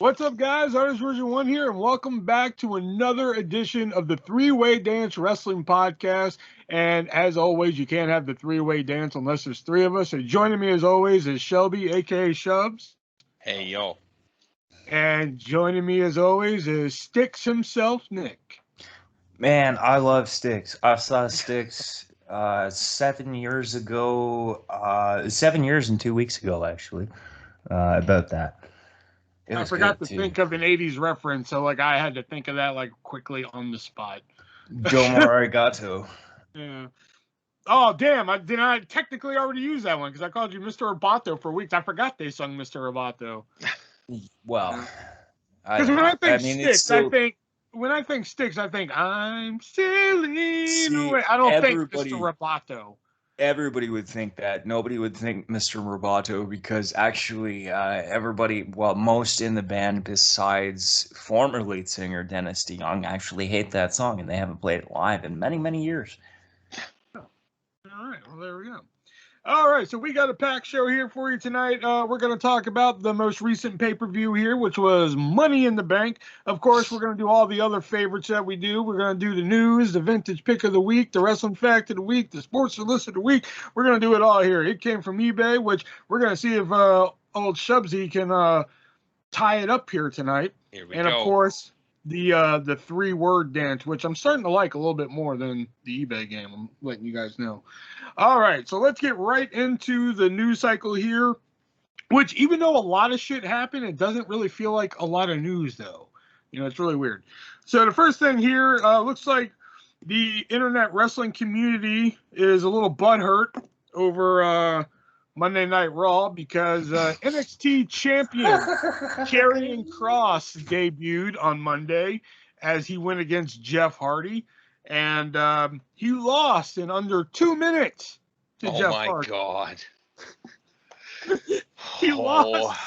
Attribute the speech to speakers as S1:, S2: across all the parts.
S1: What's up, guys? ArtistVersion1 here, and welcome back to another edition of the Three-Way Dance Wrestling Podcast. And as always, you can't have the three-way dance unless there's three of us. And joining me, as always, is Shelby, a.k.a. Shubs.
S2: Hey, yo.
S1: And joining me, as always, is Styx himself, Nick.
S3: Man, I love Styx. I saw Styx 7 years ago, 7 years and 2 weeks ago, actually, about that.
S1: I forgot to think of an 80s reference, so I had to think of that quickly on the spot.
S3: Domo Arigato.
S1: Yeah. Oh, damn. Did I technically already use that one? Because I called you Mr. Roboto for weeks. I forgot they sung Mr. Roboto.
S3: Well,
S1: because when I think Styx, I think I'm sailing away. I don't think Mr. Roboto.
S3: Everybody would think that. Nobody would think Mr. Roboto because actually most in the band besides former lead singer Dennis DeYoung actually hate that song and they haven't played it live in many, many years.
S1: Oh. All right, well, there we go. All right, so we got a packed show here for you tonight. We're going to talk about the most recent pay-per-view here, which was Money in the Bank. Of course, we're going to do all the other favorites that we do. We're going to do the news, the vintage pick of the week, the wrestling fact of the week, the sports solicit of the week. We're going to do it all here. It came from eBay, which we're going to see if old Shubsy can tie it up here tonight.
S2: Here we go.
S1: And, of course, the three-word dance, which I'm starting to like a little bit more than the eBay game. I'm letting you guys know. All right, so let's get right into the news cycle here, which even though a lot of shit happened, it doesn't really feel like a lot of news, though. You know, it's really weird. So the first thing here, looks like the internet wrestling community is a little butthurt over Monday Night Raw because NXT champion Karrion Kross debuted on Monday as he went against Jeff Hardy. And he lost in under 2 minutes to Jeff Hardy.
S2: Oh, my God.
S1: He lost.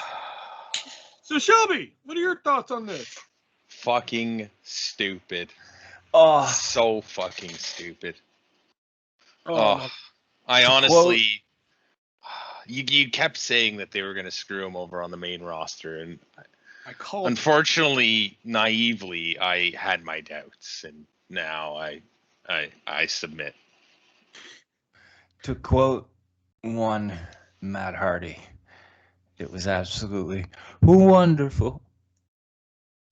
S1: So, Shelby, what are your thoughts on this?
S2: Fucking stupid.
S3: Oh.
S2: So fucking stupid.
S1: Oh.
S2: I honestly... You kept saying that they were going to screw him over on the main roster, and unfortunately, naively, I had my doubts, and now I submit.
S3: To quote one Matt Hardy, it was absolutely wonderful.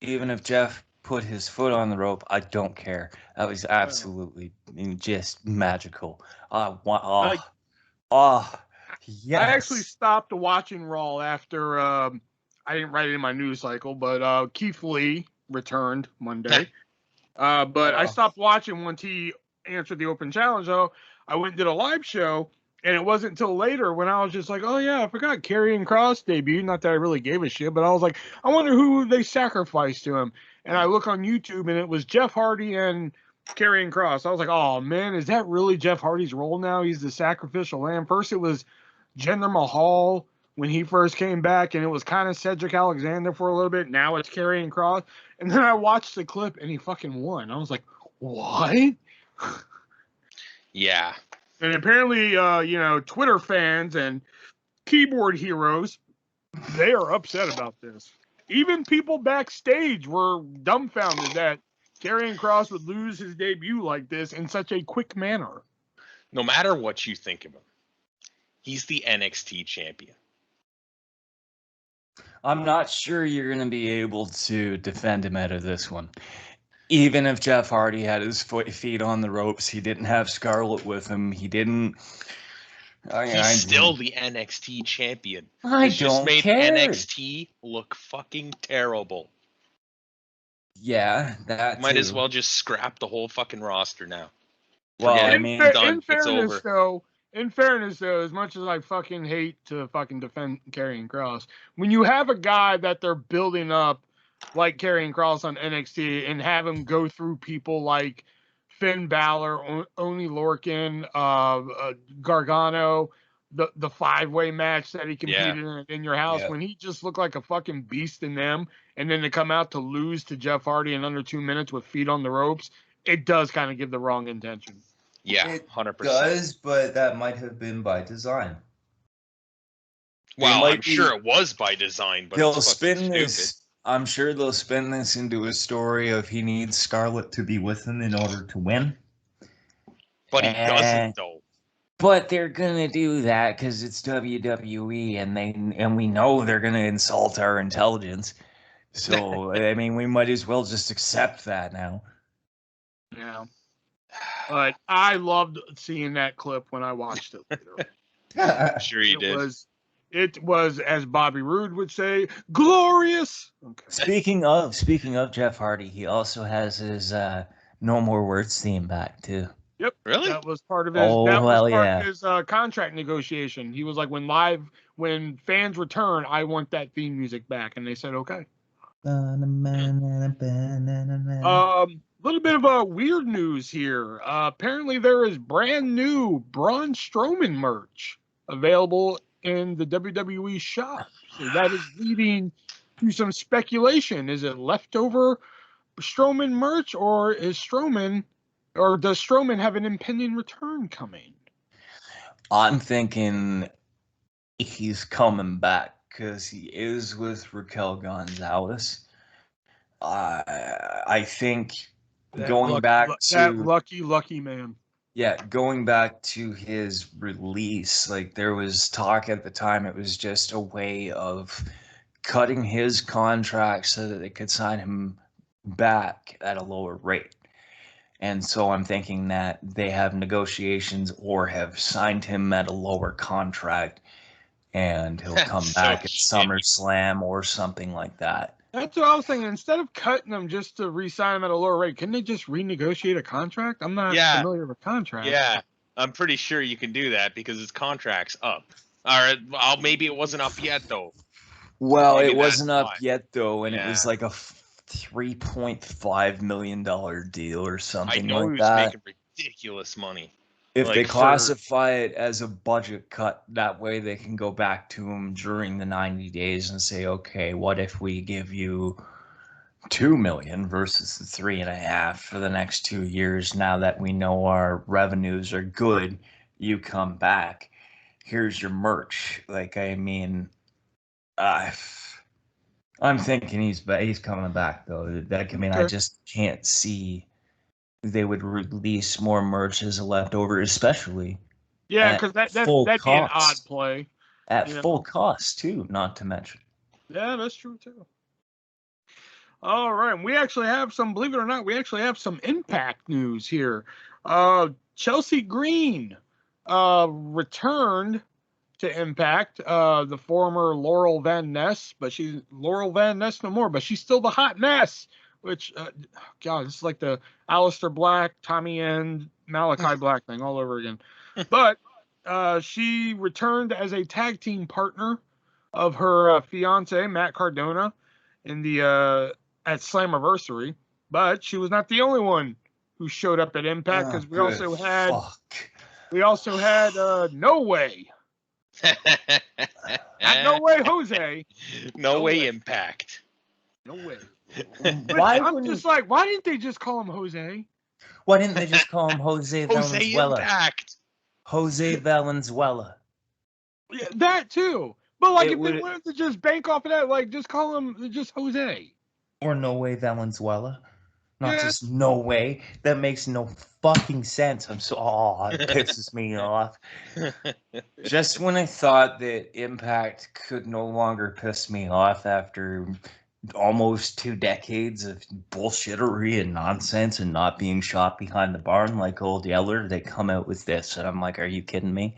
S3: Even if Jeff put his foot on the rope, I don't care. That was absolutely just magical. Yes.
S1: I actually stopped watching Raw after I didn't write it in my news cycle, but Keith Lee returned Monday. But I stopped watching once he answered the open challenge, though. I went and did a live show, and it wasn't until later when I was just like, oh, yeah, I forgot Karrion Kross debuted. Not that I really gave a shit, but I was like, I wonder who they sacrificed to him. And I look on YouTube, and it was Jeff Hardy and Karrion Kross. I was like, oh, man, is that really Jeff Hardy's role now? He's the sacrificial lamb. First, it was Jinder Mahal when he first came back, and it was kind of Cedric Alexander for a little bit. Now it's Karrion Kross. And then I watched the clip, and he fucking won. I was like, what?
S2: Yeah.
S1: And apparently, Twitter fans and keyboard heroes, they are upset about this. Even people backstage were dumbfounded that Karrion Kross would lose his debut like this in such a quick manner.
S2: No matter what you think of him, he's the NXT champion.
S3: I'm not sure you're going to be able to defend him out of this one. Even if Jeff Hardy had his feet on the ropes, he didn't have Scarlett with him. He didn't.
S2: He's still the NXT champion.
S3: I don't
S2: made
S3: care.
S2: NXT look fucking terrible.
S3: Yeah, that
S2: might
S3: too.
S2: as well just scrap the whole fucking roster now.
S3: Well,
S1: in fairness, though, as much as I fucking hate to fucking defend Karrion Kross, when you have a guy that they're building up like Karrion Kross on NXT and have him go through people like Finn Balor, Oni Lorcan, Gargano, the five-way match that he competed in your house, when he just looked like a fucking beast in them, and then to come out to lose to Jeff Hardy in under 2 minutes with feet on the ropes, it does kind of give the wrong intention.
S2: Yeah, 100%.
S3: It does, but that might have been by design.
S2: Well, I'm sure it was by design, but
S3: they'll spin this. I'm sure they'll spin this into a story of he needs Scarlett to be with him in order to win.
S2: But he doesn't, though.
S3: But they're gonna do that because it's WWE, and we know they're gonna insult our intelligence. So I mean, we might as well just accept that now.
S1: Yeah. But I loved seeing that clip when I watched it later.
S2: Sure you did.
S1: It was, as Bobby Roode would say, glorious. Okay.
S3: Speaking of Jeff Hardy, he also has his No More Words theme back too.
S1: Yep.
S2: Really?
S1: That was part of his.
S3: Oh,
S1: that was
S3: hell
S1: part
S3: yeah.
S1: of his contract negotiation. He was like, when fans return, I want that theme music back, and they said okay. Little bit of a weird news here. Apparently, there is brand new Braun Strowman merch available in the WWE shop. So that is leading to some speculation. Is it leftover Strowman merch, or does Strowman have an impending return coming?
S3: I'm thinking he's coming back because he is with Raquel Gonzalez. I think going back to
S1: that lucky man.
S3: Yeah, going back to his release, like there was talk at the time, it was just a way of cutting his contract so that they could sign him back at a lower rate. And so I'm thinking that they have negotiations or have signed him at a lower contract and he'll come
S2: So
S3: back at
S2: shitty.
S3: SummerSlam or something like that.
S1: That's what I was thinking. Instead of cutting them just to re-sign him at a lower rate, couldn't they just renegotiate a contract? I'm not familiar with contracts.
S2: Yeah, I'm pretty sure you can do that because his contract's up. Or maybe it wasn't up yet, though.
S3: Well,
S2: Maybe
S3: it wasn't
S2: that's
S3: up
S2: why.
S3: yet, though, and it
S2: Yeah.
S3: was like a $3.5 million deal or
S2: I
S3: something
S2: know he
S3: like
S2: was
S3: that.
S2: making ridiculous money.
S3: If
S2: like,
S3: they
S2: for-
S3: classify it as a budget cut, that way they can go back to him during the 90 days and say, okay, what if we give you $2 million versus the 3.5 for the next 2 years? Now that we know our revenues are good, you come back. Here's your merch. Like, I mean, I'm thinking he's coming back though. I mean, I
S1: Okay.
S3: just can't see they would release more merch as a leftover, especially
S1: Yeah,
S3: at
S1: because that'd
S3: full
S1: be an odd
S3: cost.
S1: play.
S3: At
S1: you know?
S3: full cost too, not to mention.
S1: Yeah, that's true too. All right, we actually have some. Believe it or not, we actually have some Impact news here. Chelsea Green returned to Impact. The former Laurel Van Ness, but she's Laurel Van Ness no more. But she's still the hot mess. Which, God, this is like the Aleister Black, Tommy End, Malachi Black thing all over again. But she returned as a tag team partner of her fiance Matt Cardona in the at Slammiversary. But she was not the only one who showed up at Impact, because we also had No Way. Not No Way Jose.
S2: No way Impact.
S1: No Way.
S3: Why
S1: I'm just like, why didn't they just call him Jose?
S3: Why didn't they just call him Jose
S2: Jose
S3: Valenzuela?
S2: Impact.
S3: Jose Valenzuela.
S1: Yeah, that too. But like,
S3: It
S1: if they
S3: would-
S1: wanted to just bank off of that, like, just call him just Jose.
S3: Or No Way Valenzuela. Not
S1: Yeah.
S3: just No Way. That makes no fucking sense. It pisses me off. Just when I thought that Impact could no longer piss me off after almost 2 decades of bullshittery and nonsense and not being shot behind the barn like old Yeller, they come out with this, and I'm like, are you kidding me?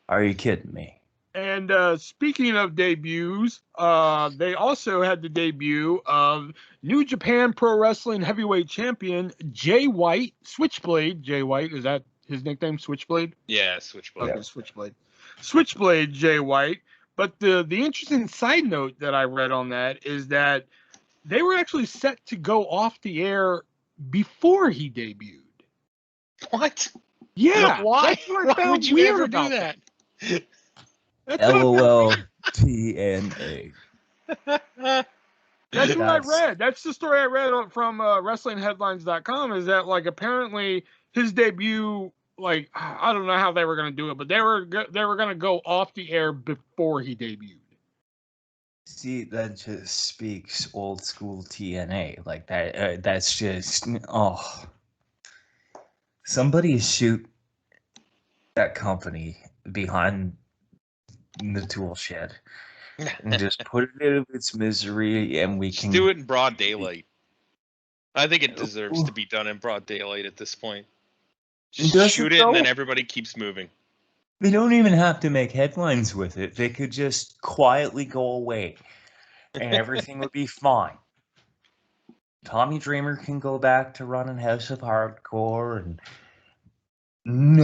S3: Are you kidding me?
S1: And speaking of debuts, they also had the debut of New Japan Pro Wrestling Heavyweight Champion Jay White, Switchblade. Jay White, is that his nickname, Switchblade?
S2: Yeah, Switchblade.
S1: Okay, Switchblade. Switchblade Jay White. But the interesting side note that I read on that is that they were actually set to go off the air before he debuted.
S2: What?
S1: Yeah.
S2: Why?
S1: That's what I
S2: Why
S1: found
S2: would you
S1: weird
S2: ever do
S1: about
S2: that?
S1: That's what I found
S3: LOL TNA.
S1: That's what I read. That's the story I read from WrestlingHeadlines.com. Is that, like, apparently his debut, like, I don't know how they were going to do it, but they were going to go off the air before he debuted.
S3: See, that just speaks old school TNA. Like that. That's just somebody shoot that company behind the tool shed and just put it out of its misery, and we
S2: Just
S3: can
S2: do it in broad daylight. I think it deserves to be done in broad daylight at this point. Just
S3: Does
S2: shoot
S3: it,
S2: it, and
S3: though?
S2: then everybody keeps moving.
S3: They don't even have to make headlines with it. They could just quietly go away, and everything would be fine. Tommy Dreamer can go back to running House of Hardcore, and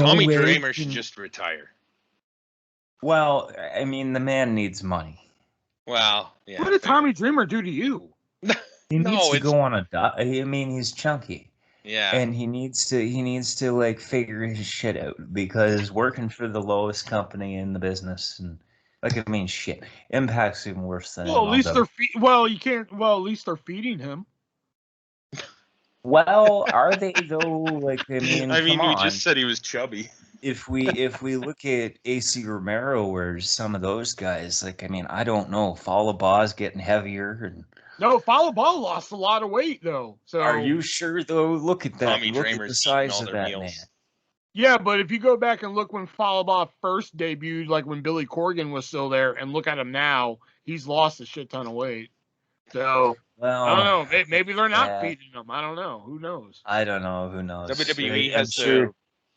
S2: Tommy Dreamer should just retire.
S3: Well, I mean, the man needs money.
S2: Well, yeah.
S1: What did Tommy Dreamer do to you?
S3: He needs to go on a diet. I mean, he's chunky.
S2: Yeah.
S3: And he needs to like figure his shit out, because working for the lowest company in the business, and like, I mean, shit, Impact's even worse than
S1: Well, at least
S3: MLW.
S1: at least they're feeding him.
S3: Well, are they though? Like, I mean, come on.
S2: We just said he was chubby.
S3: If we look at AC Romero, or some of those guys, like, I mean, I don't know. Falaba's getting heavier, and
S1: no, Falaba lost a lot of weight though. So
S3: are you sure though? Look at that.
S2: Tommy
S3: Look
S2: Dreamer's
S3: at the size
S2: all
S3: of
S2: their
S3: that
S2: meals.
S3: man.
S1: yeah, but if you go back and look when Falaba first debuted, like when Billy Corgan was still there, and look at him now, he's lost a shit ton of weight. So
S3: Well,
S1: I don't know. Maybe they're not feeding him. I don't know. Who knows?
S3: I don't know. Who knows?
S2: WWE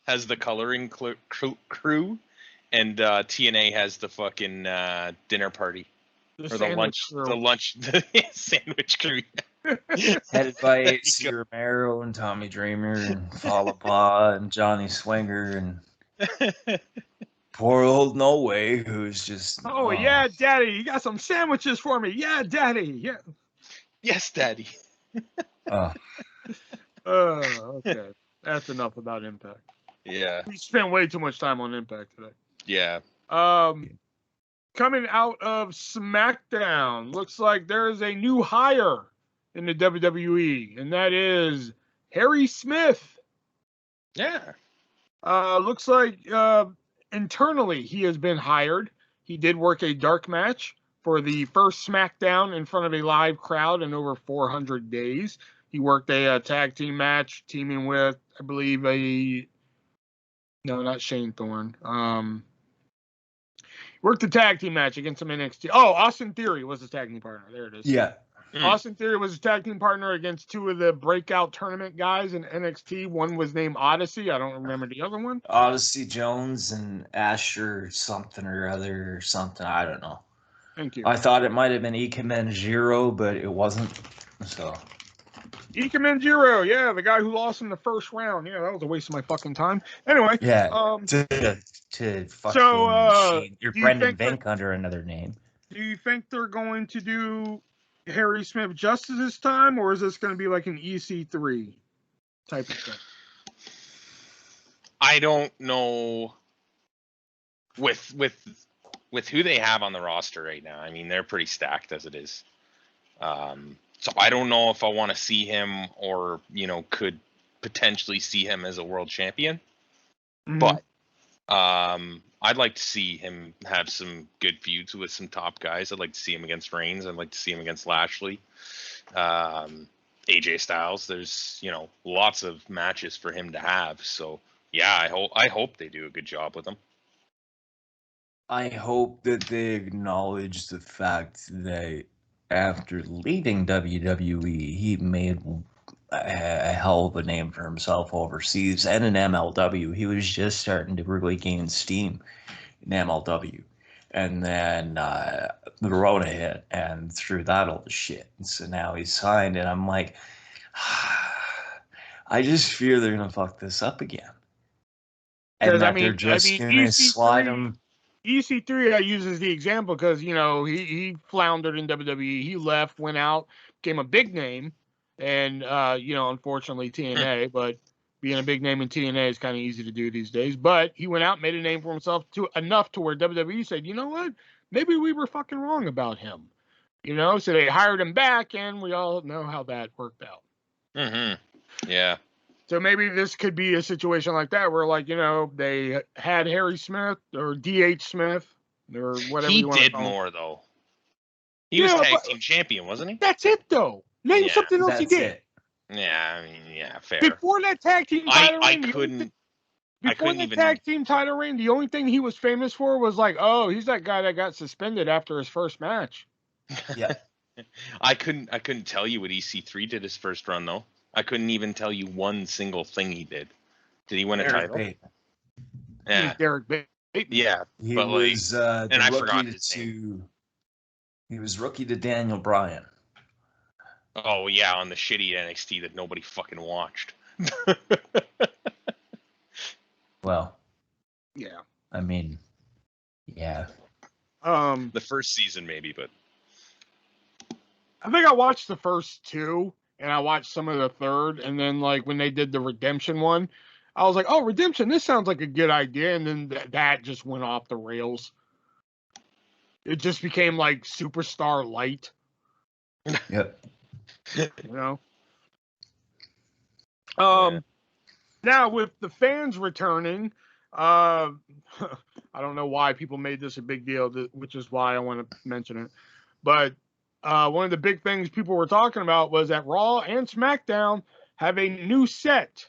S2: has the coloring crew, and TNA has the fucking dinner party or the lunch sandwich crew.
S3: Headed by AC Romero and Tommy Dreamer and Falaba and Johnny Swinger and poor old No Way, who's just
S1: yeah, Daddy, you got some sandwiches for me? Yeah, Daddy. Yeah.
S2: Yes, Daddy.
S1: Okay. That's enough about Impact.
S2: Yeah.
S1: We spent way too much time on Impact today.
S2: Yeah.
S1: Coming out of SmackDown, looks like there is a new hire in the WWE, and that is Harry Smith.
S2: Yeah.
S1: Looks like internally he has been hired. He did work a dark match for the first SmackDown in front of a live crowd in over 400 days. He worked a tag team match, teaming with, I believe, not Shane Thorne. Worked the tag team match against some NXT. Oh, Austin Theory was the tag team partner. There it is.
S3: Yeah.
S1: Austin Theory was a tag team partner against two of the breakout tournament guys in NXT. One was named Odyssey. I don't remember the other one.
S3: Odyssey Jones and Asher something or other or something. I don't know.
S1: Thank you.
S3: I thought it might have been Ikemen but it wasn't. So.
S1: Ikemen, yeah, the guy who lost in the first round. Yeah, that was a waste of my fucking time. Anyway.
S3: Yeah. To fucking you're Brendan Vink under another name.
S1: Do you think they're going to do Harry Smith justice this time, or is this going to be like an EC3 type of thing?
S2: I don't know. With who they have on the roster right now, I mean, they're pretty stacked as it is. So I don't know if I want to see him, or could potentially see him as a world champion. Mm-hmm. But I'd like to see him have some good feuds with some top guys. I'd like to see him against Reigns. I'd like to see him against Lashley, AJ Styles. There's lots of matches for him to have. So yeah, I hope they do a good job with him.
S3: I hope that they acknowledge the fact that after leaving WWE, he made a hell of a name for himself overseas and in MLW. He was just starting to really gain steam in MLW. And then the Rona hit and threw that all the shit. And so now he's signed, and I'm like, I just fear they're going to fuck this up again. And that they're just going to slide him.
S1: EC3 I use as the example because, he floundered in WWE. He left, went out, became a big name. And, unfortunately TNA, but being a big name in TNA is kind of easy to do these days. But he went out, made a name for himself enough to where WWE said, you know what? Maybe we were fucking wrong about him. So they hired him back, and we all know how that worked out.
S2: Mm-hmm. Yeah.
S1: So maybe this could be a situation like that where, they had Harry Smith or DH Smith or whatever.
S2: He did more, though. He was tag team champion, wasn't he?
S1: That's it, though. Name something else he did.
S3: It.
S2: Yeah, I mean, yeah, fair.
S1: Before that tag team title reign, the only thing he was famous for was like, oh, he's that guy that got suspended after his first match.
S3: Yeah.
S2: I couldn't tell you what EC3 did his first run though. I couldn't even tell you one single thing he did. Did he win a title? Yeah.
S1: Derek Bateman.
S2: Yeah.
S3: He
S2: but
S3: was
S2: and I forgot his name.
S3: He was rookie to Daniel Bryan.
S2: Oh yeah, on the shitty NXT that nobody fucking watched.
S3: Well.
S1: Yeah.
S3: I mean, yeah.
S2: The first season maybe, but
S1: I think I watched the first two and I watched some of the third, and then like when they did the Redemption one, I was like, oh, Redemption, this sounds like a good idea, and then that just went off the rails. It just became like Superstar Light.
S3: Yep.
S1: You know? Now with the fans returning, I don't know why people made this a big deal, which is why I want to mention it. But one of the big things people were talking about was that Raw and SmackDown have a new set.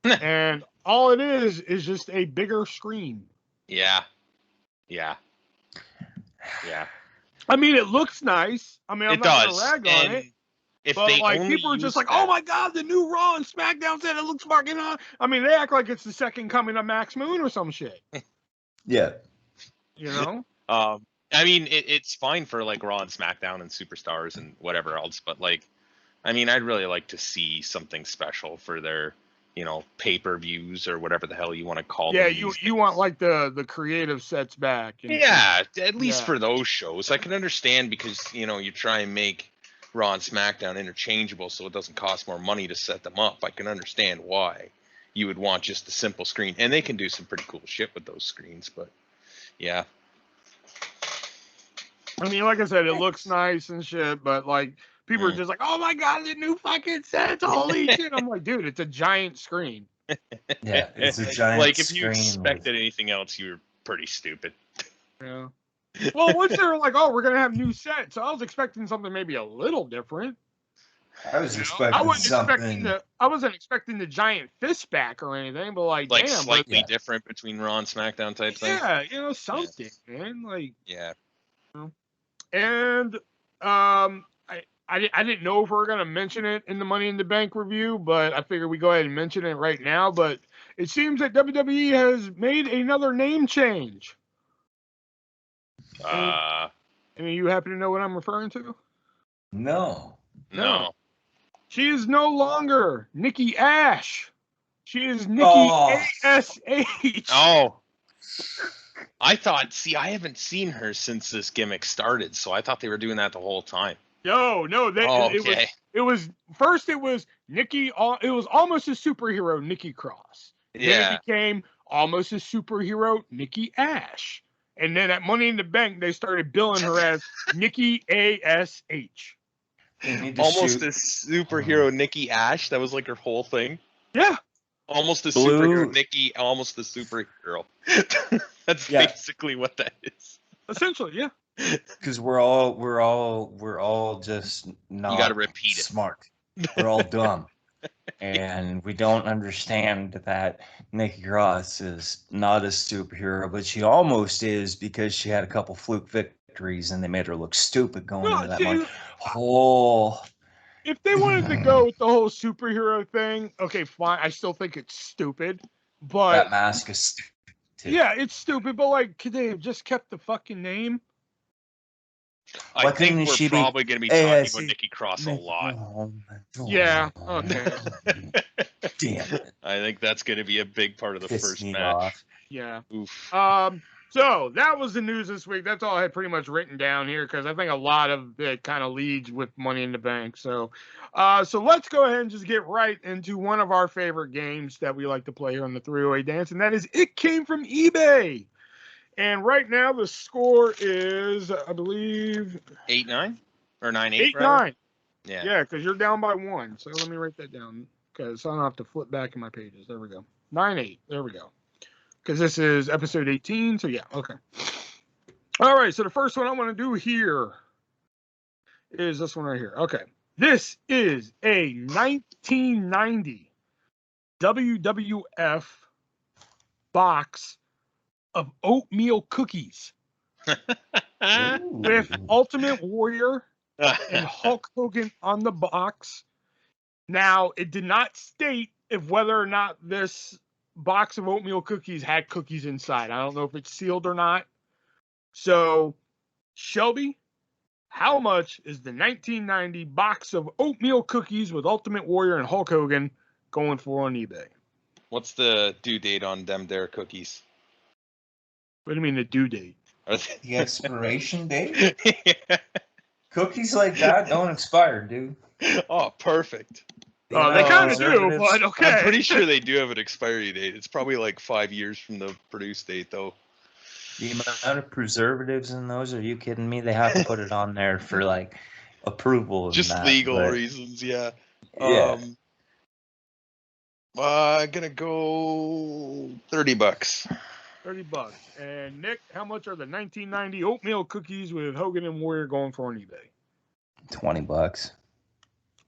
S1: And all it is just a bigger screen.
S2: Yeah. Yeah. Yeah.
S1: I mean, it looks nice. I mean, I'm not going to rag on it. But like people are just like, oh my god, the new Raw and SmackDown set, it looks fucking on. I mean, they act like it's the second coming of Max Moon or some shit.
S3: Yeah.
S1: You know?
S2: I mean, it's fine for like Raw and SmackDown and Superstars and whatever else, but like, I mean, I'd really like to see something special for their, you know, pay-per-views or whatever the hell you want to call them.
S1: Yeah, you want like the creative sets back.
S2: Yeah, at least for those shows. I can understand because, you know, you try and make Raw and SmackDown interchangeable so it doesn't cost more money to set them up. I can understand why you would want just a simple screen. And they can do some pretty cool shit with those screens, but yeah.
S1: I mean, like I said, it looks nice and shit, but like people are just like, oh my god, the new fucking sets, holy shit. I'm like, dude, it's a giant screen.
S3: Yeah, it's a giant
S2: like if
S3: screen
S2: you expected anything else, you were pretty stupid.
S1: Yeah. Well, once they were like, oh, we're gonna have new sets, so I was expecting something maybe a little different.
S3: I was expecting something.
S1: I wasn't expecting the giant fist back or anything, but like damn,
S2: slightly different between Raw and SmackDown type thing.
S1: Yeah, you know, something, man. Like
S2: yeah.
S1: You know? And I didn't know if we were gonna mention it in the Money in the Bank review, but I figured we go ahead and mention it right now. But it seems that WWE has made another name change. Any of you happen to know what I'm referring to?
S3: No.
S1: She is no longer Nikki Ash. She is Nikki ASH.
S2: Oh. I haven't seen her since this gimmick started, so I thought they were doing that the whole time.
S1: No. It was Nikki. It was almost a superhero, Nikki Cross.
S2: Yeah.
S1: Then it became almost a superhero, Nikki Ash. And then at Money in the Bank, they started billing her as Nikki ASH.
S2: Almost a superhero Nikki Ash. That was like her whole thing.
S1: Yeah.
S2: Almost a superhero Nikki. Almost a superhero. That's basically what that is.
S1: Essentially, yeah.
S3: Because we're all just not.
S2: You got to repeat it.
S3: Smart. We're all dumb, and we don't understand that Nikki Cross is not a superhero, but she almost is because she had a couple fluke victories and they made her look stupid going into that one.
S1: If they wanted to go with the whole superhero thing, okay, fine. I still think it's stupid, but
S3: that mask is stupid too.
S1: Yeah, it's stupid, but like, could they have just kept the fucking name?
S2: I think we're probably going to be talking about Nikki Cross a lot.
S1: Yeah. Okay.
S3: Damn it.
S2: I think that's going to be a big part of the first match.
S3: Off.
S1: Yeah.
S2: Oof.
S1: So that was the news this week. That's all I had pretty much written down here because I think a lot of it kind of leads with Money in the Bank. So let's go ahead and just get right into one of our favorite games that we like to play here on the 308 Dance, and that is It Came From eBay. And right now the score is, I believe,
S2: 8-9 or 9-8.
S1: 8-9.
S2: Yeah.
S1: Yeah, because you're down by 1. So let me write that down because I don't have to flip back in my pages. There we go. 9-8. There we go. Because this is episode 18. So yeah, okay. All right. So the first one I want to do here is this one right here. Okay. This is a 1990 WWF box of oatmeal cookies with Ultimate Warrior and Hulk Hogan on the box. Now, it did not state if whether or not this box of oatmeal cookies had cookies inside. I don't know if it's sealed or not. So, Shelby, how much is the 1990 box of oatmeal cookies with Ultimate Warrior and Hulk Hogan going for on eBay?
S2: What's the due date on them there cookies?
S1: What do you mean the due date?
S3: The expiration date? Cookies like that don't expire, dude.
S2: Oh, perfect.
S1: Oh, they kind of do, but okay.
S2: I'm pretty sure they do have an expiry date. It's probably like 5 years from the produce date, though.
S3: The amount of preservatives in those, are you kidding me? They have to put it on there for like approval. And
S2: Just
S3: that,
S2: legal
S3: but...
S2: reasons, yeah.
S3: Yeah.
S2: I'm gonna go $30.
S1: $30. And Nick, how much are the 1990 oatmeal cookies with Hogan and Warrior going for on eBay?
S3: $20.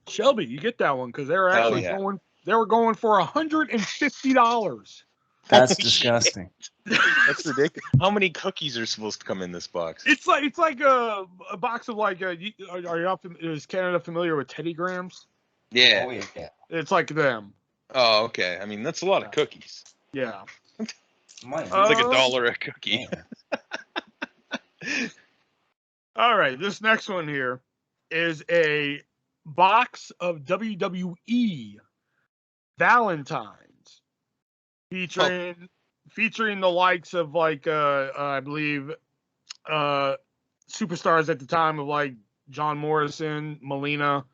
S1: Shelby, you get that one because they're actually going. They were going for $150.
S3: That's disgusting.
S2: That's ridiculous. How many cookies are supposed to come in this box?
S1: It's like a box of like is Canada familiar with Teddy Grahams?
S2: Yeah.
S3: Oh, yeah.
S1: It's like them.
S2: Oh, okay. I mean, that's a lot of cookies.
S1: Yeah.
S2: It's like $1 a cookie.
S1: All right, this next one here is a box of WWE Valentines featuring the likes of like I believe superstars at the time of like John Morrison, Melina,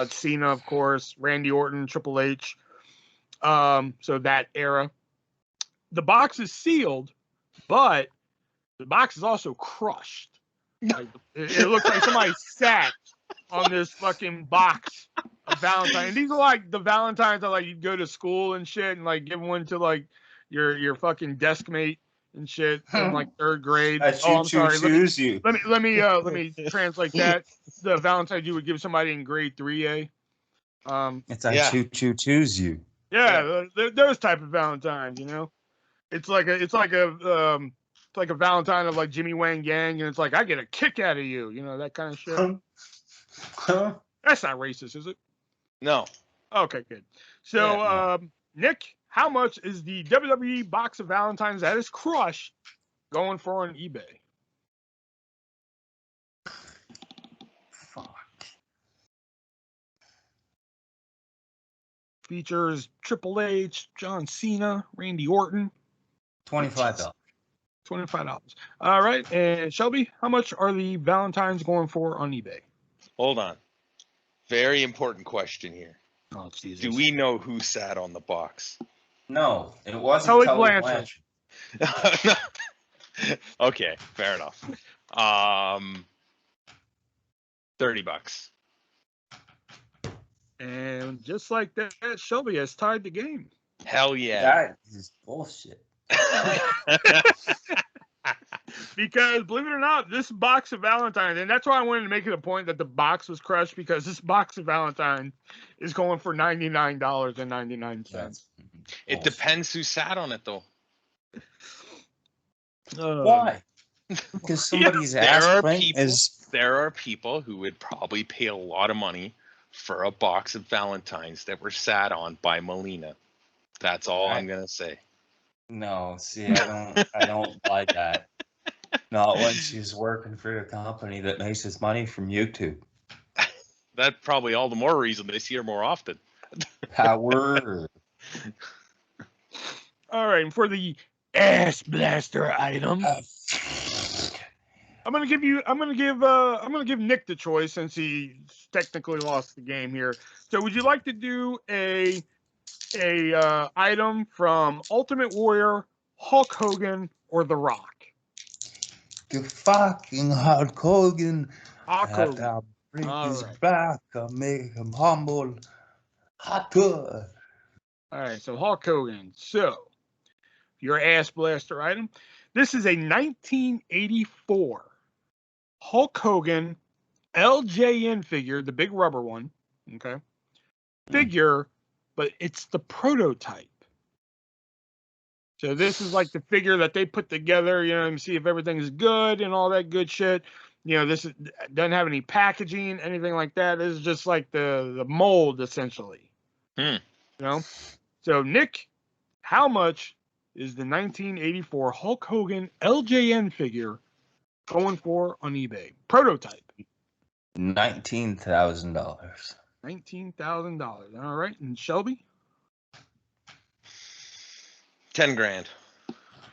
S1: Cena, of course, Randy Orton, Triple H. So that era. The box is sealed, but the box is also crushed. Like, it looks like somebody sat on this fucking box of Valentine. And these are like the Valentines that like you'd go to school and shit and like give one to like your fucking desk mate and shit in like third grade.
S3: I'm sorry.
S1: Let me translate that. The Valentine you would give somebody in grade 3A.
S3: It's I choose you.
S1: Yeah, those type of Valentines, you know. It's like a Valentine of like Jimmy Wang Yang, and it's like I get a kick out of you, you know, that kind of shit. That's not racist, is it?
S2: No.
S1: Okay, good. So, Nick, how much is the WWE box of Valentines that is crushed going for on eBay?
S3: Fuck.
S1: Features Triple H, John Cena, Randy Orton.
S3: $25.
S1: $25. All right. And Shelby, how much are the Valentines going for on eBay?
S2: Hold on. Very important question here.
S1: Oh, Jesus.
S2: Do we know who sat on the box?
S3: No, it wasn't Tully Blanchard.
S2: Okay, fair enough. $30.
S1: And just like that, Shelby has tied the game.
S2: Hell yeah.
S3: That is bullshit.
S1: Because believe it or not, this box of Valentine, and that's why I wanted to make it a point that the box was crushed, because this box of Valentine is going for $99.99.
S2: It depends who sat on it, though.
S3: Why? Because somebody's ass
S2: There are people who would probably pay a lot of money for a box of Valentines that were sat on by Melina. That's all I'm gonna say. No,
S3: see, I don't buy that. Not when she's working for a company that makes its money from YouTube.
S2: That's probably all the more reason they see her more often.
S3: Power.
S1: All right, and for the ass blaster item, I'm gonna give Nick the choice since he technically lost the game here. So, would you like to do a item from Ultimate Warrior, Hulk Hogan, or The Rock?
S3: The fucking Hulk Hogan.
S1: Hulk Hogan.
S3: I'll break his back. I'll make him humble. All
S1: right, so Hulk Hogan. So, your ass blaster item. This is a 1984 Hulk Hogan LJN figure, the big rubber one. Okay. Figure, but it's the prototype. So this is like the figure that they put together, and see if everything is good and all that good shit. This doesn't have any packaging, anything like that. This is just like the mold, essentially. So Nick, how much is the 1984 Hulk Hogan LJN figure going for on eBay? Prototype.
S3: $19,000.
S1: $19,000. All right, and Shelby?
S2: 10 grand.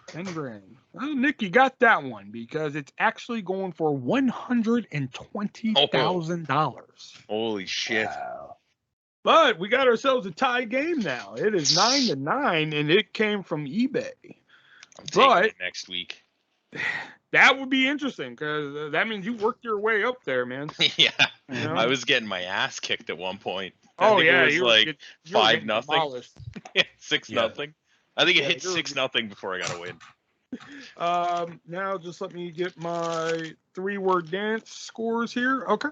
S1: 10 grand. Well, Nick, you got that one because it's actually going for $120,000.
S2: Holy shit.
S3: Wow.
S1: But we got ourselves a tie game now. It is 9-9, and it came from eBay.
S2: I'm taking it next week.
S1: That would be interesting because that means you worked your way up there, man.
S2: Yeah. I was getting my ass kicked at one point.
S1: Oh,
S2: I think
S1: yeah.
S2: it was like 5-0. 6-0. I think it hit 6-0 before I got a win.
S1: Now just let me get my 3-word dance scores here. Okay.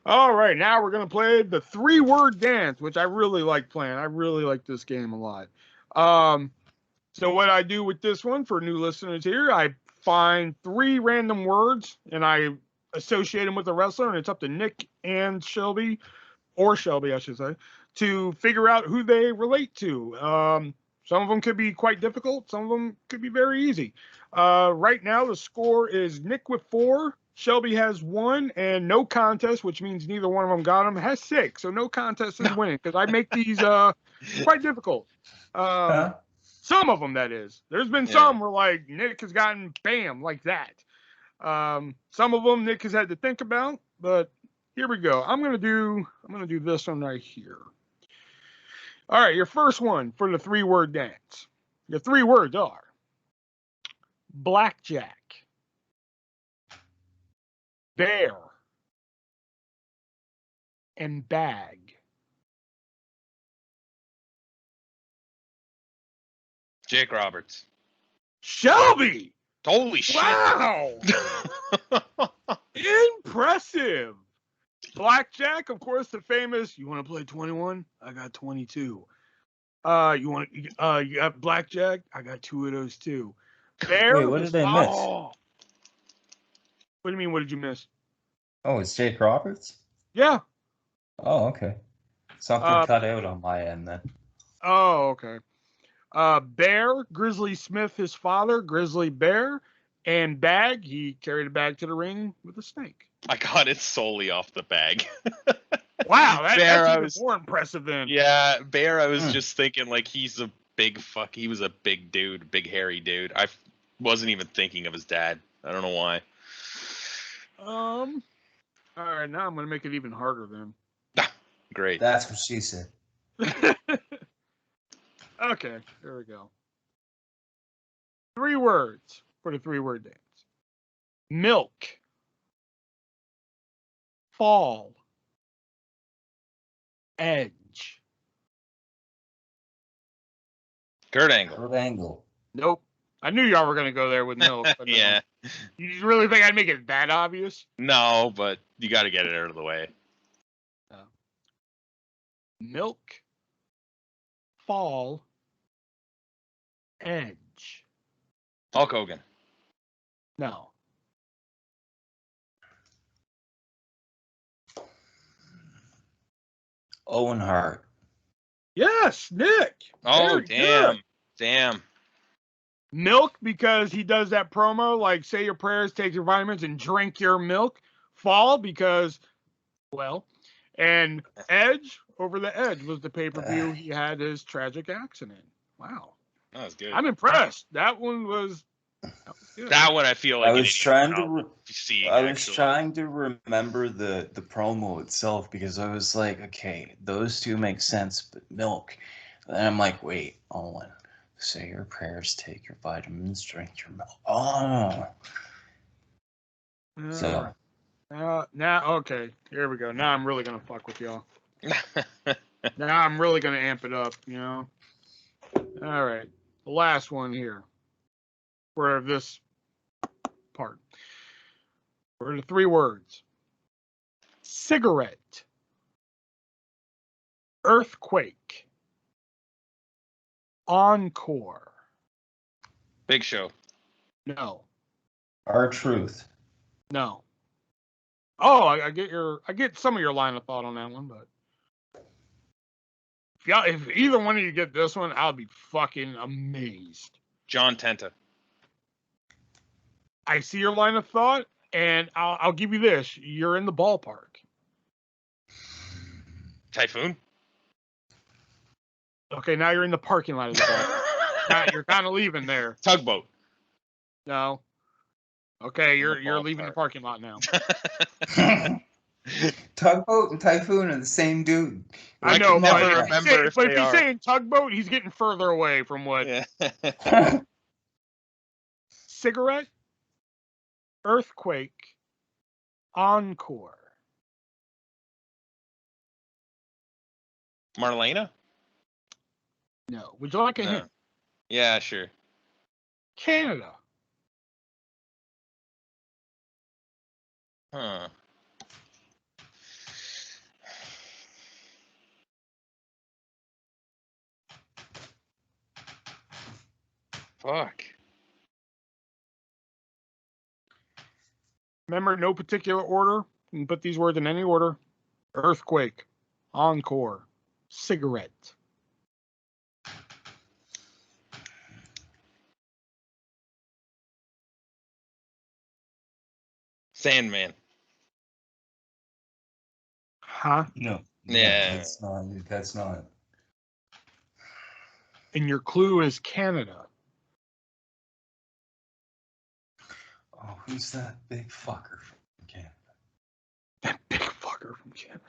S1: All right. Now we're going to play the 3-word dance, which I really like playing. I really like this game a lot. So what I do with this one for new listeners here, I find 3 random words and I associate them with a wrestler, and it's up to Nick and Shelby, or Shelby, I should say, to figure out who they relate to. Some of them could be quite difficult. Some of them could be very easy. Right now, the score is Nick with 4. Shelby has 1, and no contest, which means neither one of them got them, has 6. So no contest is winning because I make these quite difficult. Some of them, that is. There's been some where like Nick has gotten bam like that. Some of them Nick has had to think about, but here we go. I'm gonna do this one right here. All right, your first one for the 3-word dance. Your 3 words are blackjack, bear, and bag.
S2: Jake Roberts.
S1: Shelby!
S2: Holy shit.
S1: Wow! Impressive. Blackjack, of course, the famous, you want to play 21? I got 22. You got blackjack? I got 2 of those too. Bear.
S3: Wait, what did I miss?
S1: What do you mean, what did you miss?
S3: Oh, it's Jake Roberts?
S1: Yeah.
S3: Oh, okay. Something cut out on my end then.
S1: Oh, okay. Bear, Grizzly Smith, his father, Grizzly Bear, and bag, he carried a bag to the ring with a snake.
S2: I got it solely off the bag.
S1: Wow, that's even more impressive then.
S2: Yeah, Bear, I was just thinking like he was a big dude, big hairy dude. I wasn't even thinking of his dad. I don't know why.
S1: All right, now I'm gonna make it even harder then.
S2: Great.
S3: That's what she said.
S1: Okay, here we go. 3 words for the 3-word dance. Milk. Fall. Edge.
S2: Kurt Angle.
S3: Kurt Angle.
S1: Nope. I knew y'all were going to go there with milk. But
S2: yeah.
S1: No. You really think I'd make it that obvious?
S2: No, but you got to get it out of the way.
S1: Milk. Fall. Edge.
S2: Hulk Hogan.
S1: No.
S3: Owen Hart.
S1: Yes, Nick.
S2: Oh,
S1: Very good.
S2: Damn.
S1: Milk, because he does that promo, like say your prayers, take your vitamins, and drink your milk. Fall, because, well, and Edge, Over the Edge was the pay-per-view he had his tragic accident. Wow.
S2: That was good.
S1: I'm impressed. That was good.
S2: That one I feel like
S3: I was trying to remember the promo itself because I was like, okay, those two make sense, but milk. And I'm like, wait, Owen, say your prayers, take your vitamins, drink your milk. Oh. So.
S1: Now, okay, here we go. Now I'm really gonna fuck with y'all. Now I'm really gonna amp it up, All right, the last one here for this part. For the 3 words. Cigarette. Earthquake. Encore.
S2: Big Show.
S1: No.
S3: R-Truth.
S1: No. Oh, I get some of your line of thought on that one, but if either one of you get this one, I'll be fucking amazed.
S2: John Tenta.
S1: I see your line of thought, and I'll give you this: you're in the ballpark.
S2: Typhoon.
S1: Okay, now you're in the parking lot of the ballpark. You're kind of leaving there.
S2: Tugboat.
S1: No. Okay, you're leaving the parking lot now.
S3: Tugboat and Typhoon are the same dude.
S1: I know,
S2: never
S1: but
S2: remember
S1: if he's saying tugboat, he's getting further away from what.
S2: Yeah.
S1: Cigarette, earthquake, encore.
S2: Marlena?
S1: No. Would you like a
S2: No.
S1: hint?
S2: Yeah, sure.
S1: Canada.
S2: Huh. Fuck.
S1: Remember, no particular order. You can put these words in any order. Earthquake, encore, cigarette.
S2: Sandman.
S1: Huh?
S3: No.
S2: Yeah.
S3: That's not.
S1: And your clue is Canada.
S3: Oh, who's that big fucker from Canada?
S1: That big fucker from Canada.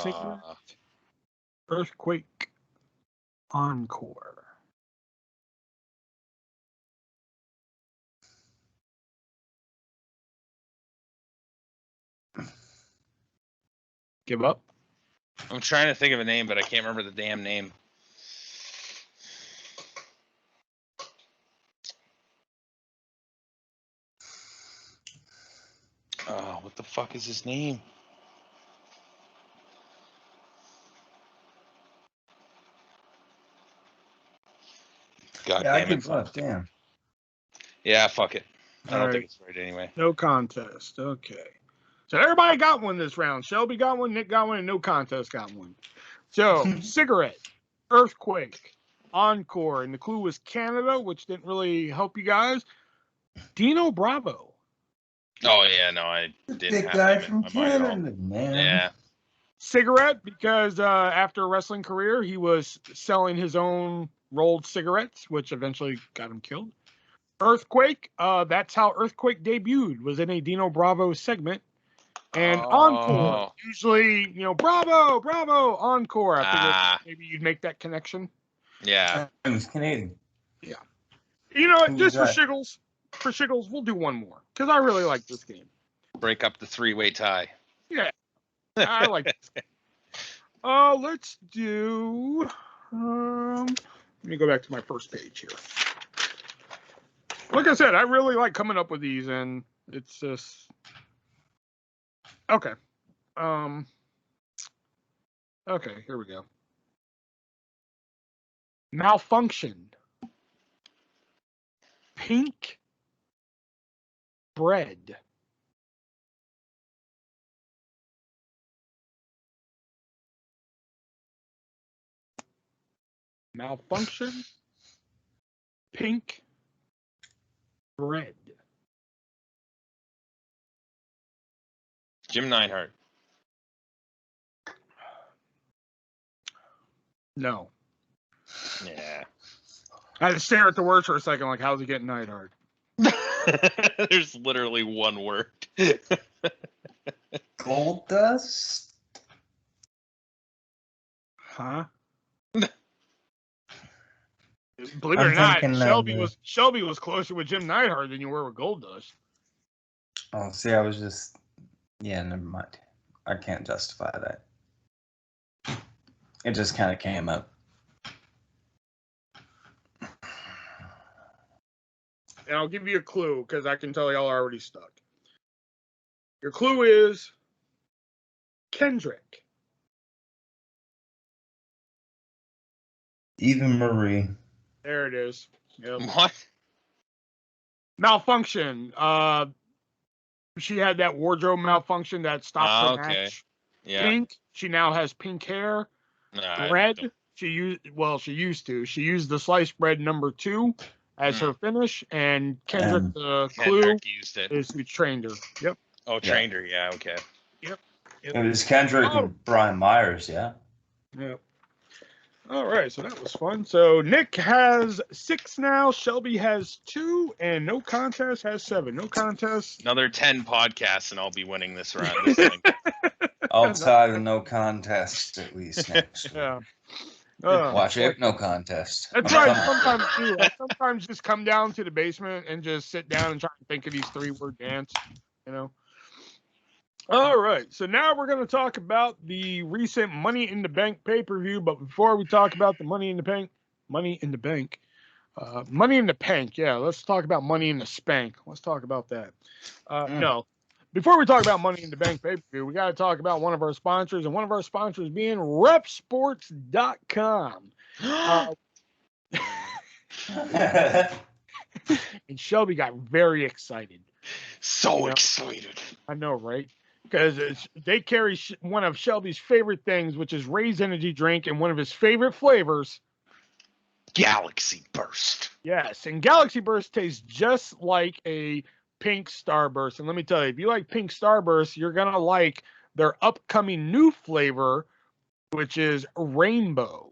S1: Cigarette, earthquake, encore. Give up?
S2: I'm trying to think of a name, but I can't remember the damn name. Oh, what the fuck is his name? God
S3: Yeah, I
S2: damn it.
S3: give up. Damn.
S2: Yeah, fuck it. I don't
S1: All
S2: think
S1: right.
S2: it's right anyway.
S1: No contest. Okay. So everybody got one this round. Shelby got one, Nick got one, and no contest got one. So cigarette, earthquake, encore, and the clue was Canada, which didn't really help you guys. Dino Bravo.
S2: Oh yeah, no, I didn't
S3: Big
S2: have
S3: guy
S2: him in
S3: from
S2: my mind at all.
S3: Canada, man.
S2: Yeah.
S1: Cigarette, because after a wrestling career, he was selling his own rolled cigarettes, which eventually got him killed. Earthquake, that's how Earthquake debuted, was in a Dino Bravo segment. And encore, usually, bravo, bravo, encore. I figured maybe you'd make that connection.
S2: Yeah.
S3: It was Canadian.
S1: Yeah. You know what? Just
S3: that?
S1: for shiggles, we'll do one more because I really like this game.
S2: Break up the three-way tie.
S1: Yeah, I like this game. Let's do. Let me go back to my first page here. Like I said, I really like coming up with these, and it's just okay. Okay, here we go. Malfunction. Pink bread. Malfunction. Pink bread.
S2: Jim Neidhart.
S1: No.
S2: Yeah.
S1: I had to stare at the words for a second, like, how's he getting Neidhart?
S2: There's literally one word.
S3: Gold dust?
S1: Huh? Believe it or not, Shelby was closer with Jim Neidhart than you were with Goldust.
S3: Oh, see, I was just. Yeah, never mind. I can't justify that. It just kind of came up.
S1: and I'll give you a clue because I can tell y'all are already stuck. Your clue is Kendrick.
S3: Eva Marie.
S1: There it is. Yep.
S2: What?
S1: Malfunction. She had that wardrobe malfunction that stopped her
S2: Okay.
S1: match.
S2: Yeah.
S1: Pink. She now has pink hair. Bread. She used to. She used the sliced bread number 2 as her finish, and Kendrick, the clue
S2: used it.
S1: is who trained her. Yep.
S2: Oh, trained her. Yeah. Okay.
S1: Yep.
S3: It was Kendrick and Brian Myers, yeah.
S1: Yep. All right, so that was fun. So Nick has 6 now, Shelby has 2, and No Contest has 7. No Contest.
S2: Another 10 podcasts, and I'll be winning this round. This thing.
S3: I'll tell you No Contest at least next week.
S1: Yeah.
S3: Watch it, No Contest.
S1: That's right. Sometimes too. I sometimes just come down to the basement and just sit down and try and think of these 3-word dance. You know. All right. So now we're going to talk about the recent Money in the Bank pay-per-view. But before we talk about the Money in the Bank, Money in the Bank. Yeah, let's talk about Money in the Spank. Let's talk about that. No. Before we talk about Money in the Bank pay-per-view, we got to talk about one of our sponsors, and one of our sponsors being repsports.com. And Shelby got very excited.
S2: Excited.
S1: I know, right? Because they carry one of Shelby's favorite things, which is Ray's energy drink, and one of his favorite flavors,
S2: Galaxy Burst.
S1: Yes, and Galaxy Burst tastes just like a pink Starburst. And let me tell you, if you like pink Starburst, you're going to like their upcoming new flavor, which is Rainbow.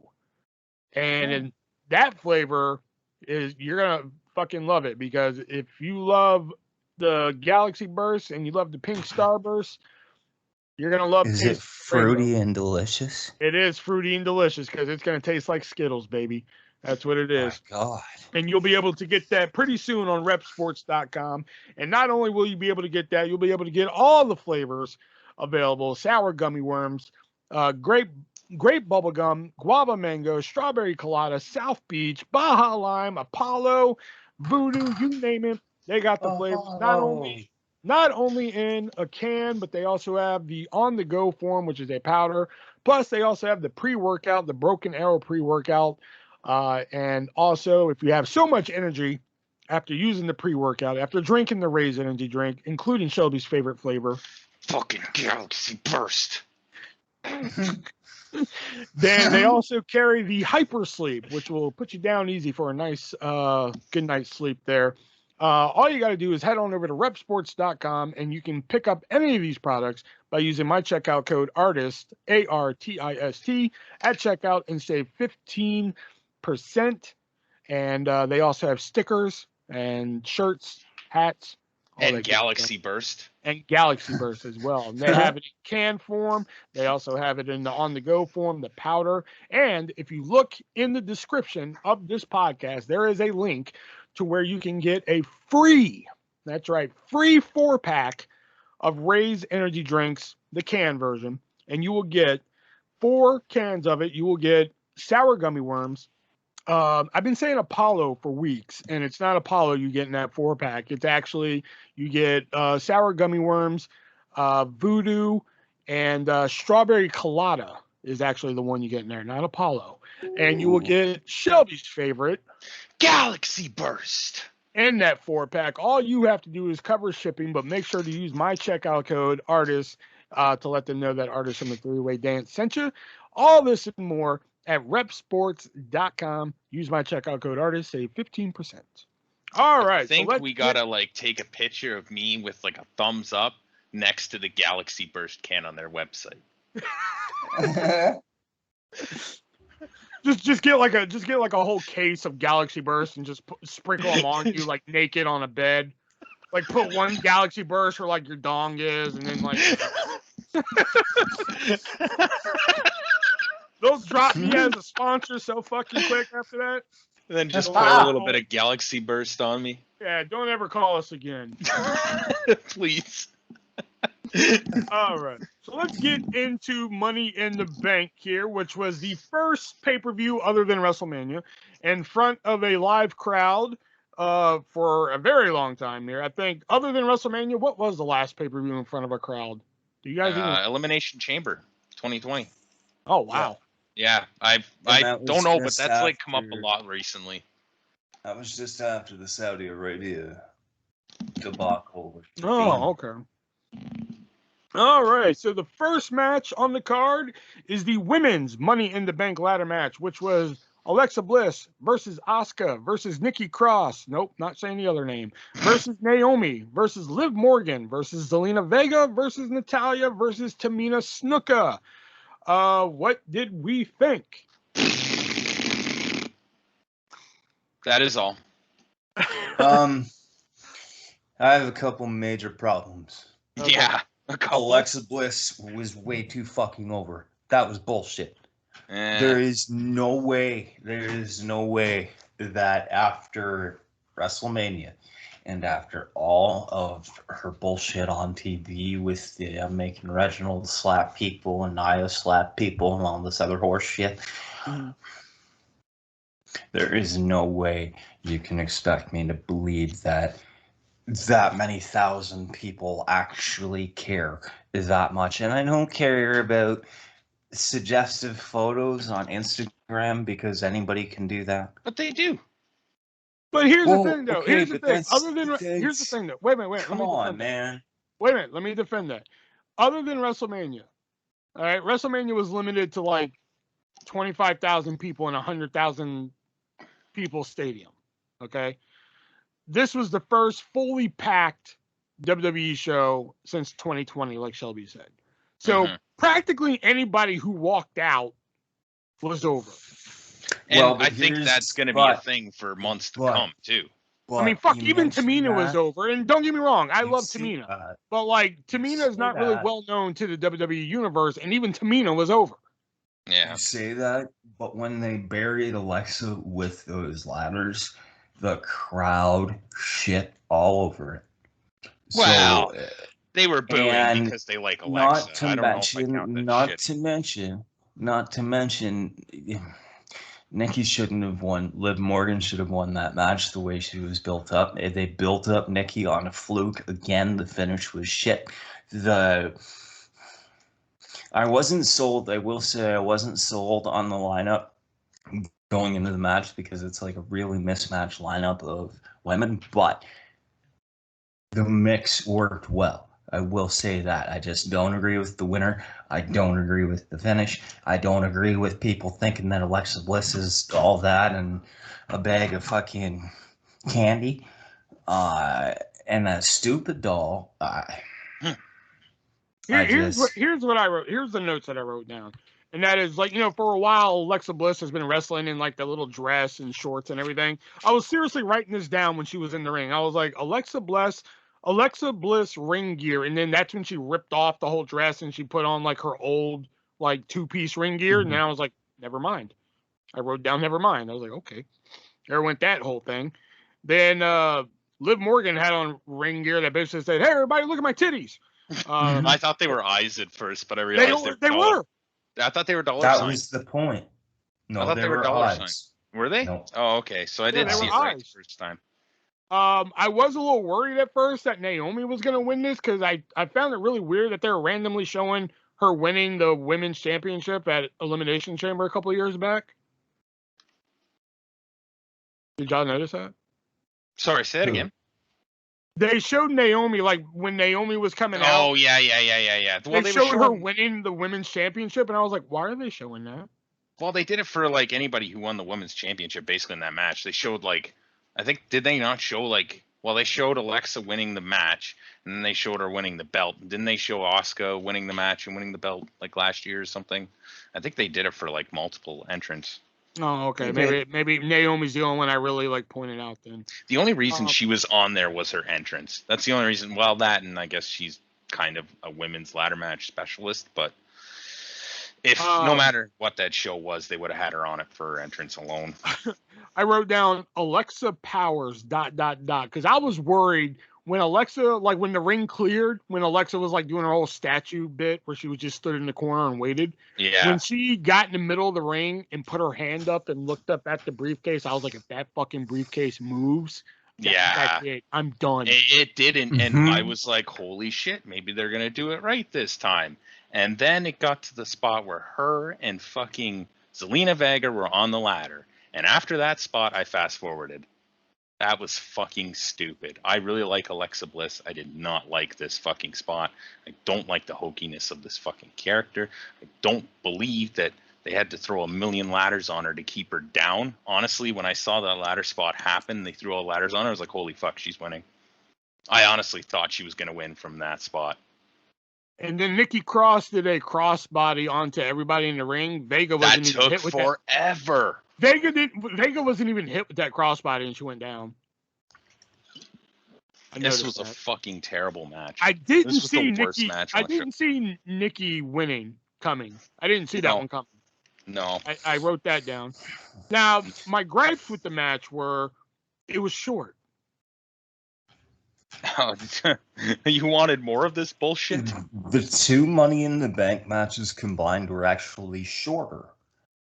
S1: And that flavor you're going to fucking love it, because if you love the Galaxy Burst and you love the pink Starburst, you're going to love it.
S3: Is it fruity and delicious?
S1: It is fruity and delicious because it's going to taste like Skittles, baby. That's what it is.
S3: My God.
S1: And you'll be able to get that pretty soon on repsports.com. And not only will you be able to get that, you'll be able to get all the flavors available: sour gummy worms, grape bubblegum, guava mango, strawberry colada, South Beach, Baja Lime, Apollo, Voodoo, you name it. They got the flavors. Not only in a can, but they also have the on-the-go form, which is a powder. Plus, they also have the pre-workout, the Broken Arrow pre-workout. And also, if you have so much energy after using the pre-workout, after drinking the Ray's energy drink, including Shelby's favorite flavor,
S2: fucking Galaxy Burst,
S1: then they also carry the Hyper Sleep, which will put you down easy for a nice, good night's sleep there. All you got to do is head on over to repsports.com, and you can pick up any of these products by using my checkout code ARTIST, ARTIST, at checkout, and save 15%. And they also have stickers and shirts, hats,
S2: and Galaxy Burst.
S1: And Galaxy Burst as well. And they have it in can form. They also have it in the on-the-go form, the powder. And if you look in the description of this podcast, there is a link to where you can get a free, that's right, free 4-pack of Ray's energy drinks, the can version. And you will get 4 cans of it. You will get sour gummy worms. I've been saying Apollo for weeks, and it's not Apollo you get in that 4-pack. It's actually, you get sour gummy worms, Voodoo, and strawberry colada is actually the one you get in there, not Apollo. And you will get Shelby's favorite,
S2: Galaxy Burst.
S1: In that 4-pack. All you have to do is cover shipping, but make sure to use my checkout code ARTIST to let them know that Artist from the 3-Way Dance sent you. All this and more at repsports.com. Use my checkout code ARTIST, save 15%. All right.
S2: I think we gotta take a picture of me with like a thumbs up next to the Galaxy Burst can on their website.
S1: Just get like a whole case of Galaxy Burst and just sprinkle them on you like naked on a bed. Like put one Galaxy Burst where like your dong is, and then like they'll drop me as a sponsor so fucking quick after that.
S2: And then just put a little bit of Galaxy Burst on me.
S1: Yeah, don't ever call us again.
S2: Please.
S1: All right. So let's get into Money in the Bank here, which was the first pay-per-view other than WrestleMania in front of a live crowd for a very long time here. I think other than WrestleMania, what was the last pay-per-view in front of a crowd? Do you guys even?
S2: Elimination Chamber 2020.
S1: Oh wow.
S2: Yeah, I don't know, but that's like come up a lot recently.
S3: That was just after the Saudi Arabia debacle.
S1: Oh, okay. All right. So the first match on the card is the women's Money in the Bank ladder match, which was Alexa Bliss versus Asuka versus Nikki Cross. Nope, not saying the other name. Versus Naomi versus Liv Morgan versus Zelina Vega versus Natalya versus Tamina Snuka. What did we think?
S2: That is all.
S3: I have a couple major problems.
S2: Okay. Yeah.
S3: Alexa Bliss was way too fucking over. That was bullshit. There is no way that after WrestleMania and after all of her bullshit on TV with the making Reginald slap people and Nia slap people and all this other horse shit, there is no way you can expect me to believe that many thousand people actually care that much. And I don't care about suggestive photos on Instagram because anybody can do that.
S2: But they do.
S1: But here's the thing, though.
S3: Okay,
S1: here's the thing. Here's the thing, though. Wait a minute.
S3: Come on, man.
S1: Wait a minute. Let me defend that. Other than WrestleMania, all right, WrestleMania was limited to like 25,000 people in a 100,000 people stadium. Okay. This was the first fully packed WWE show since 2020, like Shelby said. So practically anybody who walked out was over.
S2: And well, I think that's going to be a thing for months to come, too.
S1: I mean, fuck, even Tamina was over. And don't get me wrong, I love Tamina. But, like, Tamina is not really well known to the WWE universe, and even Tamina was over.
S2: Yeah.
S3: You say that, but when they buried Alexa with those ladders, the crowd shit all over it.
S2: Well, they were booing because they like Alexa.
S3: Not to mention, Nikki shouldn't have won. Liv Morgan should have won that match the way she was built up. They built up Nikki on a fluke. Again, the finish was shit. I wasn't sold. I will say I wasn't sold on the lineup going into the match because it's like a really mismatched lineup of women, but the mix worked well. I will say that. I just don't agree with the winner. I don't agree with the finish. I don't agree with people thinking that Alexa Bliss is all that and a bag of fucking candy. And that stupid doll.
S1: Here's what I wrote. Here's the notes that I wrote down. And that is, like, you know, for a while, Alexa Bliss has been wrestling in, like, the little dress and shorts and everything. I was seriously writing this down when she was in the ring. I was like, Alexa Bliss ring gear. And then that's when she ripped off the whole dress and she put on, like, her old, like, two-piece ring gear. And then I was like, never mind. I wrote down never mind. I was like, okay. There went that whole thing. Then Liv Morgan had on ring gear that basically said, hey, everybody, look at my titties.
S2: I thought they were eyes at first, but I realized
S1: they were.
S2: I thought they were dollar signs.
S3: That was the point. No,
S2: I thought they were dollar
S3: eyes.
S2: signs. Were they?
S3: No.
S2: Oh, okay. So I didn't see it right the first time.
S1: I was a little worried at first that Naomi was going to win this because I found it really weird that they were randomly showing her winning the women's championship at Elimination Chamber a couple of years back. Did y'all notice that?
S2: Sorry, say it again.
S1: They showed Naomi, like, when Naomi was coming out.
S2: Oh, yeah.
S1: Well, they showed her winning the women's championship, and I was like, why are they showing that?
S2: Well, they did it for, like, anybody who won the women's championship, basically, in that match. They showed, like, I think, did they not show, like, well, they showed Alexa winning the match, and then they showed her winning the belt. Didn't they show Asuka winning the match and winning the belt, like, last year or something? I think they did it for, like, multiple entrants.
S1: Oh, okay. Maybe Naomi's the only one I really, like, pointed out then.
S2: The only reason she was on there was her entrance. That's the only reason. Well, that, and I guess she's kind of a women's ladder match specialist, but if no matter what that show was, they would have had her on it for her entrance alone.
S1: I wrote down Alexa Powers ... because I was worried when Alexa, like, when the ring cleared, when Alexa was, like, doing her whole statue bit where she was just stood in the corner and waited.
S2: Yeah.
S1: When she got in the middle of the ring and put her hand up and looked up at the briefcase, I was like, if that fucking briefcase moves,
S2: Yeah.
S1: That's it. I'm done.
S2: It didn't, and
S3: Mhm.
S2: I was like, holy shit, maybe they're gonna do it right this time. And then it got to the spot where her and fucking Zelina Vega were on the ladder. And after that spot, I fast forwarded. That was fucking stupid. I really like Alexa Bliss. I did not like this fucking spot. I don't like the hokiness of this fucking character. I don't believe that they had to throw a million ladders on her to keep her down. Honestly, when I saw that ladder spot happen, they threw all the ladders on her, I was like, holy fuck, she's winning. I honestly thought she was going to win from that spot.
S1: And then Nikki Cross did a crossbody onto everybody in the ring. Vega
S2: That
S1: wasn't even
S2: took
S1: hit with
S2: forever.
S1: that. Vega wasn't even hit with that crossbody, and she went down.
S2: This was a fucking terrible match.
S1: I didn't
S2: This was
S1: see
S2: the worst
S1: Nikki.
S2: match
S1: I
S2: on the show.
S1: didn't see Nikki winning coming. I didn't see that
S2: No.
S1: one coming.
S2: No.
S1: I wrote that down. Now, my gripes with the match were it was short.
S2: You wanted more of this bullshit?
S3: The 2 Money in the Bank matches combined were actually shorter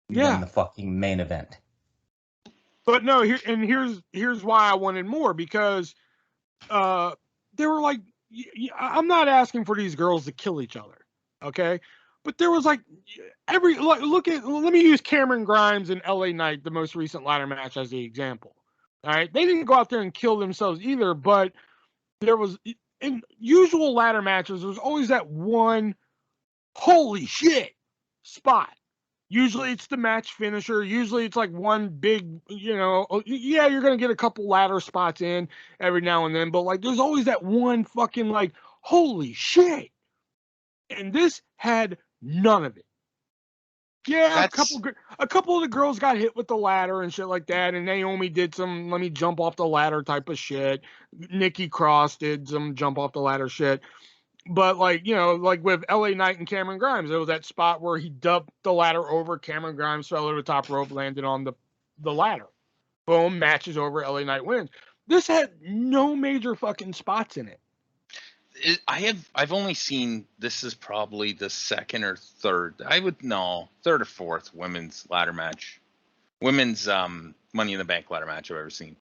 S3: than the fucking main event.
S1: But no, here's why I wanted more, because they were like, I'm not asking for these girls to kill each other, okay? But there was like let me use Cameron Grimes and LA Knight, the most recent ladder match, as the example. All right, they didn't go out there and kill themselves either, but there was, in usual ladder matches, there's always that one holy shit spot. Usually it's the match finisher. Usually it's like one big, you're going to get a couple ladder spots in every now and then, but like there's always that one fucking like, holy shit. And this had none of it. Yeah, a couple of the girls got hit with the ladder and shit like that, and Naomi did some let me jump off the ladder type of shit. Nikki Cross did some jump off the ladder shit. But like with LA Knight and Cameron Grimes, there was that spot where he dumped the ladder over. Cameron Grimes fell over the top rope, landed on the ladder. Boom, matches over. LA Knight wins. This had no major fucking spots in it.
S2: I've only seen, this is probably the second or third, third or fourth women's ladder match, women's Money in the Bank ladder match I've ever seen.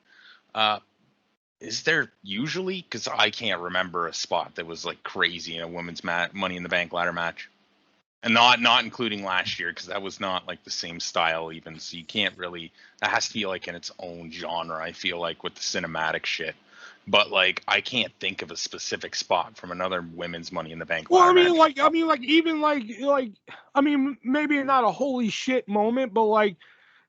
S2: Is there usually, because I can't remember a spot that was like crazy in a women's Money in the Bank ladder match, and not including last year, because that was not like the same style even, so you can't really, that has to be like in its own genre, I feel like, with the cinematic shit. But like, I can't think of a specific spot from another women's Money in the Bank.
S1: Well, maybe not a holy shit moment, but like,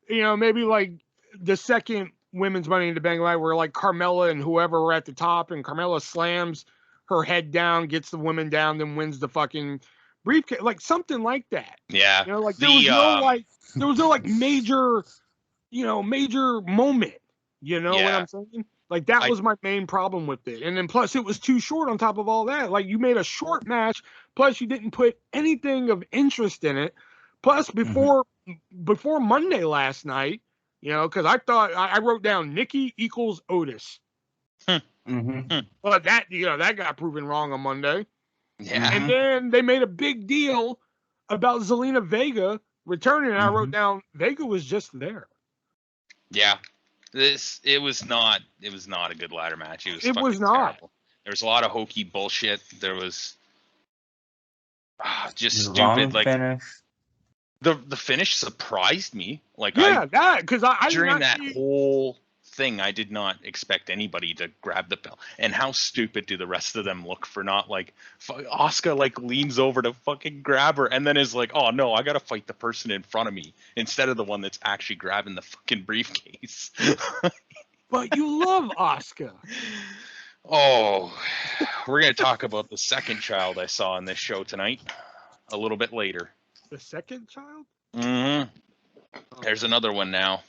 S1: maybe like the second women's Money in the Bank where like Carmella and whoever were at the top, and Carmella slams her head down, gets the women down, then wins the fucking briefcase, like something like that.
S2: Yeah.
S1: There was no major, major moment. You know what I'm saying? Like that was my main problem with it. And then plus it was too short on top of all that. Like you made a short match, plus you didn't put anything of interest in it. Plus before Monday last night, because I thought I wrote down Nikki equals Otis. But that that got proven wrong on Monday.
S2: Yeah.
S1: And then they made a big deal about Zelina Vega returning, and I wrote down Vega was just there.
S2: Yeah. It was not a good ladder match. It was
S1: not.
S2: Terrible. There was a lot of hokey bullshit. There was just
S3: Wrong
S2: stupid. Like
S3: finish.
S2: The finish surprised me. Like
S1: because I
S2: during that whole thing, I did not expect anybody to grab the belt. And how stupid do the rest of them look for not like Asuka like leans over to fucking grab her and then is like, oh no, I gotta fight the person in front of me instead of the one that's actually grabbing the fucking briefcase.
S1: But you love Asuka.
S2: Oh, we're gonna talk about the second child I saw on this show tonight a little bit later.
S1: The second child?
S2: There's another one now.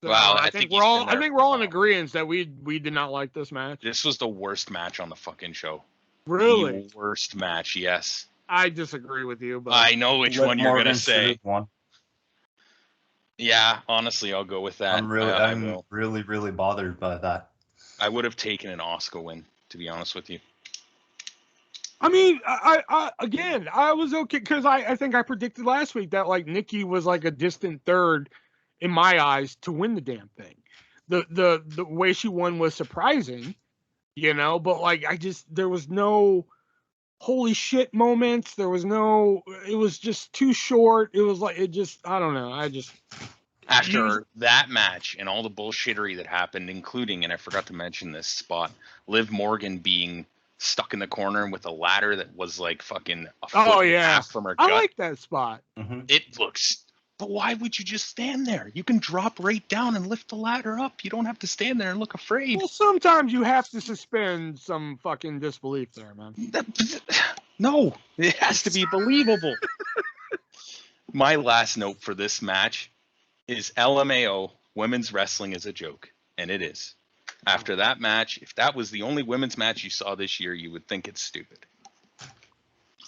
S1: So,
S2: wow,
S1: I think we're all in agreement that we did not like this match.
S2: This was the worst match on the fucking show.
S1: Really?
S2: The worst match, yes.
S1: I disagree with you, but
S2: I know which one you're gonna say.
S3: One.
S2: Yeah, honestly, I'll go with that.
S3: I'm really bothered by that.
S2: I would have taken an Asuka win, to be honest with you.
S1: I mean, I was okay because I think I predicted last week that like Nikki was like a distant third in my eyes to win the damn thing. the way she won was surprising, you know, but like there was no holy shit moments. There was no, it was just too short. It was like, I don't know.
S2: After that match and all the bullshittery that happened, including, and I forgot to mention this spot, Liv Morgan being stuck in the corner with a ladder that was like fucking a foot and a half from her gut.
S1: I like that spot.
S2: It looks, but why would you just stand there? You can drop right down and lift the ladder up. You don't have to stand there and look afraid.
S1: Well, sometimes you have to suspend some fucking disbelief there, man.
S2: No, it has to be believable. My last note for this match is LMAO, women's wrestling is a joke, and it is. After that match, if that was the only women's match you saw this year, you would think it's stupid.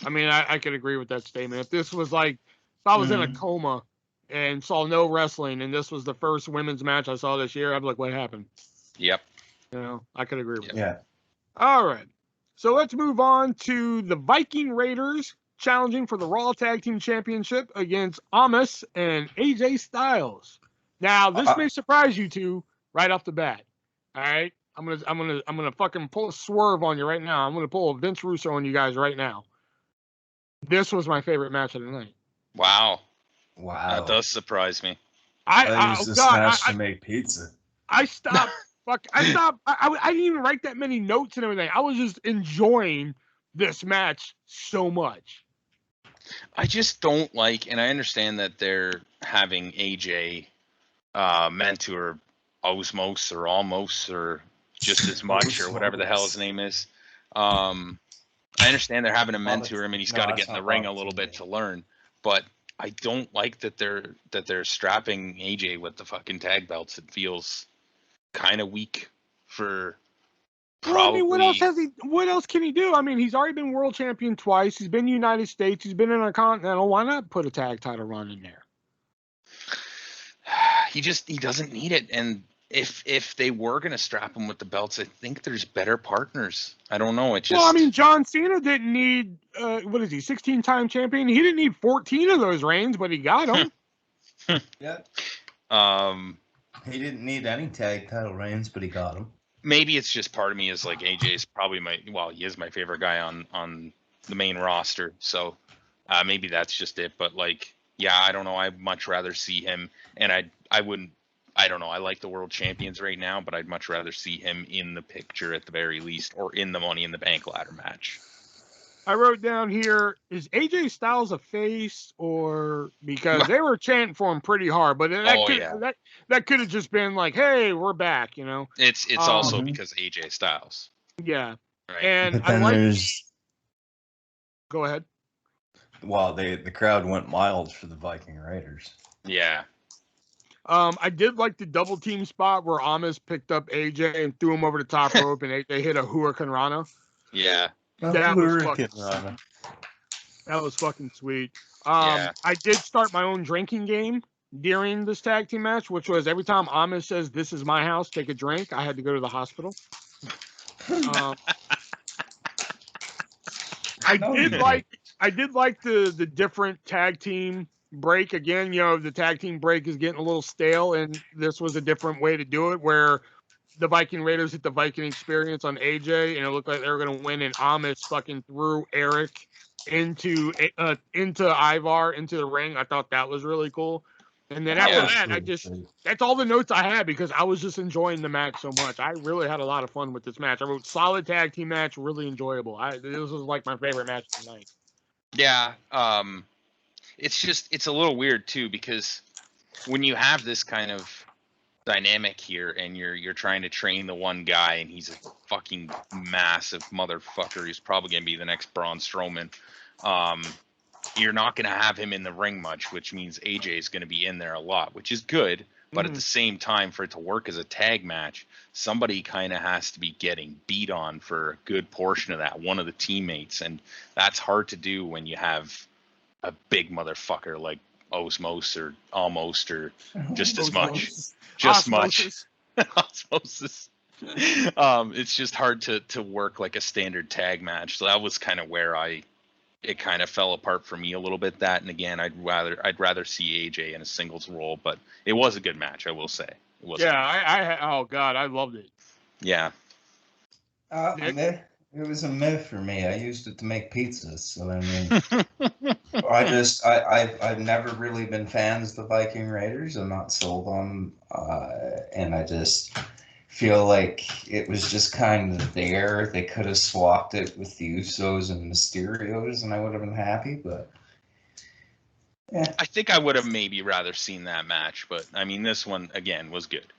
S1: I mean, I could agree with that statement. If this was like, if I was in a coma and saw no wrestling, and this was the first women's match I saw this year, I'd be like, what happened?
S2: Yep.
S1: You know, I could agree with that.
S3: Yeah.
S1: All right. So let's move on to the Viking Raiders challenging for the Raw Tag Team Championship against Amos and AJ Styles. Now, this may surprise you two right off the bat. All right, I'm gonna fucking pull a swerve on you right now. I'm gonna pull a Vince Russo on you guys right now. This was my favorite match of the night.
S2: Wow. That does surprise me.
S3: I used to smash to make pizza.
S1: I stopped. I didn't even write that many notes and everything. I was just enjoying this match so much.
S2: I just don't like, and I understand that they're having AJ mentor Osmos or Almost or just as much or whatever the hell his name is. I understand they're having to mentor him and he's got to get in the ring a little bit to learn. But I don't like that they're strapping AJ with the fucking tag belts. It feels kind of weak for. Probably.
S1: Well, I mean, what else can he do? I mean, he's already been world champion twice. He's been United States. He's been in a Continental. Why not put a tag title run in there?
S2: He doesn't need it. And if they were going to strap him with the belts, I think there's better partners. I don't know. Well,
S1: I mean, John Cena didn't need, what is he, 16-time champion? He didn't need 14 of those reigns, but he got them.
S3: Yeah. He didn't need any tag title reigns, but he got them.
S2: Maybe it's just part of me is like AJ's probably he is my favorite guy on the main roster. So maybe that's just it. But like, yeah, I don't know. I'd much rather see him, and I don't know. I like the world champions right now, but I'd much rather see him in the picture at the very least, or in the Money in the Bank ladder match.
S1: I wrote down here, is AJ Styles a face, or because they were chanting for him pretty hard, but that could have just been like, hey, we're back, you know.
S2: It's also because AJ Styles.
S1: Yeah.
S2: Right.
S1: And
S3: but then
S1: go ahead.
S3: Well, the crowd went wild for the Viking Raiders.
S2: Yeah.
S1: I did like the double team spot where Amos picked up AJ and threw him over the top rope, and AJ hit a Hurricane Rana.
S2: Yeah.
S1: That was fucking sweet. I did start my own drinking game during this tag team match, which was every time Amos says, "This is my house, take a drink," I had to go to the hospital. I did like the different tag team break again. You know, the tag team break is getting a little stale, and this was a different way to do it, where the Viking Raiders hit the Viking Experience on AJ, and it looked like they were going to win, and Amos fucking threw Eric into Ivar into the ring. I thought that was really cool. And then after that, that's all the notes I had because I was just enjoying the match so much. I really had a lot of fun with this match. I wrote solid tag team match, really enjoyable. This was like my favorite match of the night.
S2: Yeah. It's a little weird too, because when you have this kind of dynamic here and you're trying to train the one guy and he's a fucking massive motherfucker, he's probably going to be the next Braun Strowman. You're not going to have him in the ring much, which means AJ is going to be in there a lot, which is good. But at the same time, for it to work as a tag match, somebody kind of has to be getting beat on for a good portion of that, one of the teammates. And that's hard to do when you have a big motherfucker like Osmos or Almost or just as much. Just
S1: Osmosis.
S2: Much. Osmosis. It's just hard to work like a standard tag match. So that was kind of where it kind of fell apart for me a little bit. That, and again, I'd rather see AJ in a singles role, but it was a good match, I will say. It wasn't.
S1: Yeah, oh god, I loved it.
S2: Yeah.
S1: Nick?
S3: It was a myth for me. I used it to make pizzas, so I mean, I've never really been fans of the Viking Raiders. I'm not sold on, and I just feel like it was just kind of there. They could have swapped it with the Usos and Mysterios, and I would have been happy. But yeah,
S2: I think I would have maybe rather seen that match, but I mean, this one again was good.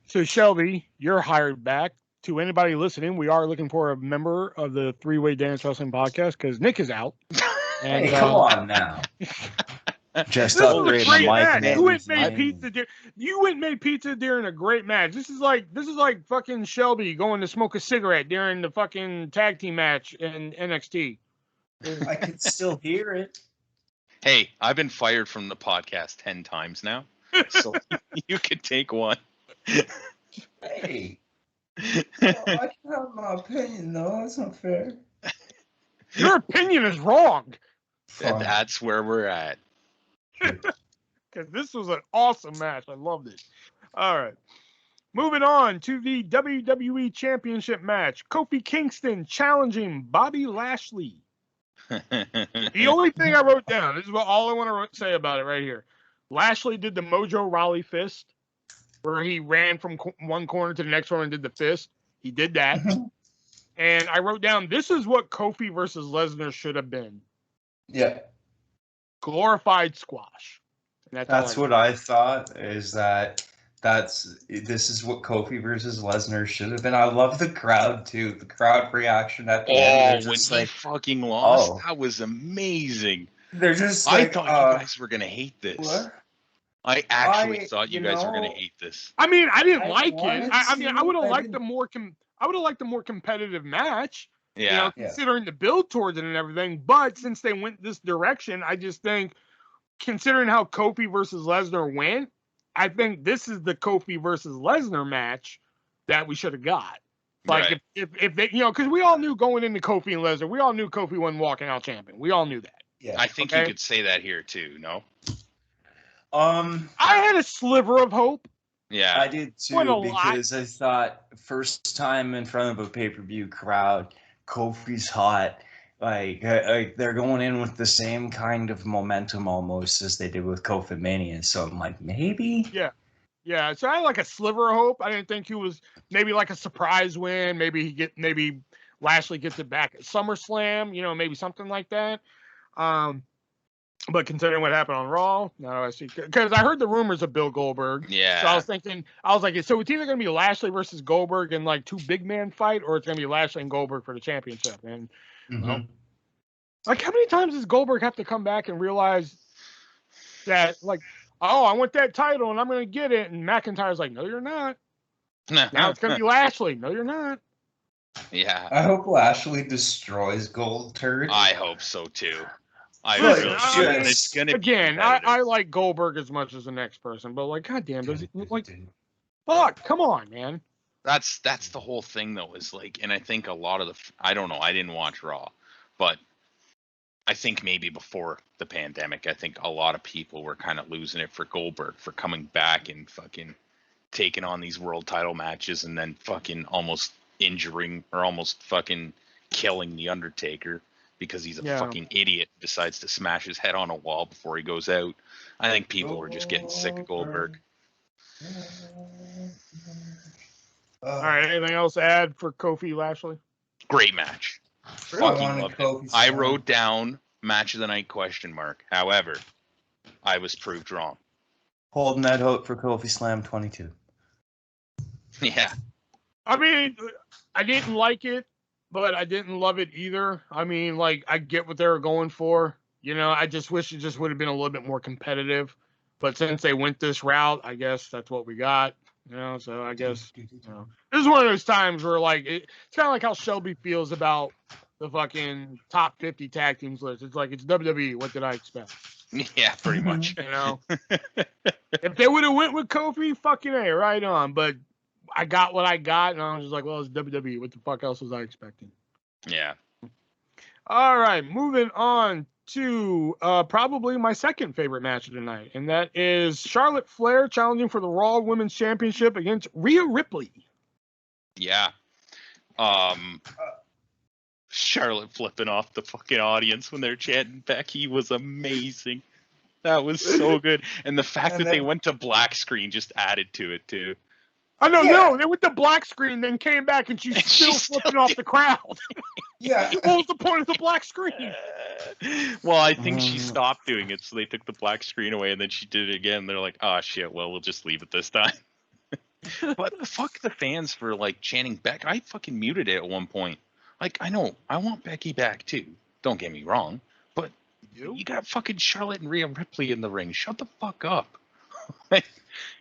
S1: So Shelby, you're hired back. To anybody listening, we are looking for a member of the Three-Way Dance Wrestling Podcast because Nick is out.
S3: And, hey, come on now.
S1: Just upgrade my mic. You went and made pizza during a great match. This is like fucking Shelby going to smoke a cigarette during the fucking tag team match in NXT.
S3: I could still hear it.
S2: Hey, I've been fired from the podcast 10 times now, so you could take one.
S3: Hey. Well, I can have my opinion, though. That's not fair.
S1: Your opinion is wrong.
S2: That's where we're at.
S1: Because this was an awesome match. I loved it. All right. Moving on to the WWE Championship match. Kofi Kingston challenging Bobby Lashley. The only thing I wrote down, this is all I want to say about it right here. Lashley did the Mojo Rawley fist, where he ran from one corner to the next one and did the fist. He did that. And I wrote down, this is what Kofi versus Lesnar should have been.
S3: Yeah.
S1: Glorified squash. And
S3: that's what I thought, is that this is what Kofi versus Lesnar should have been. I love the crowd, too. The crowd reaction at the end.
S2: When he fucking lost, that was amazing.
S3: They're just
S2: I thought you guys were going to hate this.
S3: What?
S2: I actually thought you guys were going to hate this.
S1: I mean, I didn't like it. I would have liked the more competitive match.
S2: Yeah.
S1: Considering the build towards it and everything. But since they went this direction, I just think, considering how Kofi versus Lesnar went, I think this is the Kofi versus Lesnar match that we should have got. Like if they, because we all knew going into Kofi and Lesnar, we all knew Kofi wasn't walking out champion. We all knew that.
S3: Yeah.
S2: I think you could say that here too. No.
S3: I
S1: had a sliver of hope.
S2: Yeah,
S3: I did too, because I thought first time in front of a pay-per-view crowd, Kofi's hot. Like they're going in with the same kind of momentum almost as they did with Kofi Mania. So I'm like, maybe.
S1: Yeah. So I had like a sliver of hope. I didn't think he was maybe like a surprise win. Maybe Lashley gets it back at SummerSlam. Maybe something like that. But considering what happened on Raw, now I see, because I heard the rumors of Bill Goldberg.
S2: Yeah.
S1: So I was thinking, so it's either going to be Lashley versus Goldberg in like 2 big man fight, or it's going to be Lashley and Goldberg for the championship. And well, like, how many times does Goldberg have to come back and realize that, like, oh, I want that title and I'm going to get it, and McIntyre's like, no, you're not. Now it's going to be Lashley. No, you're not.
S2: Yeah.
S3: I hope Lashley destroys Gold Turd.
S2: I hope so too.
S1: It's gonna again. I like Goldberg as much as the next person, but like, goddamn, does it like? Fuck, come on, man.
S2: That's the whole thing though. Is like, and I think a lot of I don't know. I didn't watch Raw, but I think maybe before the pandemic, I think a lot of people were kind of losing it for Goldberg for coming back and fucking taking on these world title matches and then fucking almost injuring or almost fucking killing the Undertaker. Because he's a fucking idiot, decides to smash his head on a wall before he goes out. I think people were just getting sick of Goldberg.
S1: All right, anything else to add for Kofi Lashley?
S2: Great match. Fucking loved it. I wrote down match of the night ? However, I was proved wrong.
S3: Holding that hope for Kofi Slam 22.
S2: Yeah.
S1: I mean, I didn't like it, but I didn't love it either. I mean, like, I get what they were going for. I just wish it just would have been a little bit more competitive. But since they went this route, I guess that's what we got. So I guess, this is one of those times where, like, it's kind of like how Shelby feels about the fucking top 50 tag teams list. It's like, it's WWE. What did I expect?
S2: Yeah, pretty much.
S1: If they would have went with Kofi, fucking A, right on. But I got what I got, and I was just like, well, it's WWE. What the fuck else was I expecting?
S2: Yeah.
S1: All right, moving on to probably my second favorite match of the night, and that is Charlotte Flair challenging for the Raw Women's Championship against Rhea Ripley.
S2: Yeah. Charlotte flipping off the fucking audience when they're chanting Becky was amazing. That was so good. And the fact that they went to black screen just added to it, too.
S1: I know, no, they went to black screen, then came back, and she's still flipping off the crowd.
S4: Yeah.
S1: What was the point of the black screen?
S2: Well, I think she stopped doing it, so they took the black screen away, and then she did it again. They're like, oh, shit, well, we'll just leave it this time. But fuck the fans for, like, chanting Beck. I fucking muted it at one point. Like, I know, I want Becky back, too. Don't get me wrong. But you got fucking Charlotte and Rhea Ripley in the ring. Shut the fuck up.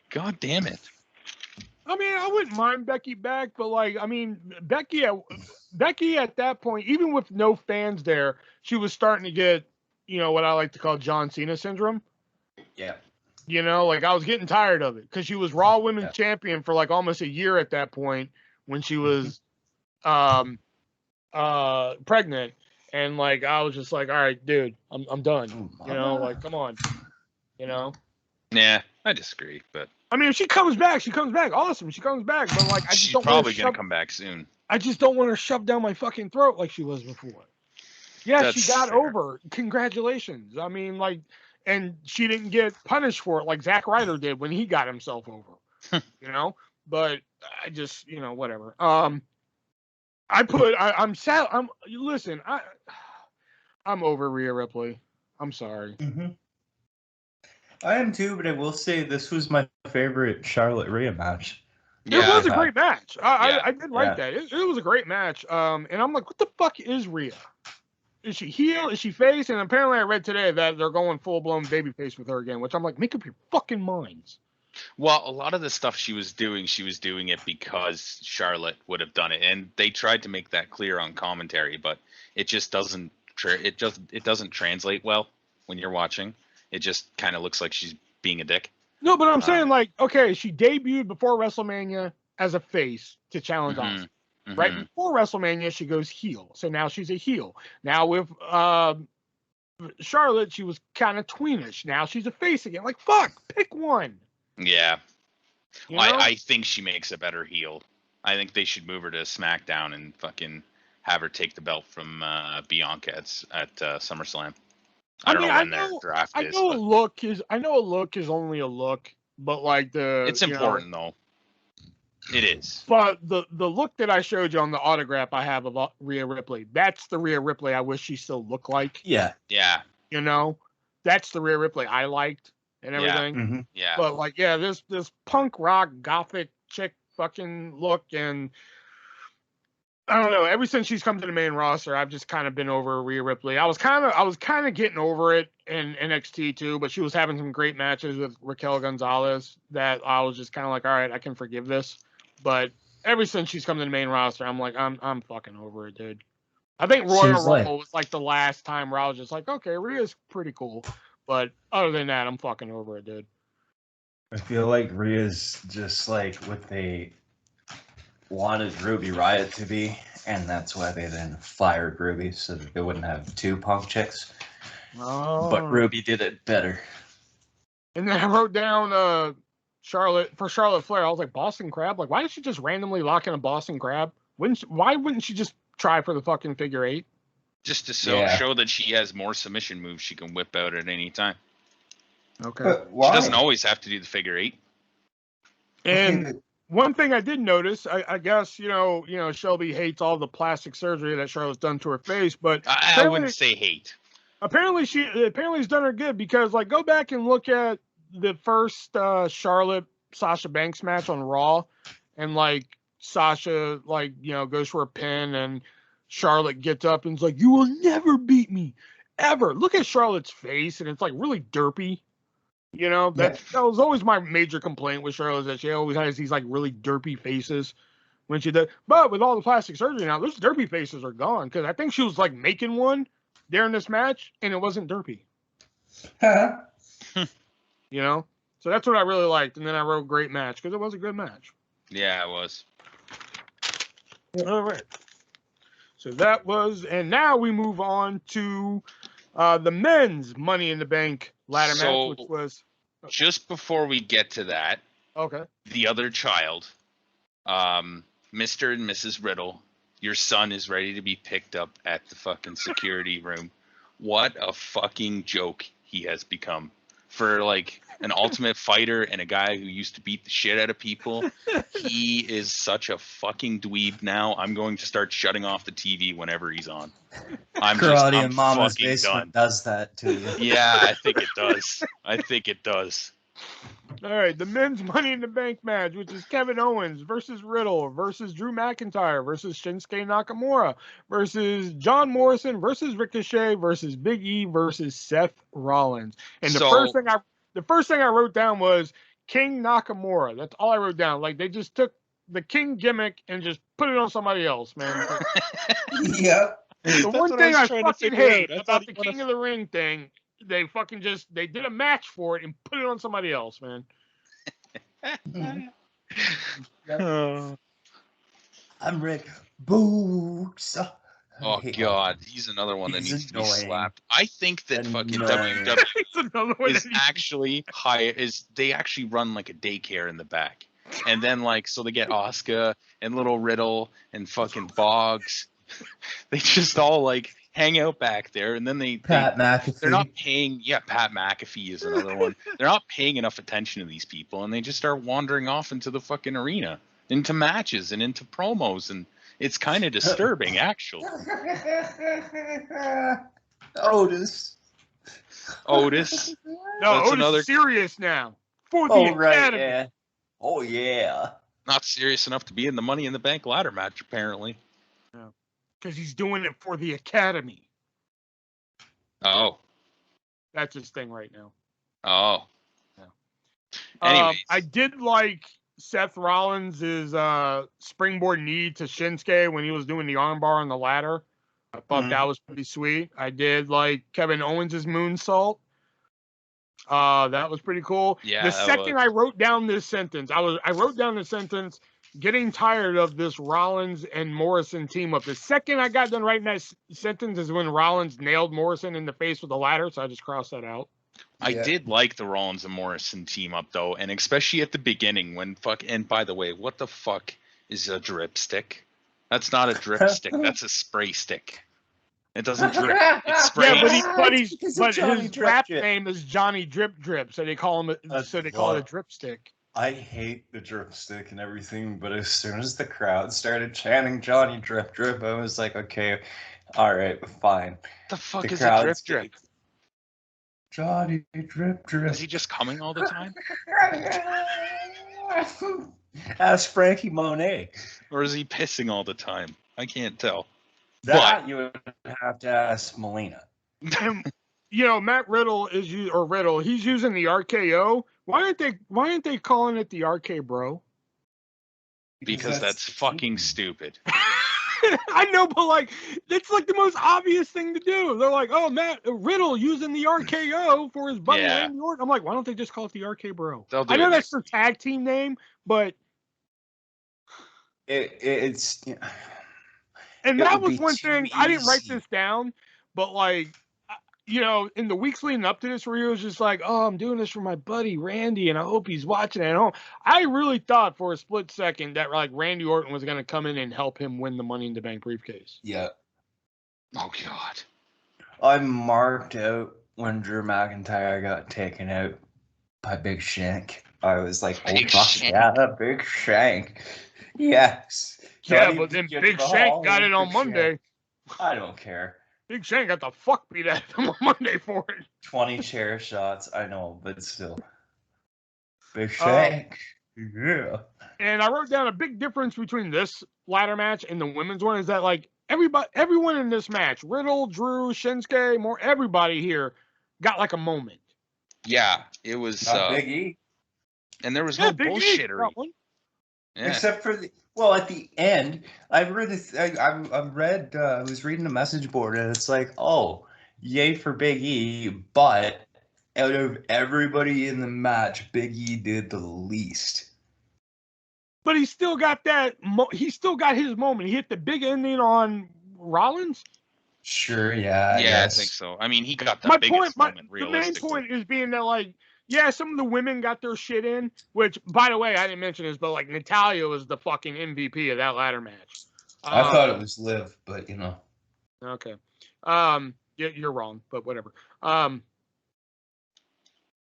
S2: God damn it.
S1: I mean, I wouldn't mind Becky back, but like, I mean, Becky at that point, even with no fans there, she was starting to get, you know, what I like to call John Cena syndrome.
S3: Yeah.
S1: You know, like I was getting tired of it because she was Raw Women's Champion for like almost a year at that point when she was pregnant, and like I was just like, all right, dude, I'm done. You know, like come on, you know.
S2: Yeah, I disagree, but
S1: I mean, if she comes back, awesome. She comes back, but like I just
S2: she's
S1: don't
S2: probably gonna come back soon.
S1: I just don't want her shoved down my fucking throat like she was before. Yeah,
S2: That's
S1: she got
S2: fair.
S1: over. Congratulations. I mean, like, and she didn't get punished for it like Zack Ryder did when he got himself over. You know, but I just, you know, whatever. I'm sad. I'm over Rhea Ripley. I'm sorry.
S3: Mm-hmm. I am too, but I will say this was my favorite Charlotte Rhea match.
S1: It was a great match. I did like that. It was a great match. And I'm like, what the fuck is Rhea? Is she heel? Is she face? And apparently I read today that they're going full-blown babyface with her again, which I'm like, make up your fucking minds.
S2: Well, a lot of the stuff she was doing it because Charlotte would have done it, and they tried to make that clear on commentary, but it just doesn't. It doesn't translate well when you're watching. It just kind of looks like she's being a dick.
S1: No, but I'm saying, like, okay, she debuted before WrestleMania as a face to challenge Asuka. Right before WrestleMania, she goes heel. So now she's a heel. Now with Charlotte, she was kind of tweenish. Now she's a face again. Like, fuck, pick one.
S2: Yeah.
S1: You know?
S2: I think she makes a better heel. I think they should move her to SmackDown and fucking have her take the belt from Bianca at SummerSlam. I don't know when their draft is.
S1: I know a look is only a look, but like
S2: it's important though. It is.
S1: But the look that I showed you on the autograph I have of Rhea Ripley, that's the Rhea Ripley I wish she still looked like.
S3: Yeah.
S2: Yeah.
S1: You know, that's the Rhea Ripley I liked and everything.
S3: Yeah. Mm-hmm.
S2: Yeah.
S1: But like, yeah, this punk rock gothic chick fucking look, and I don't know. Ever since she's come to the main roster, I've just kind of been over Rhea Ripley. I was kind of getting over it in NXT too, but she was having some great matches with Raquel Gonzalez that I was just kind of like, all right, I can forgive this. But ever since she's come to the main roster, I'm like, I'm fucking over it, dude. I think Royal Rumble was like the last time where I was just like, okay, Rhea's pretty cool, but other than that, I'm fucking over it, dude.
S3: I feel like Rhea's just like what they wanted Ruby Riott to be, and that's why they then fired Ruby so that they wouldn't have two punk chicks.
S1: Oh.
S3: But Ruby did it better.
S1: And then I wrote down Charlotte Flair. I was like, Boston Crab? Like, why did she just randomly lock in a Boston Crab? Why wouldn't she just try for the fucking figure eight?
S2: Just to show that she has more submission moves she can whip out at any time.
S1: Okay.
S2: She doesn't always have to do the figure eight.
S1: And one thing I did notice, I guess, you know, Shelby hates all the plastic surgery that Charlotte's done to her face, but
S2: I wouldn't say hate.
S1: Apparently it's done her good because, like, go back and look at the first Charlotte Sasha Banks match on Raw, and like Sasha, like, you know, goes for a pin, and Charlotte gets up and's like, "You will never beat me, ever." Look at Charlotte's face, and it's like really derpy. You know, that was always my major complaint with Charlotte, is that she always has these like really derpy faces when she does. But with all the plastic surgery now, those derpy faces are gone, because I think she was like making one during this match, and it wasn't derpy. You know, so that's what I really liked. And then I wrote great match because it was a good match.
S2: Yeah, it was.
S1: All right. So that was, and now we move on to The men's Money in the Bank ladder match, which was
S2: just before we get to that,
S1: okay.
S2: The other child, Mr. and Mrs. Riddle, your son is ready to be picked up at the fucking security room. What a fucking joke he has become. For like an ultimate fighter and a guy who used to beat the shit out of people, he is such a fucking dweeb now. I'm going to start shutting off the TV whenever he's on. I'm
S3: in Mama's Basement
S2: done.
S3: does that to you.
S2: Yeah, I think it does. I think it does.
S1: All right, the men's Money in the Bank match, which is Kevin Owens versus Riddle versus Drew McIntyre versus Shinsuke Nakamura versus John Morrison versus Ricochet versus Big E versus Seth Rollins. And the first thing I wrote down was King Nakamura. That's all I wrote down. Like they just took the King gimmick and just put it on somebody else, man.
S3: Yep.
S1: The one thing I fucking hate about the King of the Ring thing, they fucking they did a match for it and put it on somebody else, man.
S3: I'm Rick Boots.
S2: Oh God, he's another one that needs to be slapped. I think that fucking WWE is actually they actually run like a daycare in the back, and then like so they get Asuka and little Riddle and fucking Boggs. They just all like hang out back there, and then
S3: McAfee.
S2: They're not paying. Yeah, Pat McAfee is another one. They're not paying enough attention to these people, and they just start wandering off into the fucking arena, into matches and into promos, and it's kind of disturbing, actually.
S3: Otis.
S1: No, Otis is serious now. For the Academy.
S3: Right, yeah. Oh yeah.
S2: Not serious enough to be in the Money in the Bank ladder match, apparently.
S1: Yeah. Because he's doing it for the Academy.
S2: Oh.
S1: That's his thing right now.
S2: Oh.
S1: Yeah.
S2: Anyways.
S1: I did like Seth Rollins' springboard knee to Shinsuke when he was doing the armbar on the ladder. I thought that was pretty sweet. I did like Kevin Owens' moonsault. That was pretty cool.
S2: Yeah.
S1: The second I wrote down this sentence, I wrote down the sentence, getting tired of this Rollins and Morrison team up. The second I got done writing that sentence is when Rollins nailed Morrison in the face with a ladder, so I just crossed that out.
S2: I did like the Rollins and Morrison team up though, and especially at the beginning when and by the way, what the fuck is a drip stick? That's not a drip stick, that's a spray stick. It doesn't drip. It sprays.
S1: Yeah, but his rap name is Johnny Drip Drip, so they call him call it a drip stick.
S3: I hate the drip stick and everything, but as soon as the crowd started chanting Johnny Drip Drip, I was like, okay, all right, fine.
S2: The fuck is a drip drip?
S3: Johnny Drip Drip.
S2: Is he just coming all the time?
S3: Ask Frankie Monet.
S2: Or is he pissing all the time? I can't tell.
S3: That you would have to ask Melina.
S1: You know, Matt Riddle he's using the RKO. Why aren't they calling it the RK Bro?
S2: Because that's fucking stupid.
S1: I know, but like it's like the most obvious thing to do. They're like, oh, Matt Riddle using the RKO for his buddy Randy Orton. I'm like, why don't they just call it the RK Bro? I know that's their tag team name, but
S3: it's.
S1: And that was one thing, I didn't write this down, but like, you know, in the weeks leading up to this, where he was just like, oh, I'm doing this for my buddy Randy, and I hope he's watching at home. I really thought for a split second that like Randy Orton was going to come in and help him win the Money in the Bank briefcase.
S3: Yeah.
S2: Oh, God.
S3: I marked out when Drew McIntyre got taken out by Big Shank. I was like, oh, fuck yeah, Big Shank. Yes.
S1: Yeah, but then Big Shank got it on Monday.
S3: I don't care.
S1: Big Shank got the fuck beat out of him on Monday for it.
S3: 20 chair shots, I know, but still. Big Shank. Yeah.
S1: And I wrote down a big difference between this ladder match and the women's one is that like everyone in this match, Riddle, Drew, Shinsuke, everybody here got like a moment.
S2: Yeah, it was
S3: Big E.
S2: And there was no bullshittery.
S3: Yeah. Except for at the end, I was reading the message board and it's like, oh, yay for Big E, but out of everybody in the match, Big E did the least.
S1: But he still got he still got his moment. He hit the big ending on Rollins.
S3: Sure, yeah, I
S2: Yeah, I
S3: guess.
S2: think so. I mean, he got the
S1: My
S2: biggest
S1: point, my
S2: moment,
S1: the main
S2: realistically.
S1: point is being that like, yeah, some of the women got their shit in. Which, by the way, I didn't mention this, but like Natalia was the fucking MVP of that ladder match.
S3: I thought it was Liv, but you know.
S1: Okay. You're wrong, but whatever.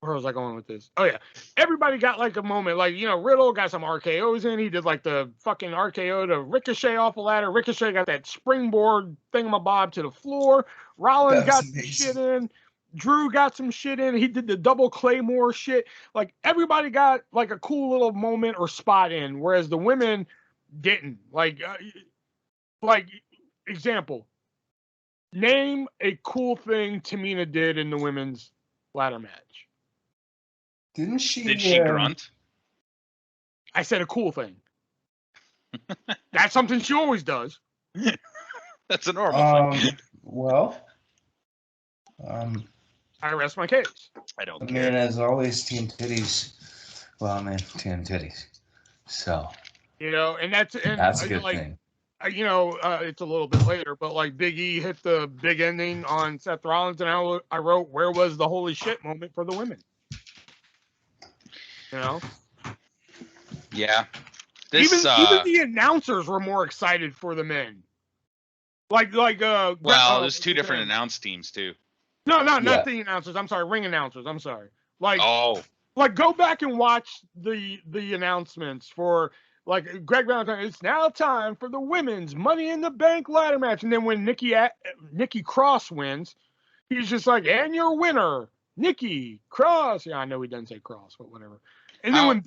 S1: Where was I going with this? Oh yeah, everybody got like a moment, like Riddle got some RKO's in. He did like the fucking RKO to Ricochet off the ladder. Ricochet got that springboard thingamabob to the floor. Rollins got some shit in. Drew got some shit in. He did the double Claymore shit. Like everybody got like a cool little moment or spot in, whereas the women didn't. Like example, name a cool thing Tamina did in the women's ladder match.
S3: Didn't she?
S2: Did she grunt?
S1: I said a cool thing. That's something she always does.
S2: That's a normal thing.
S3: Well,
S1: I rest my case.
S2: I don't
S3: I
S2: care.
S3: mean, as always, Team Titties. Well, I mean, Team Titties. So.
S1: And that's
S3: a good thing.
S1: It's a little bit later, but like Big E hit the big ending on Seth Rollins, and I wrote, "Where was the holy shit moment for the women?"
S2: Yeah.
S1: Even the announcers were more excited for the men.
S2: Well, there's two different announce teams too.
S1: No, not the announcers. I'm sorry, ring announcers. I'm sorry. Go back and watch the announcements for like Greg Valentine. It's now time for the women's Money in the Bank ladder match, and then when Nikki Cross wins, he's just like, and your winner, Nikki Cross. Yeah, I know he doesn't say Cross, but whatever. And then when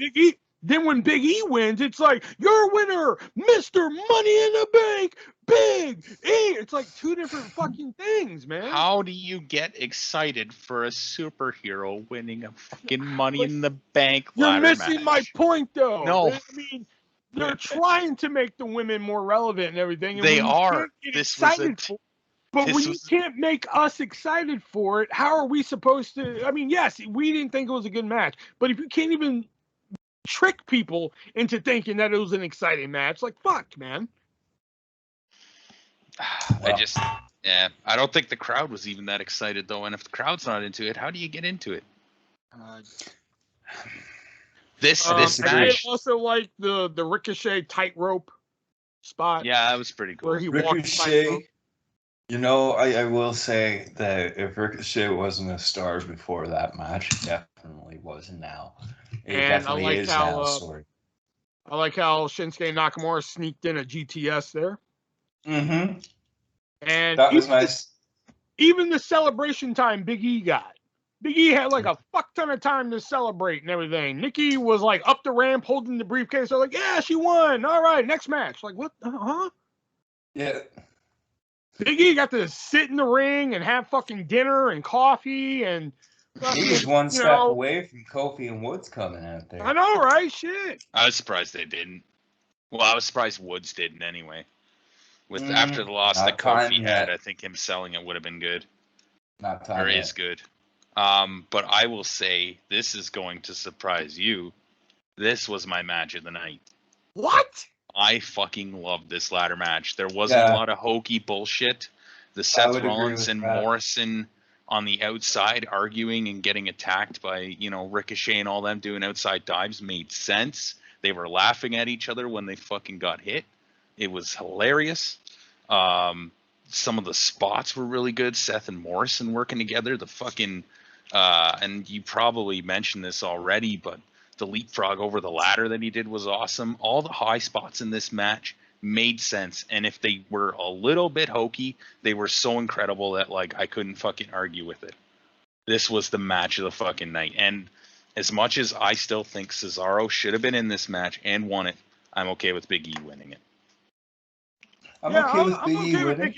S1: Big E wins, it's like, your winner, Mr. Money in the Bank, Big E. It's like two different fucking things, man.
S2: How do you get excited for a superhero winning a fucking Money in the Bank ladder match?
S1: You're missing my point, though.
S2: No.
S1: I mean, they're trying to make the women more relevant and everything. And
S2: they are.
S1: But when you can't make us excited for it, how are we supposed to? I mean, yes, we didn't think it was a good match, but if you can't even trick people into thinking that it was an exciting match, like, fuck, man.
S2: I don't think the crowd was even that excited, though. And if the crowd's not into it, how do you get into it? This match.
S1: I also like the Ricochet tightrope spot.
S2: Yeah, that was pretty cool.
S1: Where he
S3: Ricochet. I will say that if Ricochet wasn't a star before that match, it definitely was now. It definitely is now. Sorry.
S1: I like how Shinsuke Nakamura sneaked in a GTS there.
S3: Mm-hmm.
S1: And
S3: that was nice.
S1: Even the celebration time Big E got. Big E had like a fuck ton of time to celebrate and everything. Nikki was like up the ramp holding the briefcase. They're like, yeah, she won. All right, next match. Like, what? Huh?
S3: Yeah.
S1: Big E got to sit in the ring and have fucking dinner and coffee and.
S3: He's one step away from Kofi and Woods coming out there.
S1: I know, right? Shit.
S2: I was surprised they didn't. Well, I was surprised Woods didn't anyway. After the loss that Kofi had, I think him selling it would have been good.
S3: Not time.
S2: Or is good. But I will say this is going to surprise you. This was my match of the night.
S1: What?
S2: I fucking loved this ladder match. There wasn't a lot of hokey bullshit. The Seth Rollins and Morrison on the outside arguing and getting attacked by, Ricochet and all them doing outside dives made sense. They were laughing at each other when they fucking got hit. It was hilarious. Some of the spots were really good. Seth and Morrison working together. The fucking and you probably mentioned this already, but the leapfrog over the ladder that he did was awesome. All the high spots in this match made sense, and if they were a little bit hokey, they were so incredible that I couldn't fucking argue with it. This was the match of the fucking night, and as much as I still think Cesaro should have been in this match and won it, I'm okay with Big E winning it.
S3: I'm okay with Big E winning.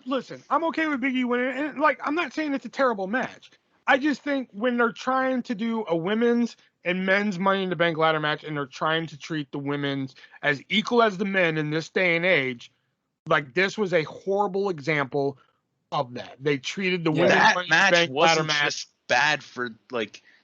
S1: Listen, I'm okay with Big E winning, and I'm not saying it's a terrible match. I just think when they're trying to do a women's and men's Money in the Bank ladder match, and they're trying to treat the women's as equal as the men in this day and age, this was a horrible example of that. They treated the women's Money in the Bank ladder match
S2: just bad for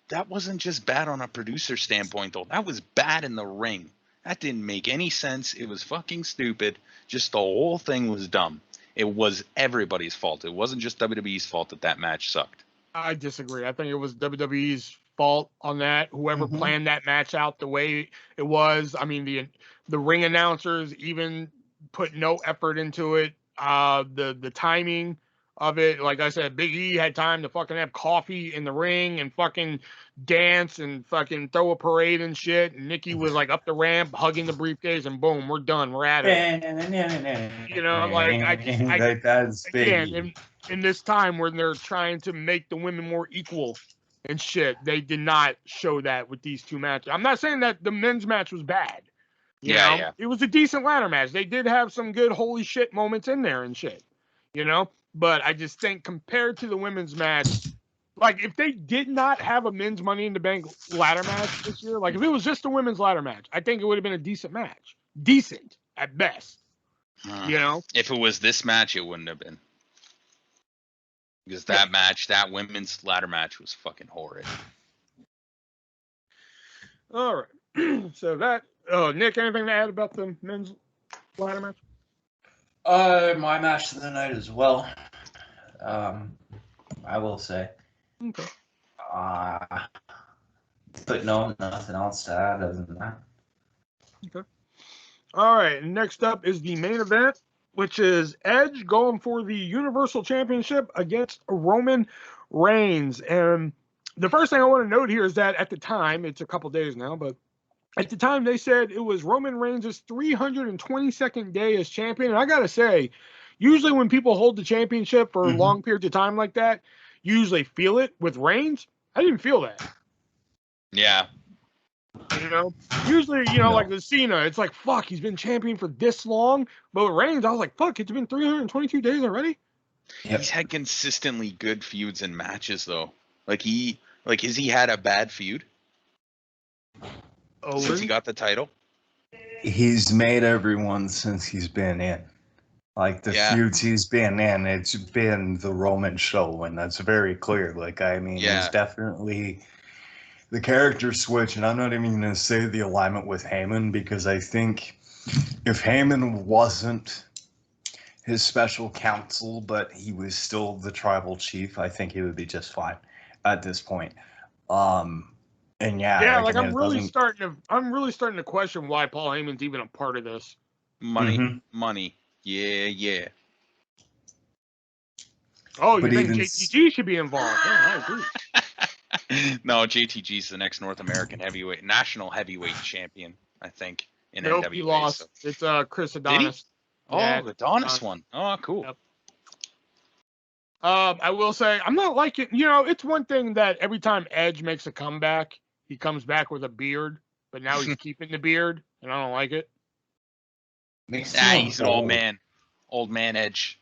S2: that wasn't just bad on a producer standpoint though. That was bad in the ring. That didn't make any sense. It was fucking stupid. Just the whole thing was dumb. It was everybody's fault. It wasn't just WWE's fault that match sucked.
S1: I disagree. I think it was WWE's fault on that. Whoever planned that match out the way it was. I mean, the ring announcers even put no effort into it. The timing of it, like I said, Big E had time to fucking have coffee in the ring and fucking dance and fucking throw a parade and shit. And Nikki was like up the ramp, hugging the briefcase, and boom, we're done. We're at it. You know, like
S3: that's
S1: again, in this time where they're trying to make the women more equal and shit, they did not show that with these two matches. I'm not saying that the men's match was bad. You know? It was a decent ladder match. They did have some good holy shit moments in there and shit. You know? But I just think compared to the women's match, like if they did not have a men's Money in the Bank ladder match this year, like if it was just a women's ladder match, I think it would have been a decent match. Decent at best. You know?
S2: If it was this match, it wouldn't have been. Because that match, that women's ladder match was fucking horrid.
S1: All right. So that, Nick, anything to add about the men's ladder match?
S3: My match of the night as well. I will say.
S1: Okay.
S3: But no, nothing else to add other than that.
S1: Okay. All right. Next up is the main event, which is Edge going for the Universal Championship against Roman Reigns. And the first thing I want to note here is that at the time, it's a couple days now, but at the time they said it was Roman Reigns' 322nd day as champion. And I got to say, usually when people hold the championship for long periods of time like that, you usually feel it. With Reigns, I didn't feel that.
S2: Yeah.
S1: You know, usually, like the Cena, it's like, fuck, he's been champion for this long. But with Reigns, I was like, fuck, it's been 322 days already.
S3: Yep.
S2: He's had consistently good feuds and matches, though. Has he had a bad feud? Since he got the title?
S3: He's made everyone since he's been in. Like, the feuds he's been in, it's been the Roman show, and that's very clear. Like, I mean, it's definitely the character switch, and I'm not even going to say the alignment with Heyman, because I think if Heyman wasn't his special counsel, but he was still the tribal chief, I think he would be just fine at this point. And
S1: I'm really starting to question why Paul Heyman's even a part of this.
S2: Money. Yeah.
S1: Oh, you think JTG should be involved? Yeah, I agree.
S2: No, JTG's the next North American national heavyweight champion, I think, in NWA.
S1: He lost. So. It's Chris Adonis.
S2: Oh, the Adonis one. Oh, cool.
S1: Yep. I will say, I'm not liking, it's one thing that every time Edge makes a comeback, he comes back with a beard, but now he's keeping the beard, and I don't like it.
S2: He's an old man. Old man Edge.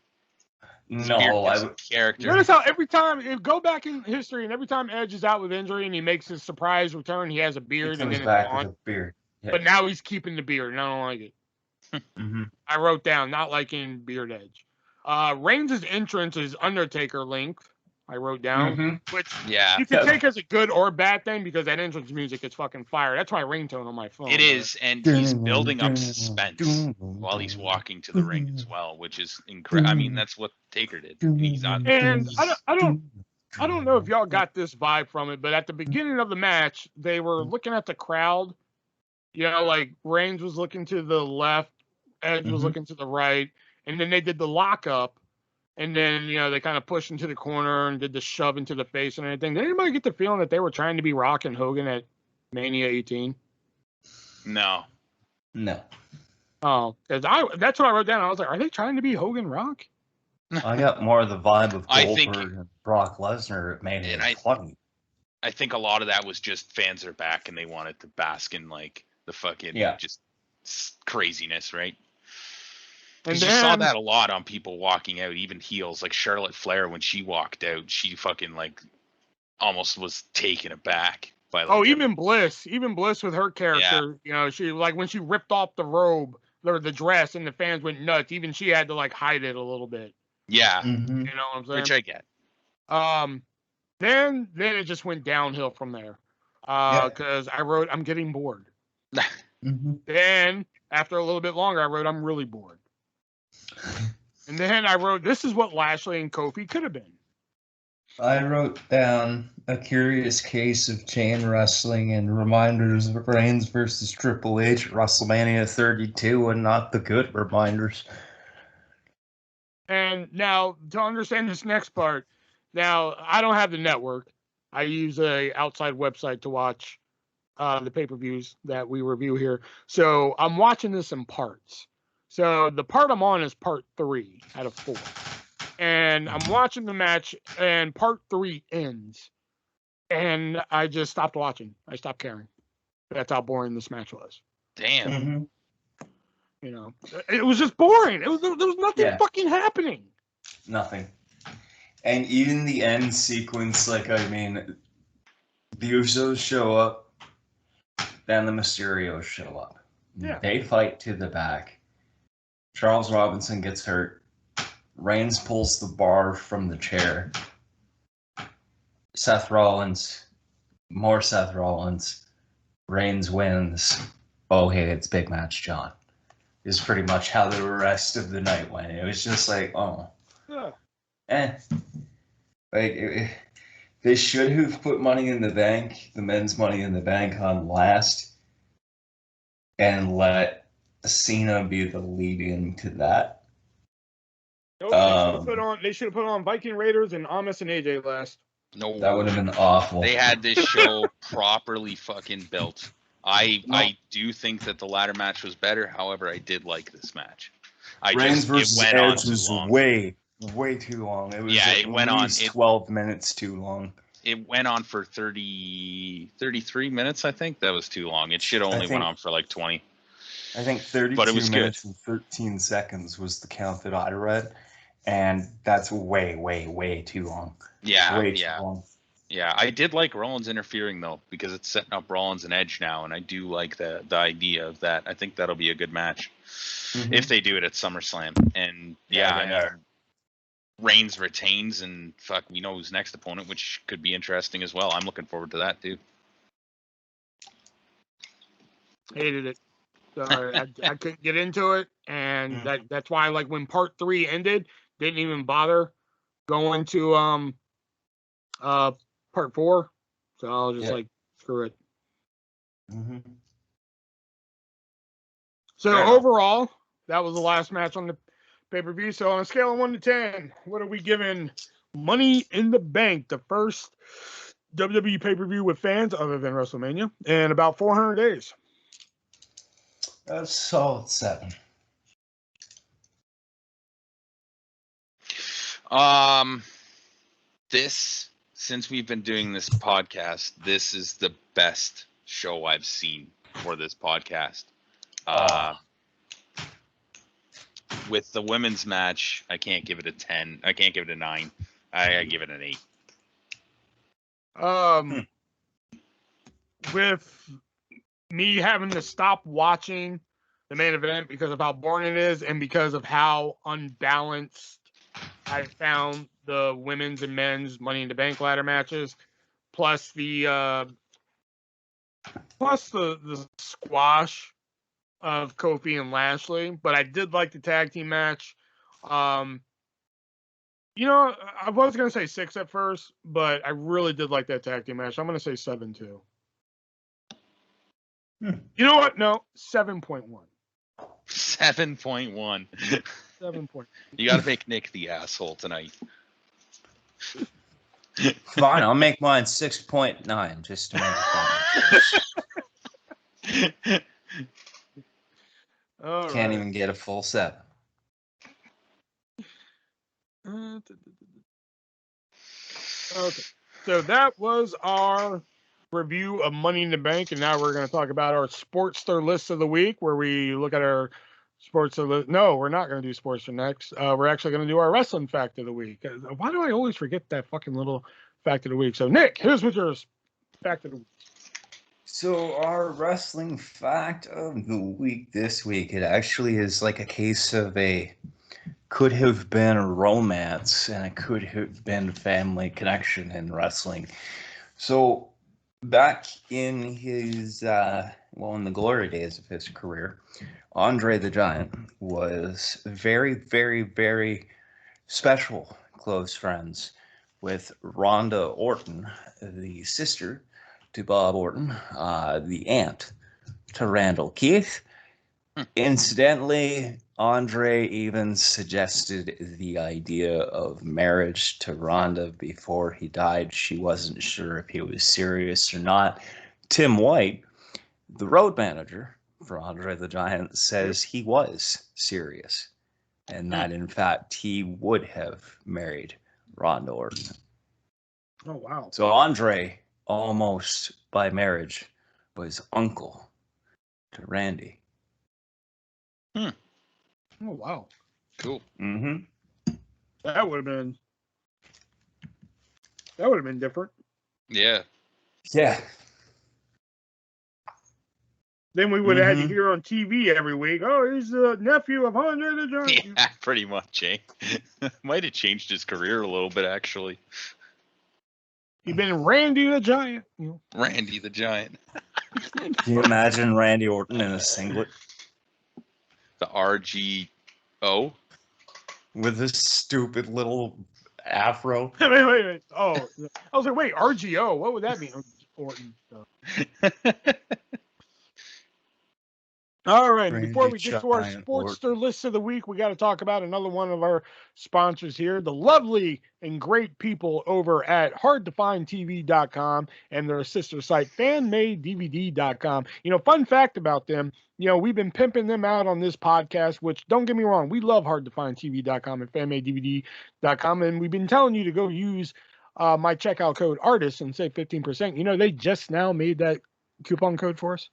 S3: Character.
S1: Notice how every time, go back in history, and every time Edge is out with injury and he makes his surprise return, he has a beard, and then it's gone. With a beard. Yeah. But now he's keeping the beard, and I don't like it. I wrote down, not liking beard Edge. Reigns' entrance is Undertaker length. I wrote down, which you can take as a good or bad thing, because that entrance music is fucking fire. That's my ringtone on my phone.
S2: It is, and he's building up suspense while he's walking to the ring as well, which is incredible. I mean, that's what Taker did.
S1: I don't know if y'all got this vibe from it, but at the beginning of the match, they were looking at the crowd. Like Reigns was looking to the left, Edge was looking to the right, and then they did the lockup. And then, they kind of pushed into the corner and did the shove into the face and everything. Did anybody get the feeling that they were trying to be Rock and Hogan at Mania 18?
S2: No.
S1: Oh, because that's what I wrote down. I was like, are they trying to be Hogan Rock?
S3: I got more of the vibe of Goldberg and Brock Lesnar at Mania 20.
S2: I think a lot of that was just fans are back and they wanted to bask in, like, the fucking just craziness, right? And you saw that a lot on people walking out, even heels, like Charlotte Flair. When she walked out, she fucking almost was taken aback by.
S1: Even Bliss with her character, she when she ripped off the robe or the dress, and the fans went nuts. Even she had to hide it a little bit.
S2: Yeah,
S1: you know what I'm saying?
S2: Which I get.
S1: Then it just went downhill from there. Because I wrote, I'm getting bored. Then after a little bit longer, I wrote, I'm really bored. And then I wrote, this is what Lashley and Kofi could have been.
S3: I wrote down a curious case of chain wrestling and reminders of Reigns versus Triple H at WrestleMania 32 and not the good reminders.
S1: And now, to understand this next part, now, I don't have the network. I use a outside website to watch the pay-per-views that we review here. So I'm watching this in parts. So the part I'm on is part 3 out of 4. And I'm watching the match, and part 3 ends. And I just stopped watching. I stopped caring. That's how boring this match was.
S2: Damn.
S3: Mm-hmm.
S1: You know, it was just boring. There was nothing fucking happening.
S3: Nothing. And even the end sequence, like, I mean, the Usos show up, then the Mysterios show up.
S1: Yeah.
S3: They fight to the back. Charles Robinson gets hurt. Reigns pulls the bar from the chair. Seth Rollins, more Seth Rollins. Reigns wins. Oh, hey, it's big match, John. Is pretty much how the rest of the night went. It was just like, oh.
S1: Yeah.
S3: They should have put Money in the Bank, the men's Money in the Bank, on last and let Cena be the lead-in to that.
S1: Nope, they should have put on Viking Raiders and Amos and AJ last.
S2: No,
S3: that would have been awful.
S2: They had this show properly fucking built. I do think that the ladder match was better. However, I did like this match.
S3: Reigns versus Edge was way too long. It was
S2: it went on
S3: 12 minutes too long.
S2: It went on for 33 minutes, I think. That was too long. It should only went on for like 20.
S3: I think 32 minutes and 13 seconds was the count that I read. And that's way too long.
S2: Yeah,
S3: way too long.
S2: Yeah, I did like Rollins interfering, though, because it's setting up Rollins and Edge now, and I do like the idea of that. I think that'll be a good match if they do it at SummerSlam. And, Reigns retains, and we know who's next opponent, which could be interesting as well. I'm looking forward to that, too.
S1: Hated it. So I couldn't get into it, and that's why, like, when part 3 ended, didn't even bother going to part 4. So I was just like, screw it. So overall, that was the last match on the pay-per-view. So on a scale of 1 to 10, what are we giving Money in the Bank, the first WWE pay-per-view with fans other than WrestleMania, in about 400 days?
S3: That's solid 7.
S2: Since we've been doing this podcast, this is the best show I've seen for this podcast. With the women's match, I can't give it a 10. I can't give it a 9. I give it an 8.
S1: With me having to stop watching the main event because of how boring it is and because of how unbalanced I found the women's and men's Money in the Bank ladder matches, plus the squash of Kofi and Lashley. But I did like the tag team match. I was going to say 6 at first, but I really did like that tag team match. I'm going to say 7 too. You know what? No, 7.1.
S2: 7.1.
S1: 7 point.
S2: You got to make Nick the asshole tonight.
S3: Fine, I'll make mine 6.9 just to make it fun. Can't even get a full 7.
S1: Okay, so that was our review of Money in the Bank, and now we're going to talk about our Sportster list of the week, where we look at our Sportster list. No, we're not going to do Sportster next. We're actually going to do our Wrestling Fact of the Week. Why do I always forget that fucking little Fact of the Week? So, Nick, here's what your Fact of the Week.
S3: So our Wrestling Fact of the Week this week, it actually is like a case of a could have been a romance and it could have been family connection in wrestling. So back in his, in the glory days of his career, Andre the Giant was very, very, very special close friends with Rhonda Orton, the sister to Bob Orton, the aunt to Randall Keith. Incidentally, Andre even suggested the idea of marriage to Rhonda before he died. She wasn't sure if he was serious or not. Tim White, the road manager for Andre the Giant, says he was serious and that, in fact, he would have married Rhonda Orton.
S1: Oh, wow.
S3: So Andre, almost by marriage, was uncle to Randy.
S1: Oh, wow.
S2: Cool.
S3: Mm-hmm.
S1: That would have been different.
S2: Yeah.
S3: Yeah.
S1: Then we would have had to hear on TV every week, oh, he's the nephew of Andre the Giant.
S2: Yeah, pretty much, eh? Might have changed his career a little bit, actually.
S1: He'd been Randy the Giant.
S2: Randy the Giant.
S3: Can you imagine Randy Orton in a singlet?
S2: The RGO?
S3: With this stupid little afro.
S1: Wait. Oh, I was like, wait, RGO? What would that mean? Orton. All right, and before we get to our Sportster list of the week, we got to talk about another one of our sponsors here, the lovely and great people over at hardtofindtv.com and their sister site, fanmadedvd.com. Fun fact about them, we've been pimping them out on this podcast, which, don't get me wrong, we love hardtofindtv.com and fanmadedvd.com, and we've been telling you to go use my checkout code ARTIST and save 15%. They just now made that coupon code for us.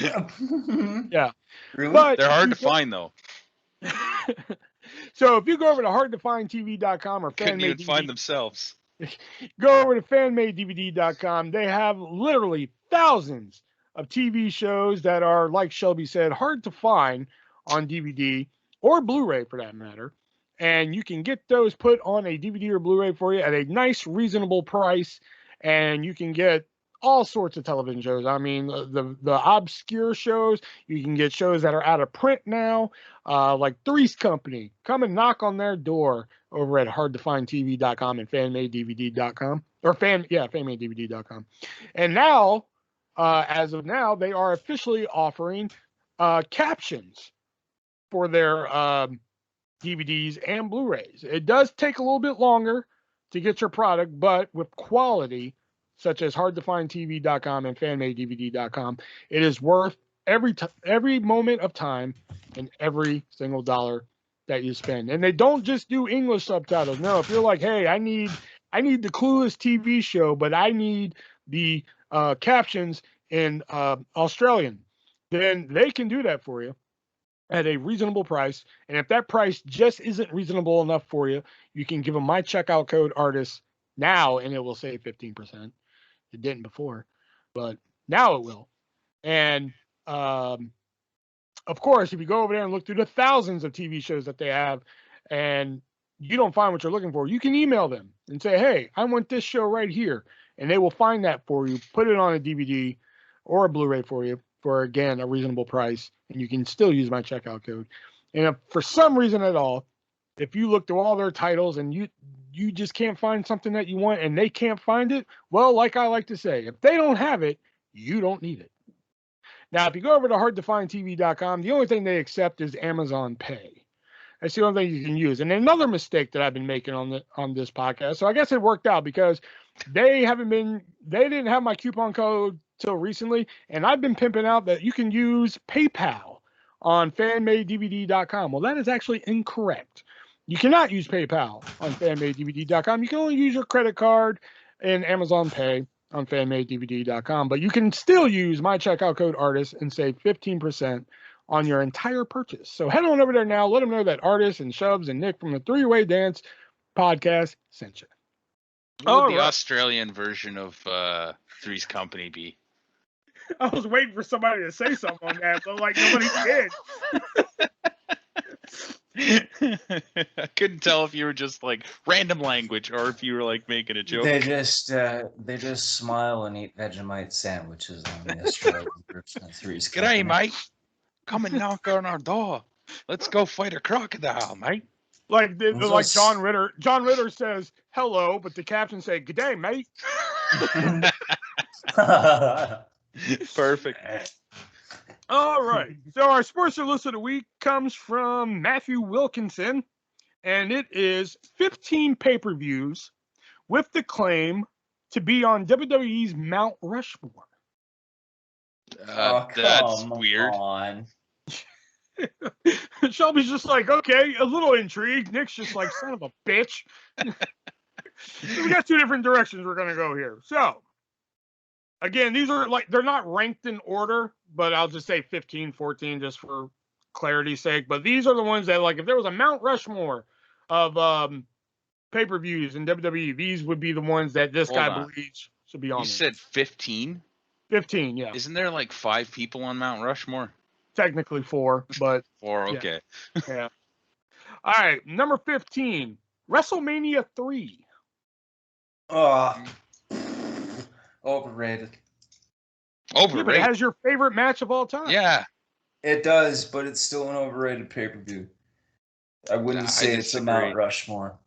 S1: Yeah.
S3: Really?
S1: But
S2: they're hard to find, though.
S1: So if you go over to hardtofindtv.com or
S2: couldn't even
S1: FanMadeDVD,
S2: find themselves.
S1: Go over to fanmadedvd.com. They have literally thousands of TV shows that are, like Shelby said, hard to find on DVD or Blu-ray for that matter. And you can get those put on a DVD or Blu-ray for you at a nice, reasonable price. And you can get all sorts of television shows. I mean, the obscure shows. You can get shows that are out of print now, like Three's Company. Come and knock on their door over at hardtofindtv.com and fanmadedvd.com. Or fanmadedvd.com. And now, as of now, they are officially offering captions for their DVDs and Blu-rays. It does take a little bit longer to get your product, but with quality such as hardtofindtv.com and fanmadedvd.com, it is worth every moment of time and every single dollar that you spend. And they don't just do English subtitles. No, if you're like, hey, I need the Clueless TV show, but I need the captions in Australian, then they can do that for you at a reasonable price. And if that price just isn't reasonable enough for you, you can give them my checkout code ARTIST now, and it will save 15%. It didn't before, but now it will. And of course, if you go over there and look through the thousands of TV shows that they have and you don't find what you're looking for, you can email them and say, hey, I want this show right here. And they will find that for you, put it on a DVD or a Blu-ray for you for, again, a reasonable price. And you can still use my checkout code. And if for some reason at all, if you look through all their titles and you just can't find something that you want and they can't find it, well, like I like to say, if they don't have it, you don't need it. Now, if you go over to hardtofindtv.com, the only thing they accept is Amazon Pay. That's the only thing you can use. And another mistake that I've been making on this podcast, so I guess it worked out because they didn't have my coupon code till recently, and I've been pimping out that you can use PayPal on fanmadedvd.com. Well, that is actually incorrect. You cannot use PayPal on fanmadedvd.com. You can only use your credit card and Amazon Pay on fanmadedvd.com, but you can still use my checkout code ARTIST and save 15% on your entire purchase. So head on over there now. Let them know that Artist and Shubs and Nick from the Three-Way Dance podcast sent you.
S2: What would the Australian version of Three's Company be?
S1: I was waiting for somebody to say something on that, but like nobody did.
S2: I couldn't tell if you were just like random language or if you were like making a joke.
S3: They just smile and eat Vegemite sandwiches on the Australian version of Three's
S2: G'day,
S3: Company.
S2: mate. Come and knock on our door. Let's go fight a crocodile, mate.
S1: Like John Ritter. John Ritter says hello, but the captain say "Good day, mate."
S2: Perfect.
S1: All right. So our sports list of the week comes from Matthew Wilkinson, and it is 15 pay-per-views with the claim to be on WWE's Mount Rushmore.
S2: That's weird.
S3: On.
S1: Shelby's just like, okay, a little intrigued. Nick's just like, son of a bitch. So we got two different directions we're gonna go here. So again, these are like, they're not ranked in order, but I'll just say 15, 14 just for clarity's sake. But these are the ones that, like, if there was a Mount Rushmore of pay-per-views in WWE, these would be the ones that this guy believes should be on.
S2: You said 15?
S1: 15, yeah.
S2: Isn't there like 5 people on Mount Rushmore?
S1: Technically 4, but
S2: 4, okay.
S1: Yeah. All right, number 15, WrestleMania 3.
S3: Oh, overrated.
S1: Yeah, but it has your favorite match of all time.
S2: Yeah.
S3: It does, but it's still an overrated pay-per-view. I wouldn't say it's a Mount Rushmore.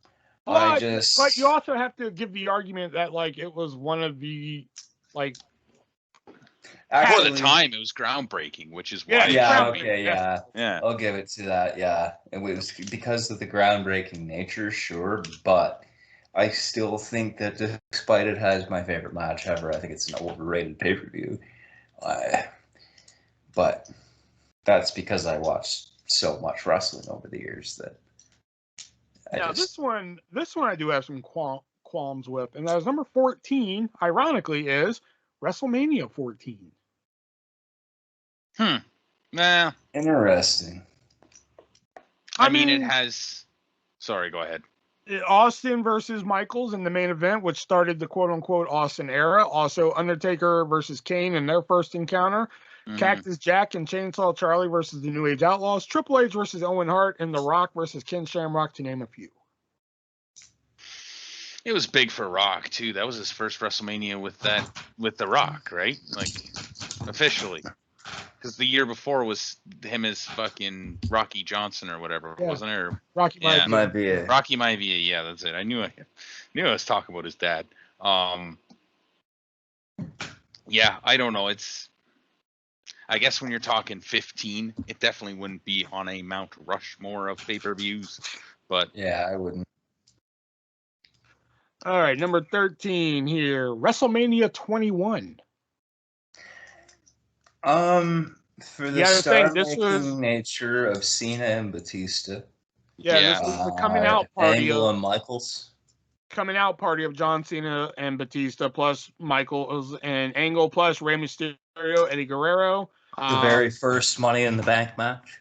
S1: But you also have to give the argument that, like, it was one of the, like,
S2: for the time, it was groundbreaking, which is why.
S3: Yeah. I'll give it to that. Yeah, it was because of the groundbreaking nature, sure, but I still think that despite it has my favorite match ever, I think it's an overrated pay-per-view. But that's because I watched so much wrestling over the years that.
S1: This one I do have some qualms with, and that was number 14. Ironically, is WrestleMania 14.
S2: Nah.
S3: Interesting.
S2: I mean, it has. Sorry, go ahead.
S1: Austin versus Michaels in the main event, which started the quote-unquote Austin era. Also, Undertaker versus Kane in their first encounter. Cactus Jack and Chainsaw Charlie versus the New Age Outlaws. Triple H versus Owen Hart, and The Rock versus Ken Shamrock, to name a few.
S2: It was big for Rock too. That was his first WrestleMania with The Rock, right? Like, officially. Because the year before was him as fucking Rocky Johnson or whatever, wasn't it? Or,
S1: Rocky Maivia.
S2: Rocky Maivia, yeah, that's it. I knew I was talking about his dad. Yeah, I don't know. I guess when you're talking 15, it definitely wouldn't be on a Mount Rushmore of pay-per-views. But
S3: yeah, I wouldn't.
S1: All right, number 13 here, WrestleMania 21.
S3: For the star-making nature of Cena and Batista.
S1: Yeah, this was the coming out party
S3: Angle and Michaels.
S1: Coming out party of John Cena and Batista, plus Michaels and Angle, plus Rey Mysterio, Eddie Guerrero.
S3: The very first Money in the Bank match.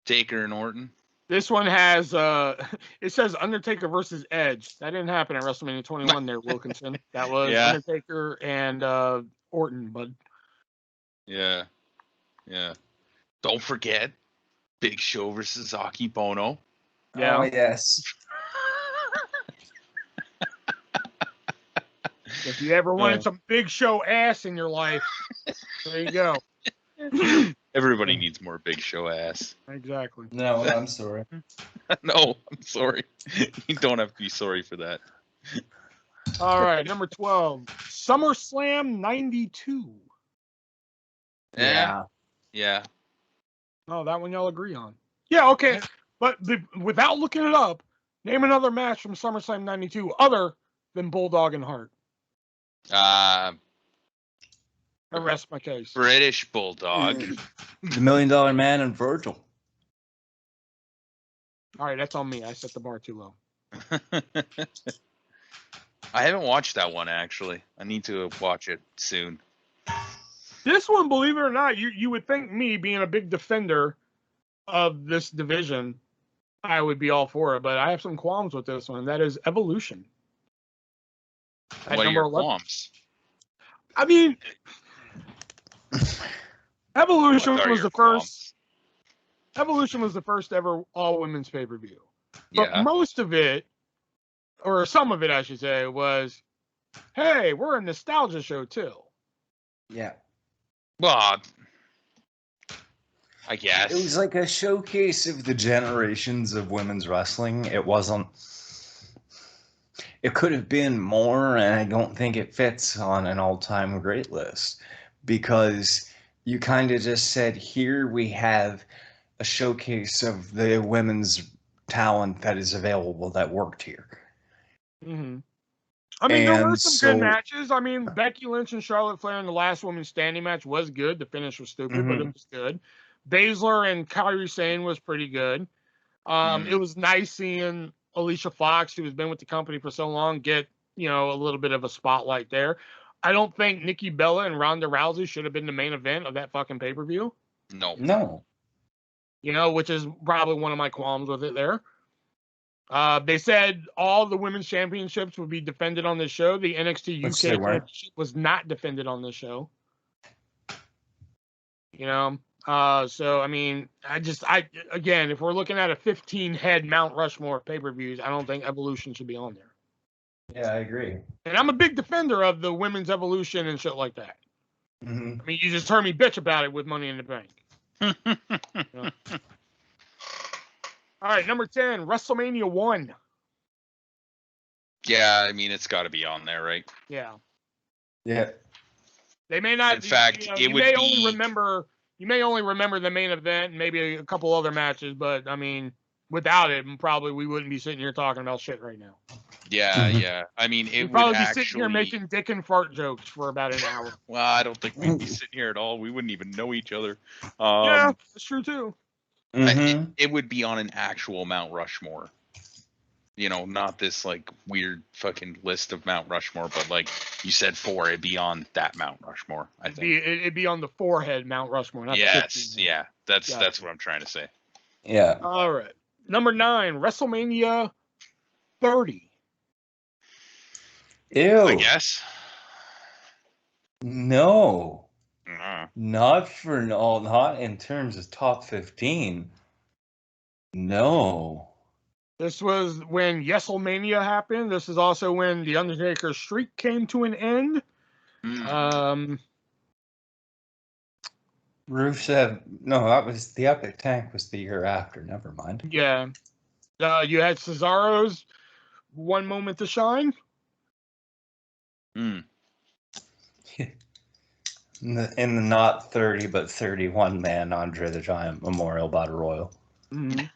S2: Taker and Orton.
S1: This one has it says Undertaker versus Edge. That didn't happen at WrestleMania 21 there, Wilkinson. That was Undertaker and Orton, bud.
S2: Yeah. Don't forget Big Show versus Aki Bono.
S1: Yeah.
S3: Oh, yes.
S1: If you ever wanted some Big Show ass in your life, there you go.
S2: Everybody needs more Big Show ass.
S1: Exactly.
S3: No, I'm sorry.
S2: No, I'm sorry. You don't have to be sorry for that.
S1: All right, number 12, SummerSlam 92.
S2: Yeah.
S1: Oh, that one y'all agree on. Yeah, okay. But without looking it up, name another match from SummerSlam 92 other than Bulldog and Hart. I rest my case.
S2: British Bulldog.
S3: The $1 Million Man and Virgil.
S1: All right, that's on me. I set the bar too low.
S2: I haven't watched that one, actually. I need to watch it soon.
S1: This one, believe it or not, you would think me being a big defender of this division, I would be all for it, but I have some qualms with this one. That is Evolution.
S2: What are your qualms?
S1: I mean, Evolution was the first. Evolution was the first ever all women's pay-per-view. But
S2: Yeah.
S1: most of it, or some of it, I should say, was, hey, we're a nostalgia show too.
S3: Yeah.
S2: Well, I guess.
S3: It was like a showcase of the generations of women's wrestling. It wasn't. It could have been more, and I don't think it fits on an all-time great list because you kind of just said, here we have a showcase of the women's talent that is available that worked here.
S1: Mm-hmm. I mean, there were
S3: And
S1: some good
S3: so-
S1: matches. I mean, Becky Lynch and Charlotte Flair in the last women's standing match was good. The finish was stupid, but it was good. Baszler and Kairi Sane was pretty good. It was nice seeing Alicia Fox, who has been with the company for so long, get, you know, a little bit of a spotlight there. I don't think Nikki Bella and Ronda Rousey should have been the main event of that fucking pay-per-view.
S2: No.
S1: You know, which is probably one of my qualms with it there. They said all the women's championships would be defended on this show. The NXT UK championship was not defended on this show. You know, so I mean, again, if we're looking at a 15-head Mount Rushmore pay-per-views, I don't think Evolution should be on there.
S3: Yeah, I agree.
S1: And I'm a big defender of the women's Evolution and shit like that.
S3: Mm-hmm.
S1: I mean, you just heard me bitch about it with Money in the Bank. You know? All right, number 10, WrestleMania 1.
S2: Yeah, I mean, it's got to be on there, right?
S1: Yeah.
S3: Yeah.
S1: They may not.
S2: In fact,
S1: you know,
S2: it
S1: you
S2: would
S1: may
S2: be.
S1: only remember. You may only remember the main event and maybe a couple other matches, but I mean, without it, probably we wouldn't be sitting here talking about shit right now.
S2: Yeah,
S3: Mhm.
S2: yeah. I mean, it
S1: We'd
S2: would
S1: probably be
S2: actually.
S1: sitting here making dick and fart jokes for about an hour.
S2: Well, I don't think we'd be sitting here at all. We wouldn't even know each other.
S1: Yeah, that's true too.
S3: Mm-hmm.
S2: It would be on an actual Mount Rushmore. You know, not this like weird fucking list of Mount Rushmore, but like you said, 4, it'd be on that Mount Rushmore. I think.
S1: It'd be on the forehead Mount Rushmore. Not
S2: Yes,
S1: the
S2: yeah, that's
S1: Got
S2: that's what I'm trying to say.
S3: Yeah.
S1: All right, number 9, WrestleMania 30.
S3: Ew.
S2: I guess.
S3: No.
S2: Uh,
S3: Not in terms of top 15. No.
S1: This was when Yeselmania happened. This is also when the Undertaker's streak came to an end.
S3: Rusev. No, that was the Epic Tank was the year after. Never mind.
S1: Yeah. You had Cesaro's one moment to shine.
S3: In the not 30 but 31 man Andre the Giant Memorial Battle Royal.
S1: Mm-hmm.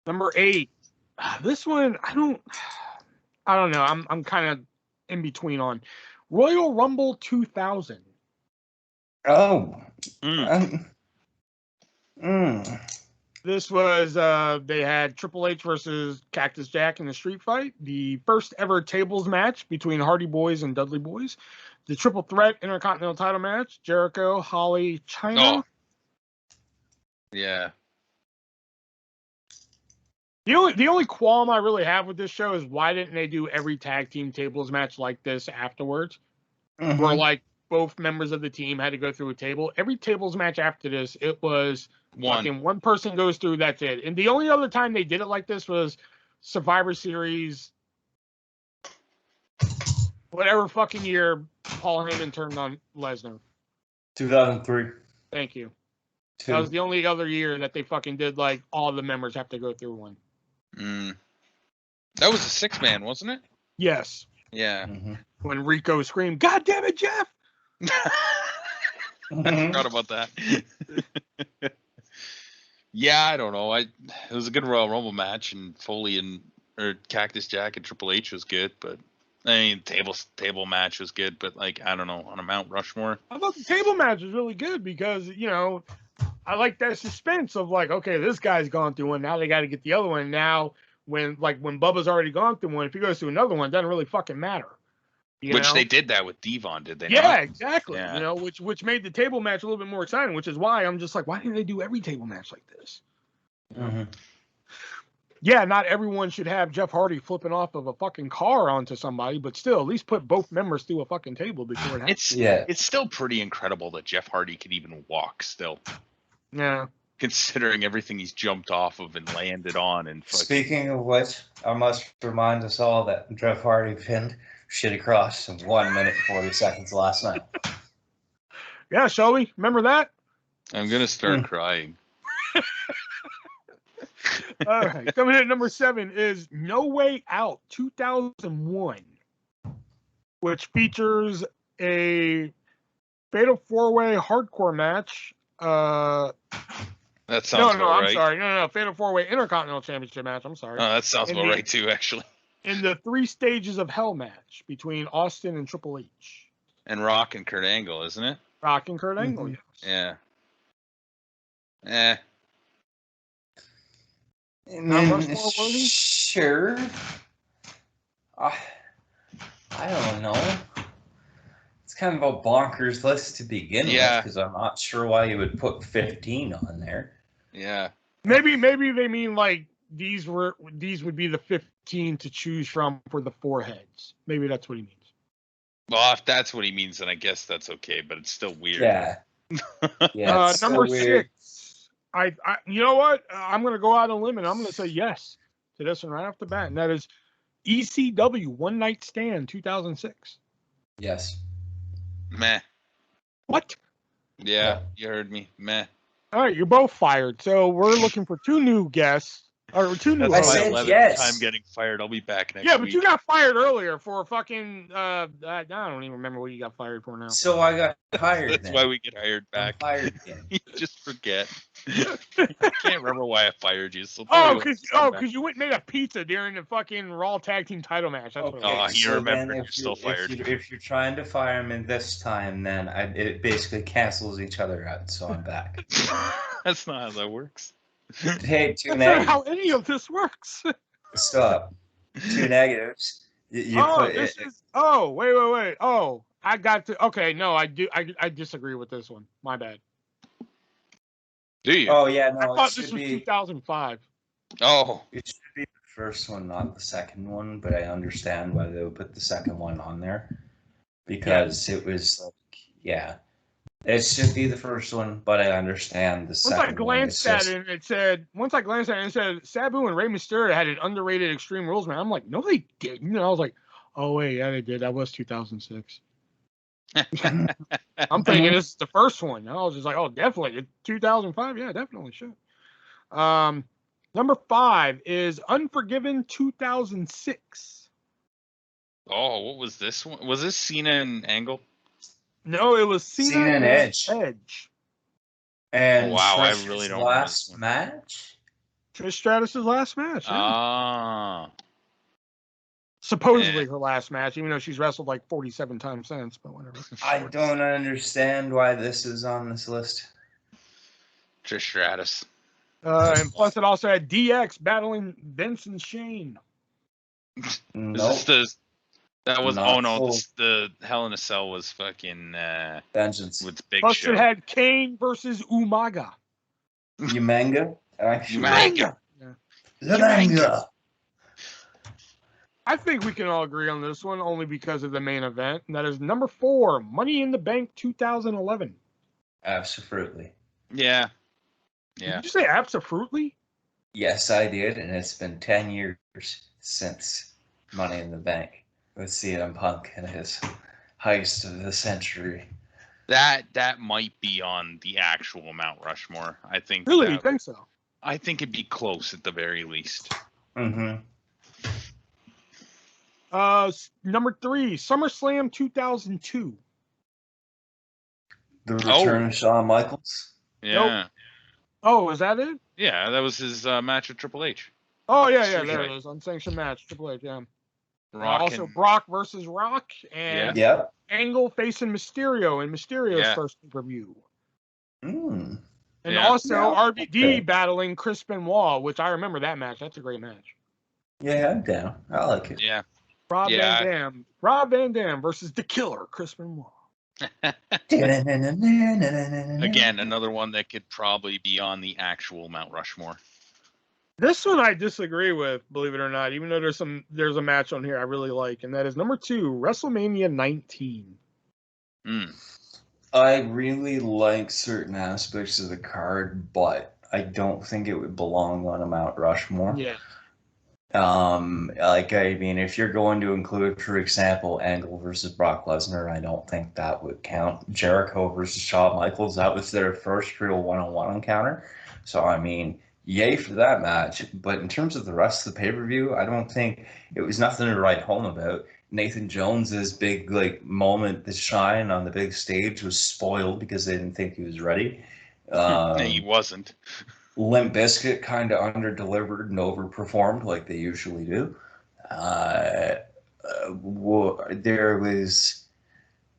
S1: Number 8. This one I don't know. I'm kind of in between on Royal Rumble 2000.
S3: Oh.
S1: This was they had Triple H versus Cactus Jack in the street fight, the first ever tables match between Hardy Boys and Dudley Boys, the triple threat Intercontinental title match, Jericho, Holly, Chyna.
S2: Oh. Yeah.
S1: The only qualm I really have with this show is why didn't they do every tag team tables match like this afterwards?
S3: Mm-hmm.
S1: Where like both members of the team had to go through a table. Every tables match after this, it was one person goes through, that's it. And the only other time they did it like this was Survivor Series, whatever fucking year Paul Heyman turned on Lesnar.
S3: 2003.
S1: Thank you.
S3: 2.
S1: That was the only other year that they fucking did like all the members have to go through one.
S2: That was a 6-man, wasn't it?
S1: Yes.
S2: Yeah.
S3: Mm-hmm.
S1: When Rico screamed, "God damn it, Jeff!"
S2: I forgot about that. Yeah, I don't know. It was a good Royal Rumble match, and Foley or Cactus Jack and Triple H was good, but I mean, table match was good, but like I don't know, on a Mount Rushmore.
S1: I thought the table match was really good because I like that suspense of like, okay, this guy's gone through one, now they got to get the other one. Now when Bubba's already gone through one, if he goes through another one, it doesn't really fucking matter.
S2: Which they did that with Devon, did they?
S1: Yeah,
S2: not?
S1: exactly.
S2: Yeah.
S1: Which made the table match a little bit more exciting, which is why I'm just like, why didn't they do every table match like this?
S3: Mm-hmm.
S1: yeah, not everyone should have Jeff Hardy flipping off of a fucking car onto somebody, but still, at least put both members through a fucking table before it happens.
S2: It's still pretty incredible that Jeff Hardy could even walk still.
S1: Yeah.
S2: Considering everything he's jumped off of and landed on. And
S3: Speaking of which, I must remind us all that Jeff Hardy pinned Shitty Cross in 1 minute and 40 seconds last night.
S1: Yeah, Shelby, remember that?
S2: I'm gonna start crying.
S1: All right, coming in at number 7 is No Way Out 2001, which features a fatal 4-way hardcore match.
S2: That sounds
S1: I'm
S2: right.
S1: sorry. No, fatal 4-way Intercontinental Championship match. I'm sorry.
S2: Oh, that sounds about right too, actually.
S1: In the 3 stages of Hell match between Austin and Triple H.
S2: And Rock and Kurt Angle, isn't it?
S1: Rock and Kurt Angle, yes.
S2: Yeah.
S3: Sure. I don't know. It's kind of a bonkers list to begin with, because I'm not sure why you would put 15 on there.
S2: Yeah.
S1: Maybe they mean like these would be the 15 to choose from for the 4 heads. Maybe that's what he means.
S2: Well, if that's what he means, then I guess that's okay, but it's still weird.
S3: Yeah. Yeah.
S1: Number 6. I you know what? I'm gonna go out on a limb and I'm gonna say yes to this one right off the bat, and that is ECW One Night Stand 2006.
S3: Yes.
S2: Meh.
S1: What?
S2: Yeah, you heard me. Meh.
S1: All right, you're both fired. So we're looking for 2 new guests. Or 2 new
S2: That's
S1: hosts.
S2: my 11th time getting fired. I'll be back next week.
S1: Yeah, but you got fired earlier for fucking I don't even remember what you got fired for now.
S3: So I got hired.
S2: That's why we get hired back.
S3: I'm fired again.
S2: You just forget. I can't remember why I fired you. So
S1: because you went and made a pizza during the fucking Raw Tag Team title match. That's what
S2: you remember you're still fired.
S3: If you're trying to fire me this time, then it basically cancels each other out. So I'm back.
S2: That's not how that works.
S3: Hey, 2
S1: That's
S3: negatives.
S1: not how any of this works.
S3: Stop. 2 negatives.
S1: Wait. Oh, I got to. Okay, no, I do. I disagree with this one. My bad.
S2: Do you?
S3: Oh yeah, no.
S1: I thought this was 2005.
S2: Oh.
S3: It should be the first one, not the second one. But I understand why they would put the second one on there, because it was like, yeah. It should be the first one, but I understand the second one. Once I glanced at it, it said Sabu and Rey Mysterio had an underrated Extreme Rules match. I'm like, no, they didn't. And I was like, oh wait, yeah, they did. That was 2006. I'm thinking this is the first one. And I was just like, oh, definitely 2005. Yeah, definitely should. Number 5 is Unforgiven 2006.
S2: Oh, what was this one? Was this Cena and Angle?
S1: No, it was Cena
S3: and Edge. And
S2: wow,
S3: Trish's
S2: I really don't
S3: last match?
S1: Trish Stratus' last match.
S2: Ah.
S1: Supposedly her last match, even though she's wrestled like 47 times since, but whatever.
S3: I don't understand why this is on this list.
S2: Trish Stratus.
S1: And plus it also had DX battling Vince and Shane.
S3: Nope.
S2: That was the Hell in a Cell was fucking
S3: Vengeance
S2: with Big
S1: Plus
S2: Show.
S1: it had Kane versus Umaga.
S3: Umanga?
S1: Umanga.
S3: Yeah. Umanga.
S1: I think we can all agree on this one only because of the main event, and that is number 4, Money in the Bank 2011.
S3: Absolutely.
S2: Yeah.
S1: Did you say absolutely?
S3: Yes, I did, and it's been 10 years since Money in the Bank with CM Punk and his heist of the century.
S2: That might be on the actual Mount Rushmore. I think.
S1: Really, you think so?
S2: I think it'd be close at the very least.
S3: Mm-hmm.
S1: Number 3, SummerSlam 2002.
S3: The return of Shawn Michaels.
S2: Yeah.
S1: Nope. Oh, is that it?
S2: Yeah, that was his match with Triple H.
S1: Oh yeah, there it is. Unsanctioned match, Triple H. Yeah. Also, Brock versus Rock and Angle facing Mysterio in Mysterio's first pay-per-view.
S3: Mm.
S1: And also RVD battling Chris Benoit, which I remember that match. That's a great match.
S3: Yeah, I'm down. I like it.
S2: Yeah.
S1: Rob Van Dam versus the Killer, Chris Benoit.
S2: Again, another one that could probably be on the actual Mount Rushmore.
S1: This one I disagree with, believe it or not, even though there's a match on here I really like, and that is number 2, WrestleMania 19.
S3: I really like certain aspects of the card, but I don't think it would belong on a Mount Rushmore.
S1: Yeah.
S3: Like, I mean, if you're going to include, for example, Angle versus Brock Lesnar, I don't think that would count. Jericho versus Shawn Michaels, that was their first real one-on-one encounter. So, I mean, yay for that match. But in terms of the rest of the pay-per-view, I don't think it was nothing to write home about. Nathan Jones's big moment to shine on the big stage was spoiled because they didn't think he was ready.
S2: He wasn't.
S3: Limp Bizkit kind of under-delivered and overperformed like they usually do. There was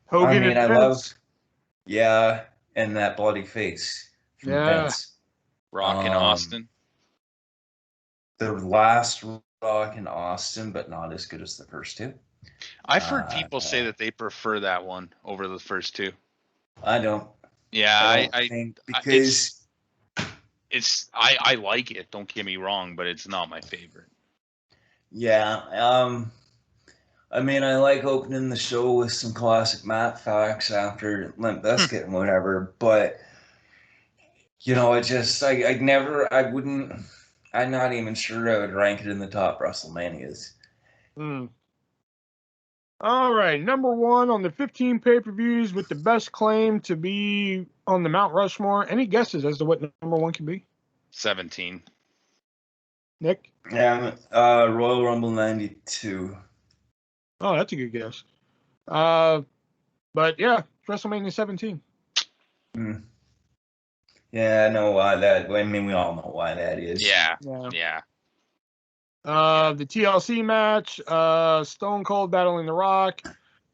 S1: Hogan and Vince.
S3: And that bloody face from
S1: Yeah.
S3: Vince.
S2: Rock in Austin.
S3: The last Rock in Austin, but not as good as the first two.
S2: I've heard people say that they prefer that one over the first two.
S3: I don't.
S2: Yeah,
S3: I think because
S2: I like it. Don't get me wrong, but it's not my favorite.
S3: Yeah. I mean, I like opening the show with some classic Matt facts after Limp Bizkit and whatever, but you know, I'm not even sure I would rank it in the top WrestleManias.
S1: All right, number 1 on the 15 pay-per-views with the best claim to be on the Mount Rushmore. Any guesses as to what number 1 can be?
S2: 17.
S1: Nick?
S3: Yeah, Royal Rumble 92.
S1: Oh, that's a good guess. But yeah, WrestleMania 17.
S3: Yeah, I know why that. I mean, we all know why that is.
S2: Yeah.
S1: The TLC match, Stone Cold battling The Rock,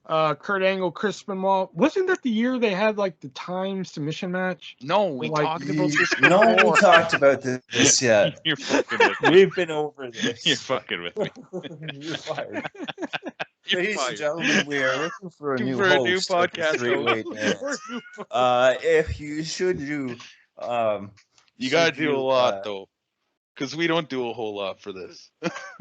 S1: Kurt Angle, Chris Benoit. Wasn't that the year they had like the time submission match?
S2: No, we talked about this before.
S3: No, we talked about this yet.
S2: You're fucking with me.
S3: We've been over this.
S2: You're fucking with me.
S3: You're fired.
S2: You're
S3: Ladies
S2: fired.
S3: and gentlemen, we are looking for a new host
S2: podcast.
S3: Three-way dance. If you should do,
S2: you gotta do a lot though, because we don't do a whole lot for this.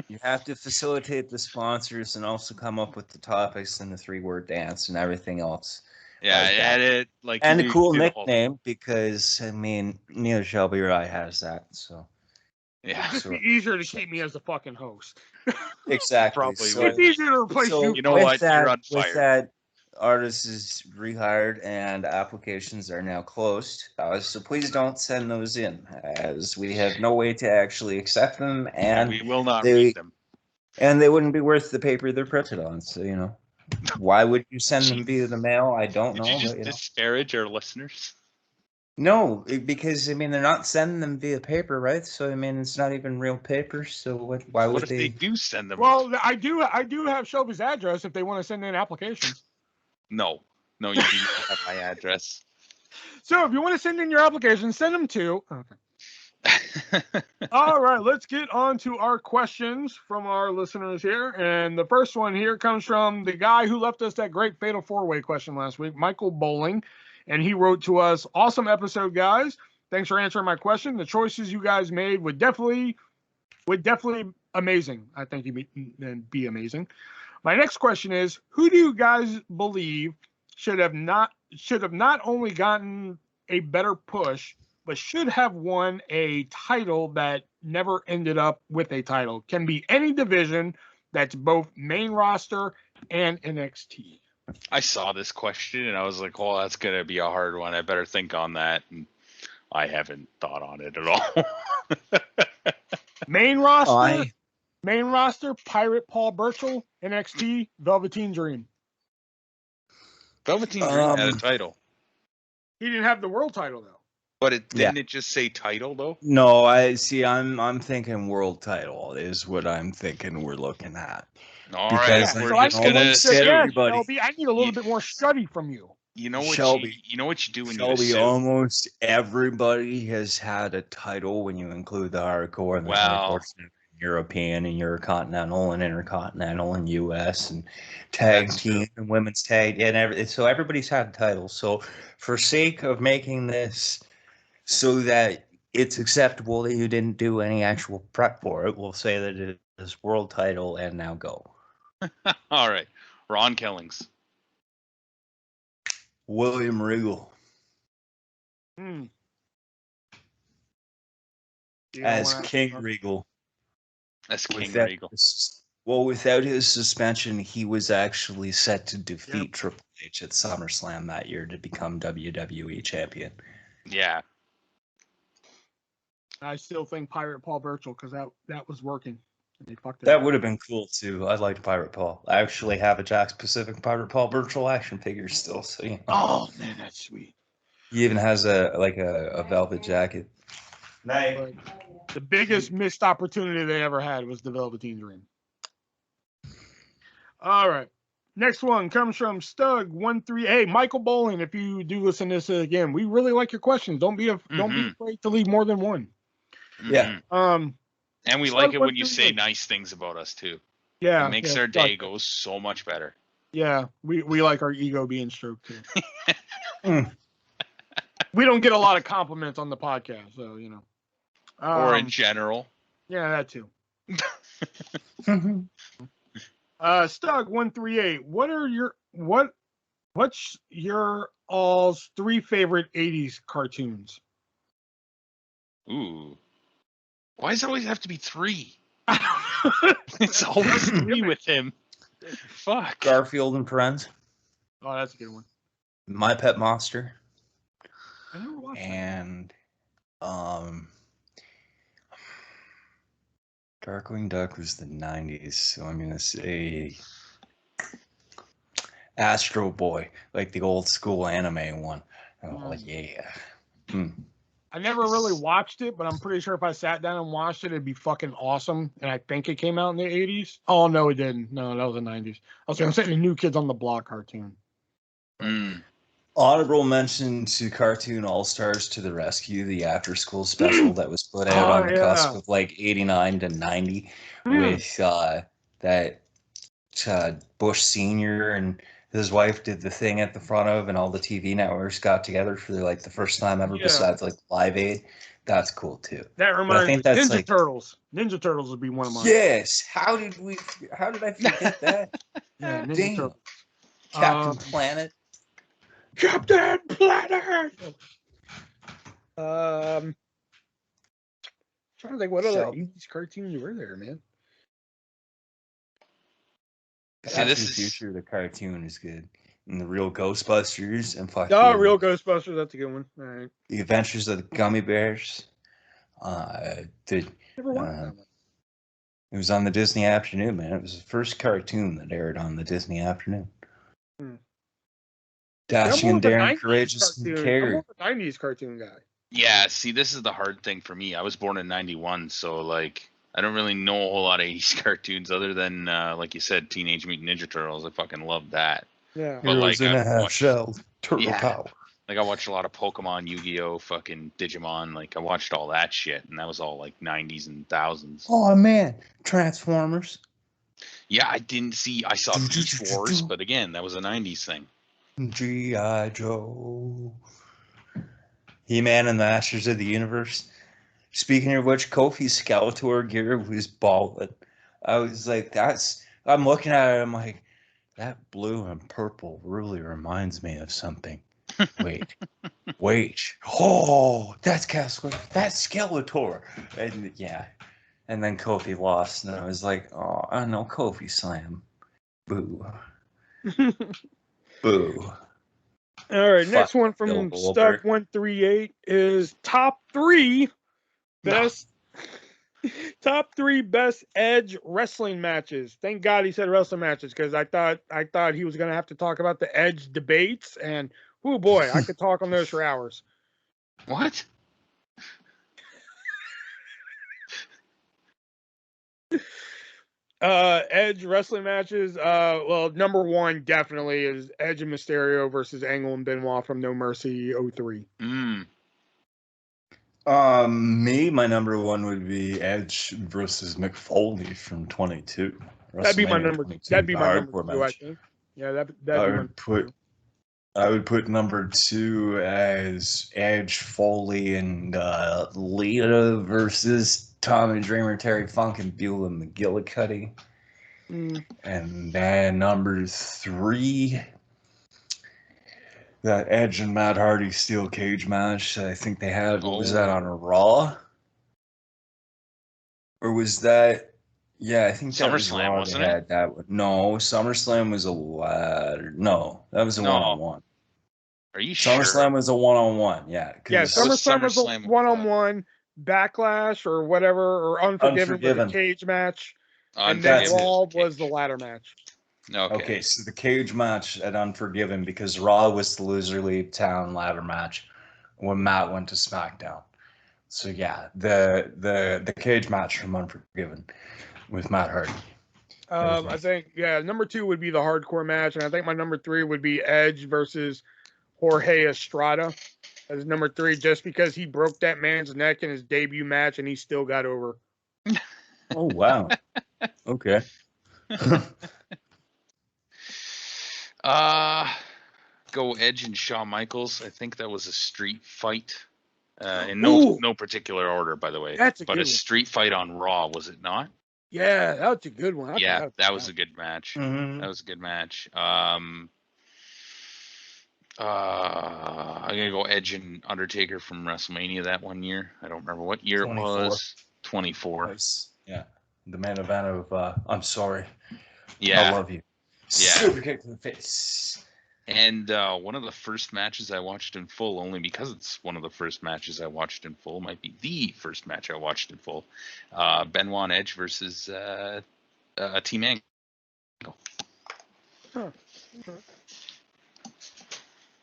S3: You have to facilitate the sponsors and also come up with the topics and the 3-word dance and everything else.
S2: Yeah, edit like
S3: and a cool nickname because I mean Neil Shelby or I has that, so.
S1: Yeah, it'd just be easier to keep me as the fucking host.
S3: Exactly.
S2: Probably.
S1: So, it's easier to replace you.
S2: You know what? You're on fire.
S3: With that, artists is rehired and applications are now closed. So please don't send those in, as we have no way to actually accept them, and
S2: we will not read them.
S3: And they wouldn't be worth the paper they're printed on. So you know, why would you send them via the mail? I don't know.
S2: Did you just disparage our listeners?
S3: No, because I mean they're not sending them via paper, right? So I mean it's not even real paper. So why would they?
S2: What if they do send them?
S1: Well, I do have Shelby's address if they want to send in applications.
S2: No, you do not have my address.
S1: So if you want to send in your application, send them to. Okay. All right, let's get on to our questions from our listeners here. And the first one here comes from the guy who left us that great Fatal 4-Way question last week, Michael Bowling. And he wrote to us, awesome episode, guys. Thanks for answering my question. The choices you guys made would definitely amazing. I think you'd be amazing. My next question is, who do you guys believe should have not only gotten a better push, but should have won a title that never ended up with a title? Can be any division that's both main roster and NXT.
S2: I saw this question and I was like, well, that's going to be a hard one. I better think on that. And I haven't thought on it at all.
S1: Main roster, Pirate Paul Burchill, NXT, Velveteen Dream.
S2: Velveteen Dream had a title.
S1: He didn't have the world title though.
S2: But didn't it just say title though?
S3: No, I'm thinking world title is what I'm thinking we're looking at.
S2: All right,
S1: we're just gonna say everybody. Shelby, I need a little bit more study from you.
S2: You know what
S3: Shelby,
S2: you know what you do when
S3: Shelby, almost everybody has had a title when you include the hardcore and the hardcore European and Eurocontinental and Intercontinental and US and tag team and women's tag and everything. So everybody's had titles. So for sake of making this so that it's acceptable that you didn't do any actual prep for it. We'll say that it is world title and now go.
S2: All right. Ron Killings.
S3: William Regal. As King Regal.
S2: As King Regal.
S3: Well, without his suspension, he was actually set to defeat Triple H at SummerSlam that year to become WWE champion.
S2: Yeah.
S1: I still think Pirate Paul Burchill because that was working. And they fucked it
S3: That
S1: up.
S3: would have been cool too. I liked Pirate Paul. I actually have a Jack's Pacific Pirate Paul Burchill action figure still. So you know.
S1: Oh man, that's sweet.
S3: He even has a velvet jacket.
S1: But the biggest missed opportunity they ever had was the Velveteen Dream. All right. Next one comes from Stug13. Hey, Michael Bowling, if you do listen to this again, we really like your questions. Don't be afraid to leave more than one.
S3: Yeah.
S2: And we like it when you say nice things about us too.
S1: Yeah.
S2: It makes our day go so much better.
S1: Yeah. We like our ego being stroked too. We don't get a lot of compliments on the podcast, so you know.
S2: Or in general.
S1: Yeah, that too. Stug138. What's your all's 3 favorite 80s cartoons?
S2: Ooh. Why does it always have to be 3? It's always 3 with him. Fuck.
S3: Garfield and Friends.
S1: Oh, that's a good one.
S3: My Pet Monster.
S1: I never watched
S3: and Darkwing Duck was the 90s, so I'm gonna say Astro Boy, like the old school anime one. Oh yeah.
S1: I never really watched it, but I'm pretty sure if I sat down and watched it, it'd be fucking awesome. And I think it came out in the 80s. Oh no, it didn't. No, that was the 90s. I was gonna say the New Kids on the Block cartoon.
S3: Honorable mention to Cartoon All-Stars to the Rescue, the after-school special that was put out on the cusp of like 89 to 90 with that Bush Sr. and his wife did the thing at the front of, and all the TV networks got together for like the first time ever besides like Live Aid. That's cool too.
S1: That reminds me of Ninja Turtles. Ninja Turtles would be one of mine.
S3: Yes. How did I forget that?
S1: Yeah, Ninja Turtles.
S3: Captain Planet.
S1: Captain Planet. Trying to think what other 80s cartoons were there, man.
S3: See, this is Future. The cartoon is good, and the Real Ghostbusters and
S1: Real Ghostbusters. That's a good one. All right.
S3: The Adventures of the Gummy Bears. It was on the Disney Afternoon, man. It was the first cartoon that aired on the Disney Afternoon. Dashing and Daring, Courageous and Carrie.
S1: I'm a 90s cartoon guy.
S2: Yeah, see, this is the hard thing for me. I was born in 91, so like I don't really know a whole lot of 80s cartoons other than like you said, Teenage Mutant Ninja Turtles. I fucking loved that.
S1: Yeah.
S3: But like in a half shell, Turtle Power.
S2: Like I watched a lot of Pokemon, Yu-Gi-Oh, fucking Digimon. Like I watched all that shit, and that was all like 90s and thousands.
S3: Oh man, Transformers.
S2: Yeah, I saw Beast Wars, but again, that was a 90s thing.
S3: G.I. Joe. He-Man and the Masters of the Universe. Speaking of which, Kofi's Skeletor gear was balling. I was like, I'm looking at it, I'm like, that blue and purple really reminds me of something. Wait. Oh, that's Skeletor. And yeah. And then Kofi lost, and I was like, oh, I know Kofi slam. Boo. Boo.
S1: All right, next one from Stuck138 is top 3 best Edge wrestling matches. Thank God he said wrestling matches, because I thought he was gonna have to talk about the Edge debates, and oh boy, I could talk on those for hours.
S2: What?
S1: Edge wrestling matches. Well, number 1 definitely is Edge and Mysterio versus Angle and Benoit from No Mercy 03.
S3: My number 1 would be Edge versus Mick Foley from 22.
S1: That'd be my number 2, I think. Yeah, that'd be my number 2.
S3: I would put number 2 as Edge, Foley, and Lita versus Tommy Dreamer, Terry Funk, and Beulah McGillicuddy. And then number 3, that Edge and Matt Hardy steel cage match. I think they had. What was that on a Raw? Or was that? Yeah, I think that was
S2: SummerSlam,
S3: Raw.
S2: wasn't
S3: They
S2: it?
S3: had that one. No, SummerSlam was a ladder. No, that was a
S2: No.
S3: one-on-one.
S2: Are you sure?
S3: SummerSlam was a one-on-one. Yeah.
S1: Yeah,
S2: What was
S1: SummerSlam was a
S2: SummerSlam?
S1: one-on-one. Backlash or whatever, or Unforgiven was a cage match. And then
S2: Unforgiven
S1: Raw
S2: was the
S1: was the
S2: cage.
S1: ladder match.
S3: Okay, so the cage match at Unforgiven, because Raw was the Loser League Town ladder match when Matt went to SmackDown. So yeah, the cage match from Unforgiven with Matt Hardy.
S1: I think number 2 would be the hardcore match, and I think my number 3 would be Edge versus Jorge Estrada as number 3, just because he broke that man's neck in his debut match and he still got over.
S3: Oh wow. Okay.
S2: Go Edge and Shawn Michaels. I think that was a street fight. In no particular order, by the way.
S1: That's
S2: a street fight on Raw, was it not?
S1: Yeah, that was a good one.
S2: That was a good match.
S3: Mm-hmm.
S2: That was a good match. I'm gonna go Edge and Undertaker from WrestleMania that one year. I don't remember what year
S3: 24.
S2: it was. 24.
S3: Nice. Yeah, the main event of I'm sorry.
S2: Yeah,
S3: I love you.
S2: Yeah.
S3: Super kick to the face.
S2: And one of the first matches I watched in full, only because it's one of the first matches I watched in full, might be the first match I watched in full. Benoit and Edge versus Team Angle.
S1: Huh.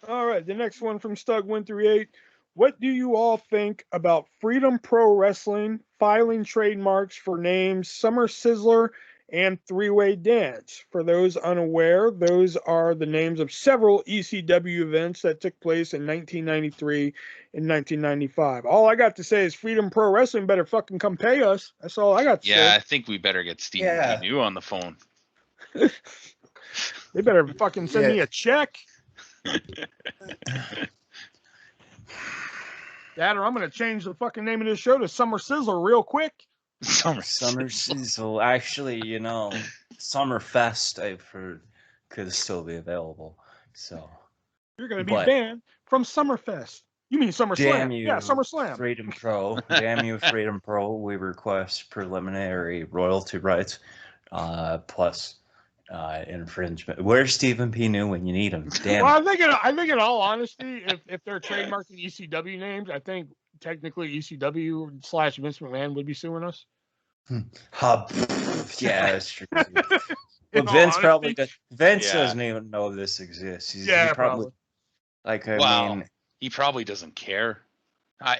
S1: All right, the next one from Stug138. What do you all think about Freedom Pro Wrestling filing trademarks for names Summer Sizzler and Three-Way Dance? For those unaware, those are the names of several ECW events that took place in 1993 and 1995. All I got to say is Freedom Pro Wrestling better fucking come pay us. That's all I got to say.
S2: Yeah, I think we better get Stephen P. New on the phone.
S1: They better fucking send me a check. Dad, or I'm going to change the fucking name of this show to Summer Sizzler real quick.
S2: Summer
S3: Sizzle. Actually, Summerfest, I've heard, could still be available. So
S1: you're going to be banned from Summerfest. You mean SummerSlam? Yeah, SummerSlam.
S3: Freedom Pro. Damn you, Freedom Pro. We request preliminary royalty rights, plus infringement. Where's Stephen P. New when you need him? Damn.
S1: Well, I think in all honesty, if they're trademarking ECW names, I think technically ECW / Vince McMahon would be suing us.
S3: Yeah, that's true. But Vince probably does. Vince doesn't even know this exists. He probably.
S2: He probably doesn't care.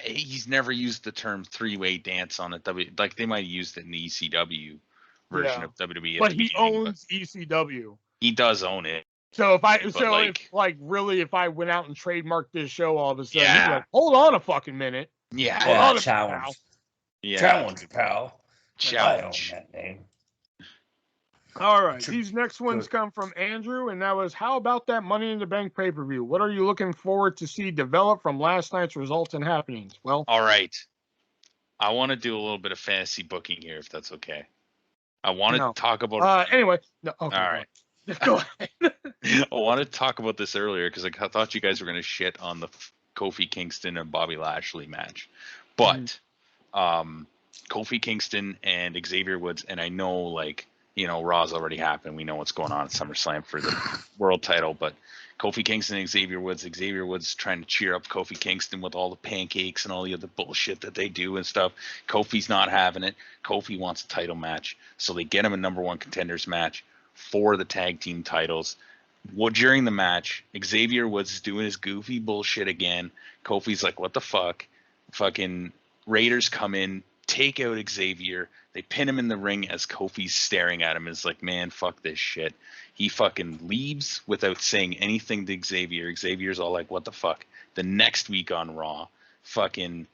S2: He's never used the term three-way dance on it. Like they might have used it in the ECW version of WWE.
S1: But he owns ECW.
S2: He does own it.
S1: So if I went out and trademarked this show all of a sudden, he'd be like, hold on a fucking minute.
S3: Yeah.
S1: Challenge.
S3: Challenge, pal.
S2: Challenge.
S3: I own that name.
S1: All right. These next ones come from Andrew, and that was, how about that Money in the Bank pay-per-view? What are you looking forward to see develop from last night's results and happenings? Well,
S2: all right. I want to do a little bit of fantasy booking here, if that's okay. I want to talk about.
S1: Anyway. No, okay,
S2: all right.
S1: Go ahead.
S2: I wanted to talk about this earlier because I thought you guys were going to shit on the Kofi Kingston and Bobby Lashley match, but Kofi Kingston and Xavier Woods, and I know Raw's already happened. We know what's going on at SummerSlam for the world title, but Kofi Kingston and Xavier Woods trying to cheer up Kofi Kingston with all the pancakes and all the other bullshit that they do and stuff. Kofi's not having it. Kofi wants a title match, so they get him a #1 contenders match for the tag team titles. Well, during the match, Xavier Woods is doing his goofy bullshit again. Kofi's like, what the fuck? Fucking Raiders come in, take out Xavier. They pin him in the ring as Kofi's staring at him. Is like, man, fuck this shit. He fucking leaves without saying anything to Xavier. Xavier's all like, what the fuck? The next week on Raw, fucking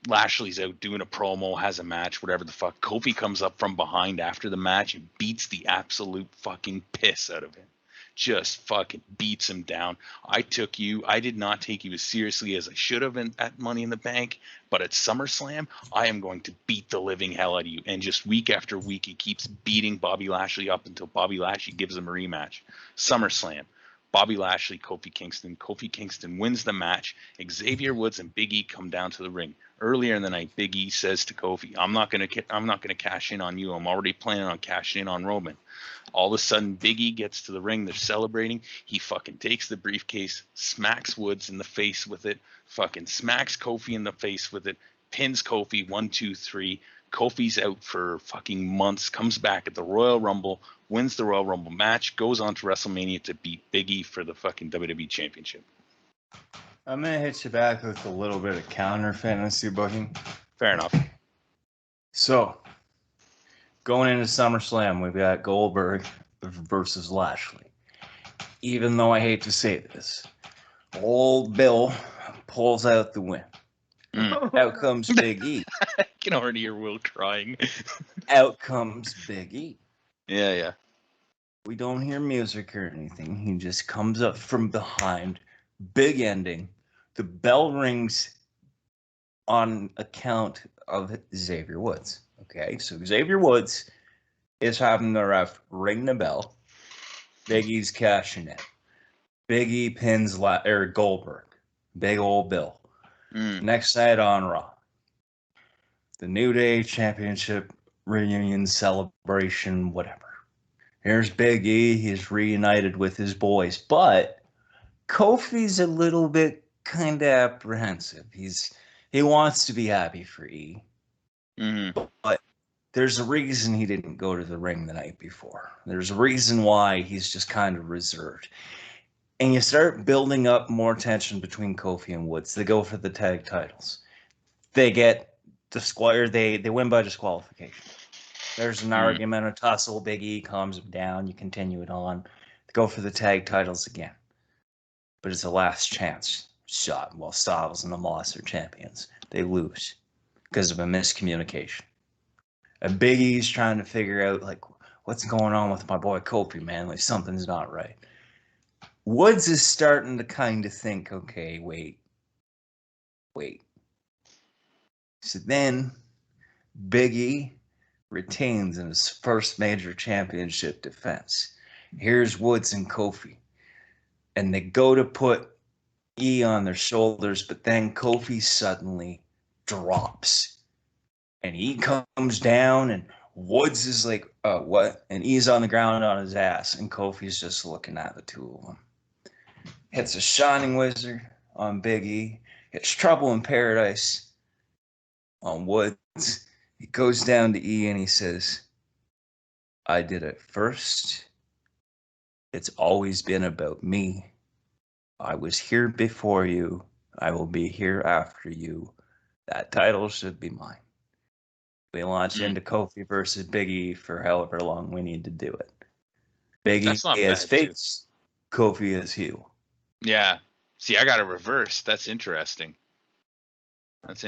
S2: Lashley's out doing a promo, has a match, whatever the fuck. Kofi comes up from behind after the match and beats the absolute fucking piss out of him. just fucking beats him down. I did not take you as seriously as I should have at Money in the Bank, but at SummerSlam, I am going to beat the living hell out of you. And just week after week, he keeps beating Bobby Lashley up until Bobby Lashley gives him a rematch. SummerSlam, Bobby Lashley, Kofi Kingston. Kofi Kingston wins the match. Xavier Woods and Big E come down to the ring. Earlier in the night, Big E says to Kofi, I'm not gonna cash in on you. I'm already planning on cashing in on Roman. All of a sudden, Big E gets to the ring. They're celebrating. He fucking takes the briefcase, smacks Woods in the face with it, fucking smacks Kofi in the face with it, pins Kofi 1, 2, 3. Kofi's out for fucking months, comes back at the Royal Rumble, wins the Royal Rumble match, goes on to WrestleMania to beat Big E for the fucking WWE Championship.
S3: I'm going to hit you back with a little bit of counter fantasy booking.
S2: Fair enough.
S3: So, going into SummerSlam, we've got Goldberg versus Lashley. Even though I hate to say this, old Bill pulls out the win. Out comes Big E.
S2: I can already hear Will crying.
S3: Out comes Big E.
S2: Yeah.
S3: We don't hear music or anything. He just comes up from behind. Big ending. The bell rings on account of Xavier Woods. Okay, so Xavier Woods is having the ref ring the bell. Big E's cashing in. Big E pins Goldberg. Big old Bill. Next night on Raw. The New Day Championship reunion celebration, whatever. Here's Big E. He's reunited with his boys. But Kofi's a little bit kind of apprehensive. He wants to be happy for E. But there's a reason he didn't go to the ring the night before. There's a reason why he's just kind of reserved. And you start building up more tension between Kofi and Woods. They go for the tag titles. They get they win by disqualification. There's an argument, a tussle. Big E calms him down. You continue it on. They go for the tag titles again. But it's a last chance shot while Styles and the Moss are champions. They lose because of a miscommunication. And Big E's trying to figure out, like, what's going on with my boy Kofi, man? Like, something's not right. Woods is starting to kind of think, okay, wait. So then, Big E retains in his first major championship defense. Here's Woods and Kofi. And they go to put E on their shoulders, but then Kofi suddenly drops. And E comes down, and Woods is like, what? And E's on the ground on his ass, and Kofi's just looking at the two of them. Hits a Shining Wizard on Big E. Hits Trouble in Paradise on Woods. He goes down to E and he says, I did it first. It's always been about me. I was here before you. I will be here after you. That title should be mine. We launch into Kofi versus Big E for however long we need to do it. Big E as face, Kofi as heel.
S2: Yeah. See, I got a reverse. That's interesting. I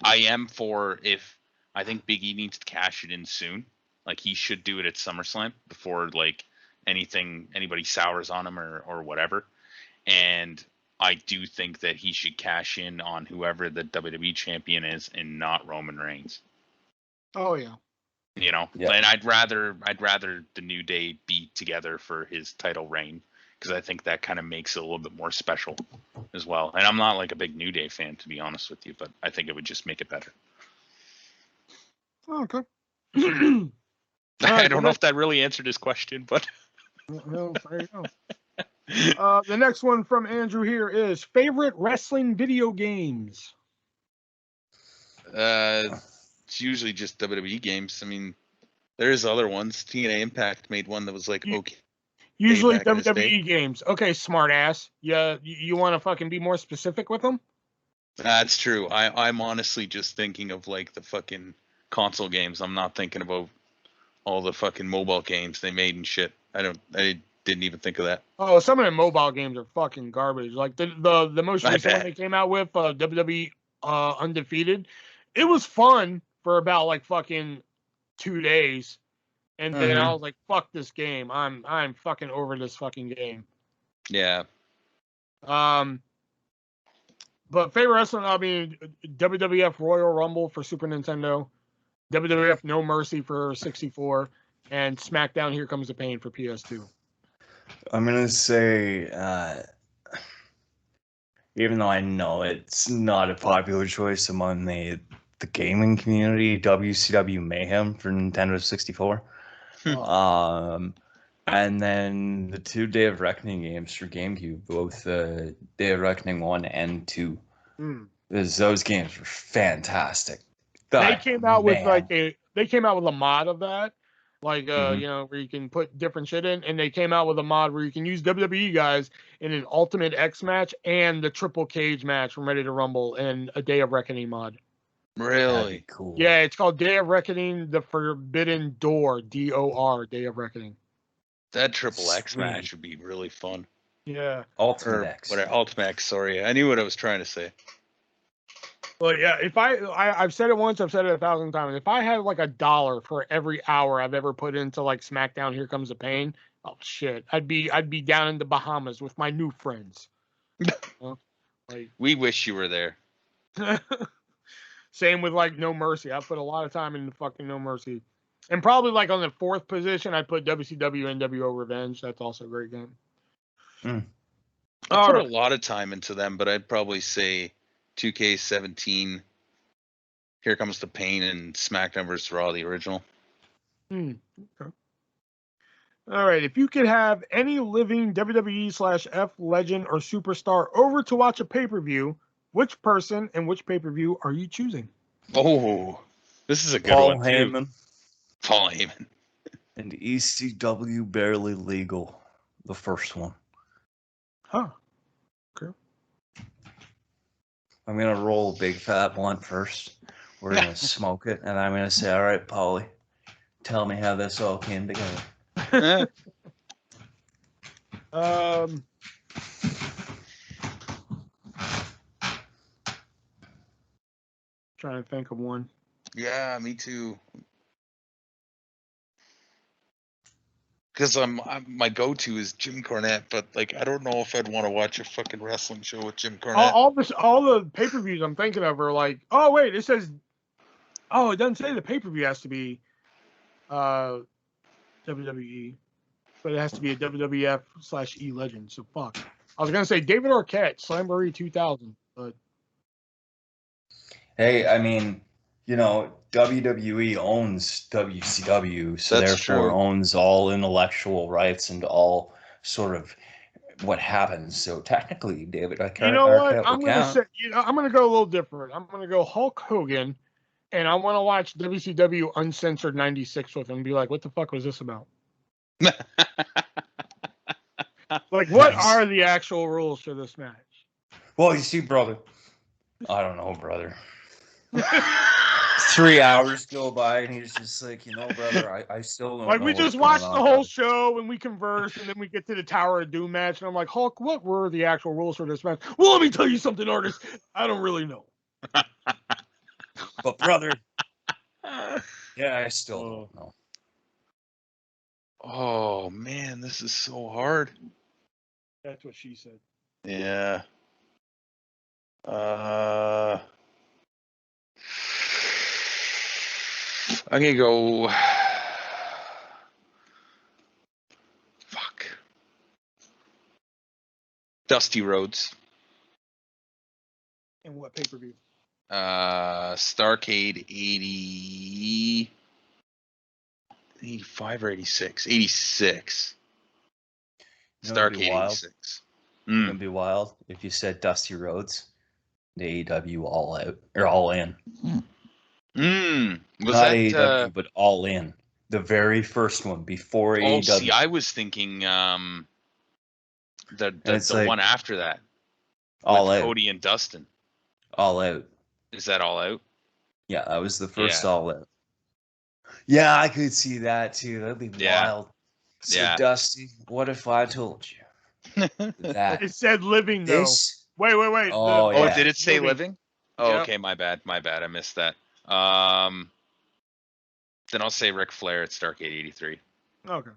S2: am for I think Big E needs to cash it in soon. Like, he should do it at SummerSlam before, like, anybody sours on him or whatever. And I do think that he should cash in on whoever the WWE champion is and not Roman Reigns.
S1: Oh yeah.
S2: You know, yeah. And I'd rather the New Day be together for his title reign, because I think that kind of makes it a little bit more special as well. And I'm not like a big New Day fan, to be honest with you, but I think it would just make it better.
S1: Oh, okay.
S2: I don't know if that really answered his question, but
S1: no, there you go. The next one from Andrew here is favorite wrestling video games.
S2: It's usually just WWE games. I mean, there's other ones. TNA Impact made one that was like okay.
S1: Usually WWE games. Okay, smart ass. Yeah, you want to fucking be more specific with them?
S2: That's true. I'm honestly just thinking of like the fucking console games. I'm not thinking about all the fucking mobile games they made and shit. I didn't even think of that.
S1: Oh, some of the mobile games are fucking garbage. Like the most recent one they came out with, WWE Undefeated. It was fun for about like fucking 2 days. And then I was like, fuck this game. I'm fucking over this fucking game.
S2: Yeah.
S1: But favorite wrestling, I mean, WWF Royal Rumble for Super Nintendo, WWF No Mercy for 64, and SmackDown Here Comes the Pain for PS2.
S3: I'm gonna say, even though I know it's not a popular choice among the gaming community, WCW Mayhem for Nintendo 64. And then the 2 Day of Reckoning games for GameCube, both Day of Reckoning 1 and 2. Those games were fantastic.
S1: They came out with a mod of that, like you know, where you can put different shit in, and they came out with a mod where you can use WWE guys in an Ultimate X match and the Triple Cage match from Ready to Rumble in a Day of Reckoning mod.
S2: Really
S3: cool.
S1: Yeah, it's called Day of Reckoning: The Forbidden Door, DOR, Day of Reckoning.
S2: That Triple X match would be really fun.
S1: Yeah.
S3: Ultimate X.
S2: Ultimate X, sorry. I knew what I was trying to say.
S1: Well, yeah, if I've said it once, I've said it 1,000 times. If I had like $1 for every hour I've ever put into like SmackDown Here Comes the Pain, oh shit, I'd be down in the Bahamas with my new friends. Like,
S2: we wish you were there.
S1: Same with like No Mercy. I put a lot of time into fucking No Mercy. And probably like on the 4th position, I put WCW NWO Revenge. That's also a great game.
S2: I put a lot of time into them, but I'd probably say 2K17, Here Comes the Pain, and SmackDown vs. Raw, the original.
S1: Okay. All right. If you could have any living WWE/F legend or superstar over to watch a pay-per-view, which person and which pay-per-view are you choosing?
S2: Oh, this is a good
S3: Paul
S2: one,
S3: Heyman.
S2: too. Paul Heyman.
S3: And ECW Barely Legal, the first one.
S1: Huh. Okay.
S3: I'm going to roll a big fat blunt first. We're going to smoke it, and I'm going to say, all right, Paulie, tell me how this all came together.
S1: Trying to think of one.
S2: Yeah, me too. Because my go-to is Jim Cornette, but like I don't know if I'd want to watch a fucking wrestling show with Jim Cornette.
S1: All the pay-per-views I'm thinking of are like, oh wait, it says, oh, it doesn't say the pay-per-view has to be WWE, but it has to be a WWF/E legend. So fuck. I was gonna say David Arquette, Slamboree 2000, but
S3: hey, I mean, you know, WWE owns WCW, so
S2: That's
S3: therefore
S2: true.
S3: owns all intellectual rights and all sort of what happens. So technically, David Arquette,
S1: you know what?
S3: will count.
S1: I'm gonna go a little different. I'm gonna go Hulk Hogan, and I want to watch WCW Uncensored '96 with him and be like, what the fuck was this about? Like, what are the actual rules for this match?
S3: Well, you see, brother, I don't know, brother. 3 hours go by, and he's just like, you know, brother, I still don't
S1: like
S3: know.
S1: we just watched the whole show, and we converse, and then we get to the Tower of Doom match, and I'm like, Hulk, what were the actual rules for this match? Well, let me tell you something, artist. I don't really know.
S3: But brother, yeah, I still don't know.
S2: Oh man, this is so hard.
S1: That's what she said.
S2: Yeah. I'm gonna go. Fuck. Dusty Rhodes.
S1: And what pay-per-view?
S2: Starcade 80, 85 or 86? 86.
S3: You know, it'd be
S2: Starcade
S3: wild.
S2: 86.
S3: It'd be wild if you said Dusty Rhodes, the AEW All Out or All In.
S2: Was
S3: not
S2: that
S3: AEW, but All In, the very first one before AEW.
S2: See, I was thinking the
S3: like,
S2: one after that.
S3: All
S2: with
S3: Out.
S2: Cody and Dustin.
S3: All Out.
S2: Is that All Out?
S3: Yeah, that was the first All Out. Yeah, I could see that too. That'd be wild. So Dusty, what if I told you that
S1: it said living though? Wait.
S3: Oh, yeah.
S2: Did it say living? Oh,
S1: yep.
S2: Okay, my bad. I missed that. Then I'll say Ric Flair at Starrcade 83.
S1: Okay.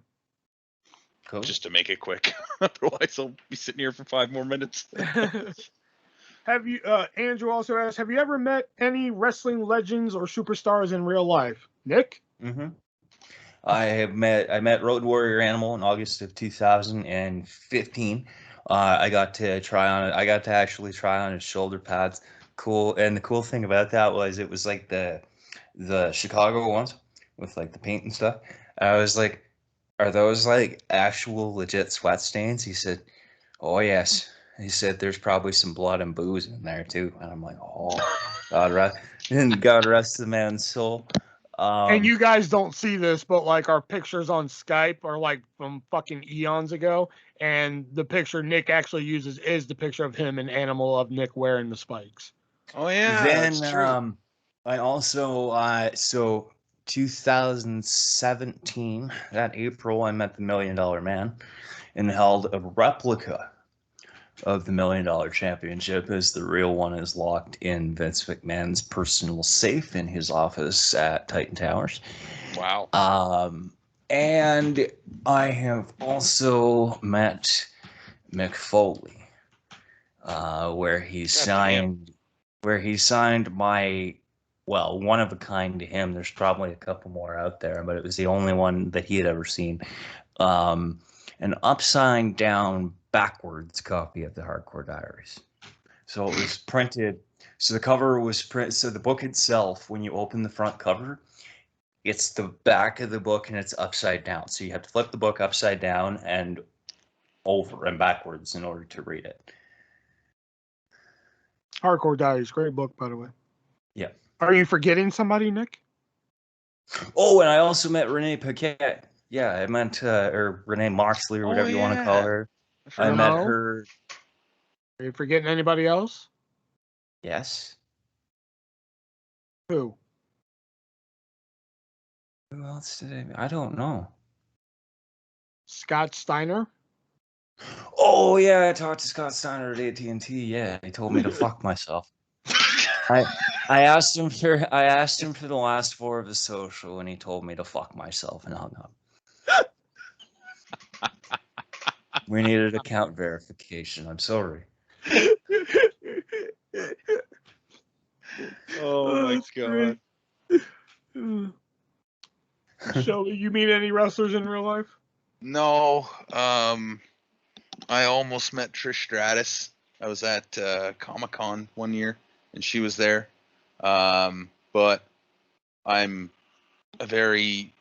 S3: Cool.
S2: Just to make it quick. Otherwise, I'll be sitting here for 5 more minutes.
S1: Have you? Andrew also asked, have you ever met any wrestling legends or superstars in real life? Nick?
S3: Mm-hmm. I met Road Warrior Animal in August of 2015. I got to actually try on his shoulder pads. Cool. And the cool thing about that was it was like the Chicago ones with like the paint and stuff. I was like, are those like actual legit sweat stains? He said, oh yes. He said there's probably some blood and booze in there too. And I'm like, oh, God rest the man's soul.
S1: And you guys don't see this, but like our pictures on Skype are like from fucking eons ago. And the picture Nick actually uses is the picture of him and Animal of Nick wearing the spikes.
S2: Oh yeah,
S3: Then
S2: that's true.
S3: I also so 2017, that April, I met the $1 Million Man and held a replica of the $1 Million Championship, as the real one is locked in Vince McMahon's personal safe in his office at Titan Towers.
S2: Wow.
S3: And I have also met Mick Foley, where he signed my, well, one of a kind to him. There's probably a couple more out there, but it was the only one that he had ever seen. An upside down backwards copy of the Hardcore Diaries. So it was printed. So the cover was printed. So the book itself, when you open the front cover, it's the back of the book and it's upside down. So you have to flip the book upside down and over and backwards in order to read it.
S1: Hardcore Diaries, great book, by the way.
S3: Yeah.
S1: Are you forgetting somebody, Nick?
S3: Oh, and I also met Renee Paquette. Yeah, I meant, or Renee Moxley, or whatever you want to call her. I met her.
S1: Are you forgetting anybody else?
S3: Yes.
S1: Who?
S3: Who else did I don't know.
S1: Scott Steiner?
S3: Oh, yeah, I talked to Scott Steiner at AT&T. Yeah, he told me to fuck myself. I asked him for the last 4 of his social, and he told me to fuck myself and hung up. We needed account verification. I'm sorry.
S2: Oh my God.
S1: So, you meet any wrestlers in real life?
S2: No. I almost met Trish Stratus. I was at Comic-Con one year, and she was there. But I'm a very...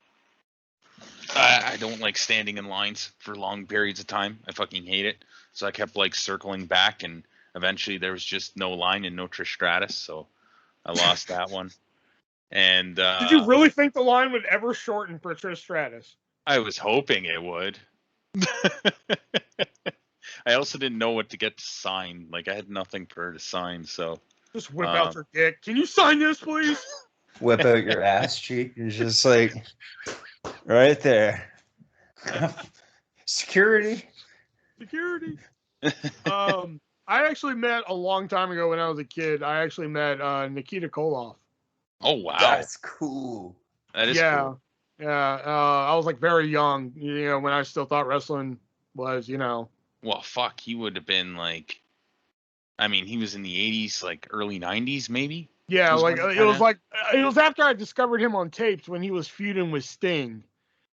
S2: I don't like standing in lines for long periods of time. I fucking hate it. So I kept like circling back, and eventually there was just no line and no Trish Stratus, so I lost that one. And
S1: did you really think the line would ever shorten for Trish Stratus?
S2: I was hoping it would. I also didn't know what to get to sign. Like, I had nothing for her to sign, so...
S1: Just whip out your dick. Can you sign this, please?
S3: Whip out your ass cheek. It's just like... right there. Security.
S1: I actually met a long time ago when I was a kid. I actually met Nikita Koloff.
S2: Oh, wow.
S3: That's cool.
S2: That is cool.
S1: Yeah. I was like very young, when I still thought wrestling was,
S2: Well, fuck, he would have been like... I mean, he was in the 80s, like early 90s, maybe?
S1: Yeah, like it was after I discovered him on tapes when he was feuding with Sting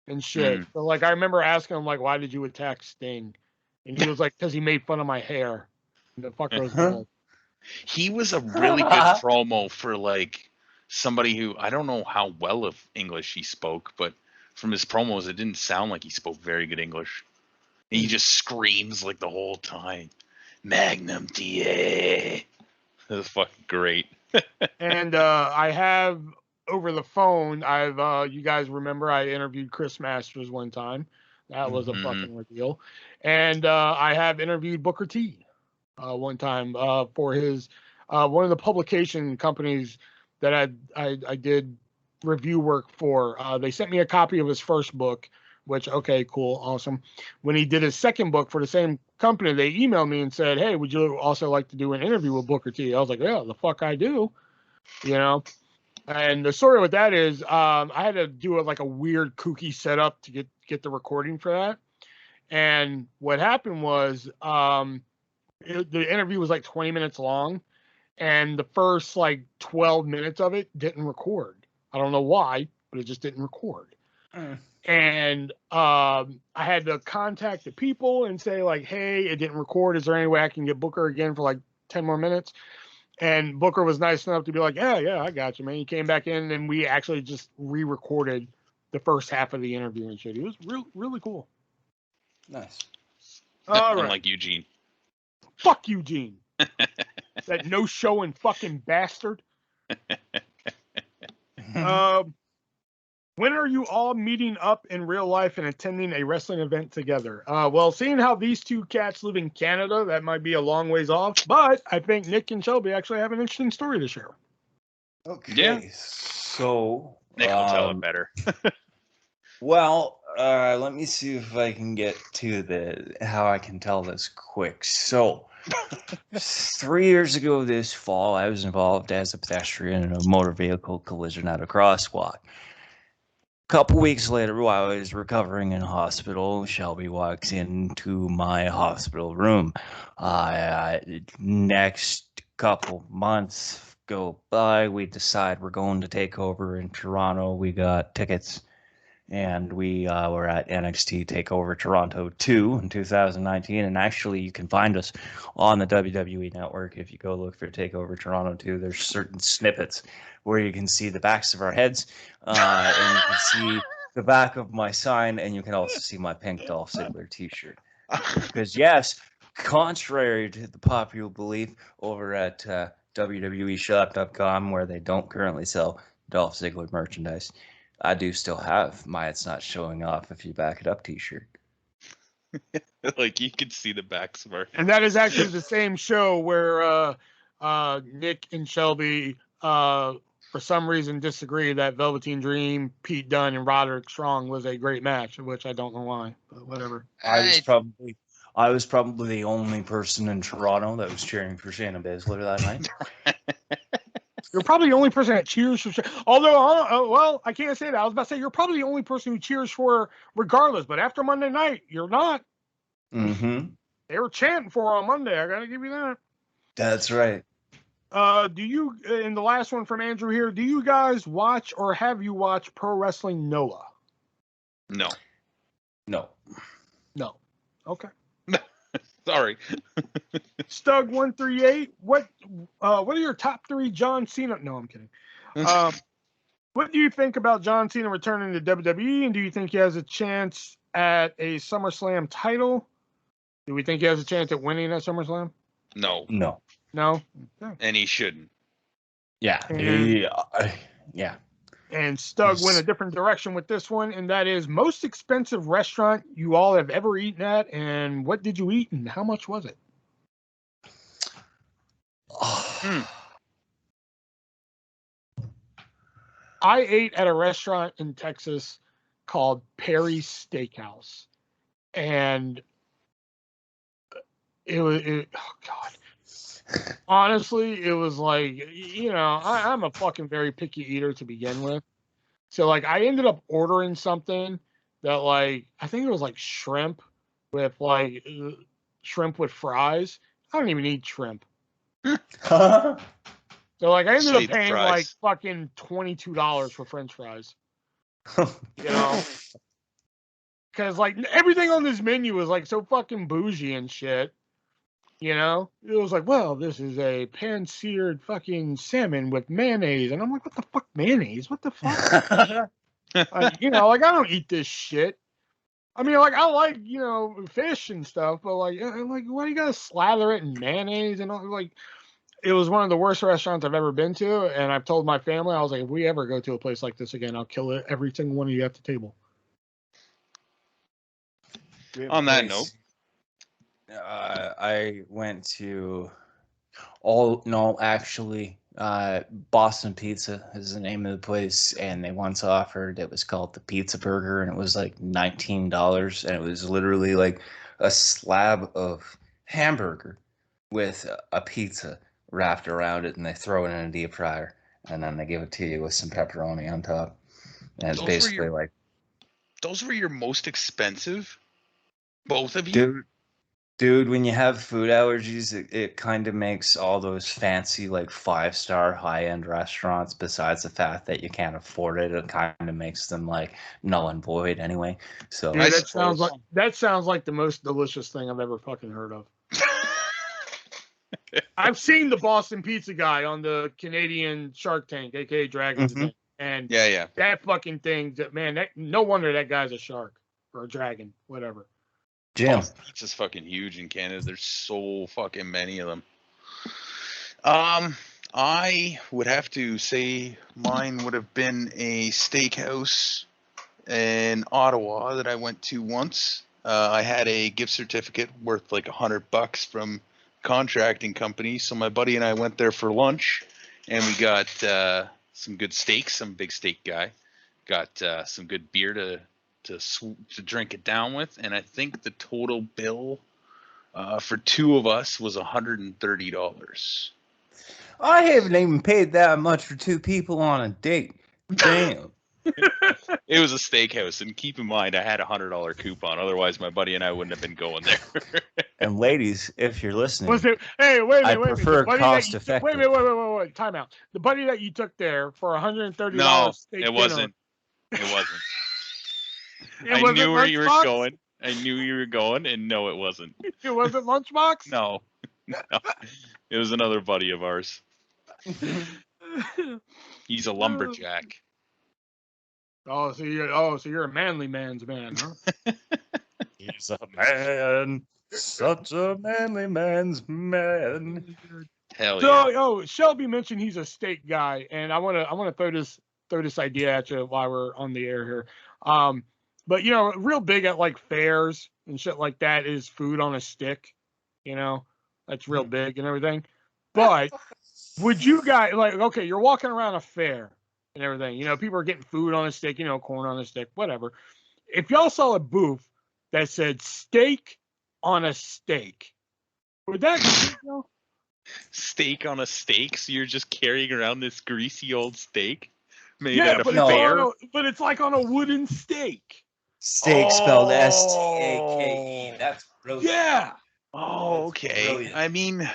S1: and shit. So like I remember asking him like, why did you attack Sting? And he was like, because he made fun of my hair. And the fucker was bald.
S2: He was a really good promo for like somebody who, I don't know how well of English he spoke, but from his promos it didn't sound like he spoke very good English. And he just screams like the whole time. Magnum TA. That was fucking great.
S1: And I have over the phone, you guys remember I interviewed Chris Masters one time. That was a fucking ordeal. And I have interviewed Booker T one time for his one of the publication companies that I did review work for. They sent me a copy of his first book, which, okay, cool, awesome. When he did his second book for the same company, they emailed me and said, hey, would you also like to do an interview with Booker T? I was like, yeah, the fuck I do, And the story with that is, I had to do like a weird kooky setup to get the recording for that. And what happened was, the interview was like 20 minutes long, and the first like 12 minutes of it didn't record. I don't know why, but it just didn't record. And I had to contact the people and say like, hey, it didn't record. Is there any way I can get Booker again for like 10 more minutes? And Booker was nice enough to be like, yeah, I got you, man. He came back in, and we actually just re-recorded the first half of the interview and shit. It was really cool.
S3: Nice.
S1: All right.
S2: Unlike Eugene.
S1: Fuck Eugene. That no-showing fucking bastard. When are you all meeting up in real life and attending a wrestling event together? Well, seeing how these two cats live in Canada, that might be a long ways off. But I think Nick and Shelby actually have an interesting story to share.
S3: Okay.
S2: Yeah.
S3: So
S2: Nick will tell it better.
S3: Well, let me see if I can get to how I can tell this quick. So, 3 years ago this fall, I was involved as a pedestrian in a motor vehicle collision at a crosswalk. A couple weeks later, while I was recovering in hospital, Shelby walks into my hospital room. Next couple months go by, we decide we're going to take over in Toronto. We got tickets. And we were at NXT TakeOver Toronto 2 in 2019. And actually, you can find us on the WWE Network. If you go look for TakeOver Toronto 2, there's certain snippets where you can see the backs of our heads. And you can see the back of my sign. And you can also see my pink Dolph Ziggler t-shirt. Because, yes, contrary to the popular belief over at WWEshop.com, where they don't currently sell Dolph Ziggler merchandise, I do still have my "It's Not Showing Off If You Back It Up" t-shirt.
S2: Like, you can see the backs of our...
S1: And that is actually the same show where Nick and Shelby, for some reason, disagree that Velveteen Dream, Pete Dunne, and Roderick Strong was a great match, which I don't know why, but whatever.
S3: I was probably the only person in Toronto that was cheering for Shayna Baszler that night.
S1: You're probably the only person that cheers for. Although, well, I can't say that. I was about to say you're probably the only person who cheers for regardless. But after Monday night, you're not.
S3: Mm-hmm.
S1: They were chanting for her on Monday. I gotta give you that.
S3: That's right.
S1: Do you? And the last one from Andrew here. Do you guys watch or have you watched Pro Wrestling Noah?
S2: No.
S3: No.
S1: Okay.
S2: Sorry.
S1: Stug138. What are your top 3 John Cena? No, I'm kidding. What do you think about John Cena returning to WWE, and do you think he has a chance at a SummerSlam title? Do we think he has a chance at winning at SummerSlam?
S2: No.
S3: No.
S1: Okay.
S2: And he shouldn't.
S3: Yeah. Yeah.
S1: And Stug went a different direction with this one, and that is most expensive restaurant you all have ever eaten at, and what did you eat, and how much was it? I ate at a restaurant in Texas called Perry's Steakhouse, and oh God. Honestly, it was like, I'm a fucking very picky eater to begin with. So, like, I ended up ordering something that, like, I think it was, like, shrimp with fries. I don't even eat shrimp. So, like, I ended up paying, like, fucking $22 for French fries. Because, like, everything on this menu was, like, so fucking bougie and shit. It was like, well, this is a pan-seared fucking salmon with mayonnaise. And I'm like, what the fuck, mayonnaise? What the fuck? I don't eat this shit. I mean, like, I like, fish and stuff, but, like, why do you gotta slather it in mayonnaise? And, like, it was one of the worst restaurants I've ever been to. And I've told my family, I was like, if we ever go to a place like this again, I'll kill every single one of you at the table.
S2: On that note.
S3: I went to Boston Pizza is the name of the place, and they once offered, it was called the Pizza Burger, and it was like $19, and it was literally like a slab of hamburger with a pizza wrapped around it, and they throw it in a deep fryer, and then they give it to you with some pepperoni on top. And it's basically like,
S2: those were your most expensive? Both of you?
S3: Dude, when you have food allergies, it kind of makes all those fancy, like 5-star high-end restaurants, besides the fact that you can't afford it, it kind of makes them like null and void anyway. So
S1: Dude, that sounds like the most delicious thing I've ever fucking heard of. I've seen the Boston Pizza guy on the Canadian Shark Tank, aka Dragon's Den, and that fucking thing, man, no wonder that guy's a shark or a dragon, whatever.
S3: Jim.
S2: Boston Pizza's fucking huge in Canada. There's so fucking many of them. I would have to say mine would have been a steakhouse in Ottawa that I went to once. I had a gift certificate worth like $100 from contracting company. So my buddy and I went there for lunch, and we got some good steaks. I'm a big steak guy. Got some good beer to drink it down with, and I think the total bill for two of us was $130.
S3: I haven't even paid that much for two people on a date. Damn.
S2: It was a steakhouse, and keep in mind I had $100 coupon. Otherwise, my buddy and I wouldn't have been going there.
S3: And ladies, if you're listening,
S1: hey, wait a minute,
S3: I prefer cost effective.
S1: Wait, time out. The buddy that you took there for $130.
S2: No,
S1: steak
S2: it wasn't.
S1: Dinner,
S2: It wasn't.
S1: I
S2: knew where you were going. I knew you were going, and no, it wasn't.
S1: It wasn't Lunchbox?
S2: No. It was another buddy of ours. He's a lumberjack.
S1: So you're a manly man's man, huh?
S3: He's a man, such a manly man's man.
S2: Hell yeah.
S1: Shelby mentioned he's a steak guy, and I wanna throw this idea at you while we're on the air here. But real big at like fairs and shit like that is food on a stick. That's real big and everything. But would you guys okay, you're walking around a fair and everything, people are getting food on a stick, corn on a stick, whatever. If y'all saw a booth that said steak on a steak, would that
S2: steak on a steak? So you're just carrying around this greasy old steak made
S1: yeah,
S2: out
S1: but
S2: of bear?
S1: But it's like on a wooden steak.
S3: Steak spelled S-T-A-K-E. That's brilliant.
S1: Yeah.
S2: Oh, okay.
S3: Brilliant.
S2: I mean,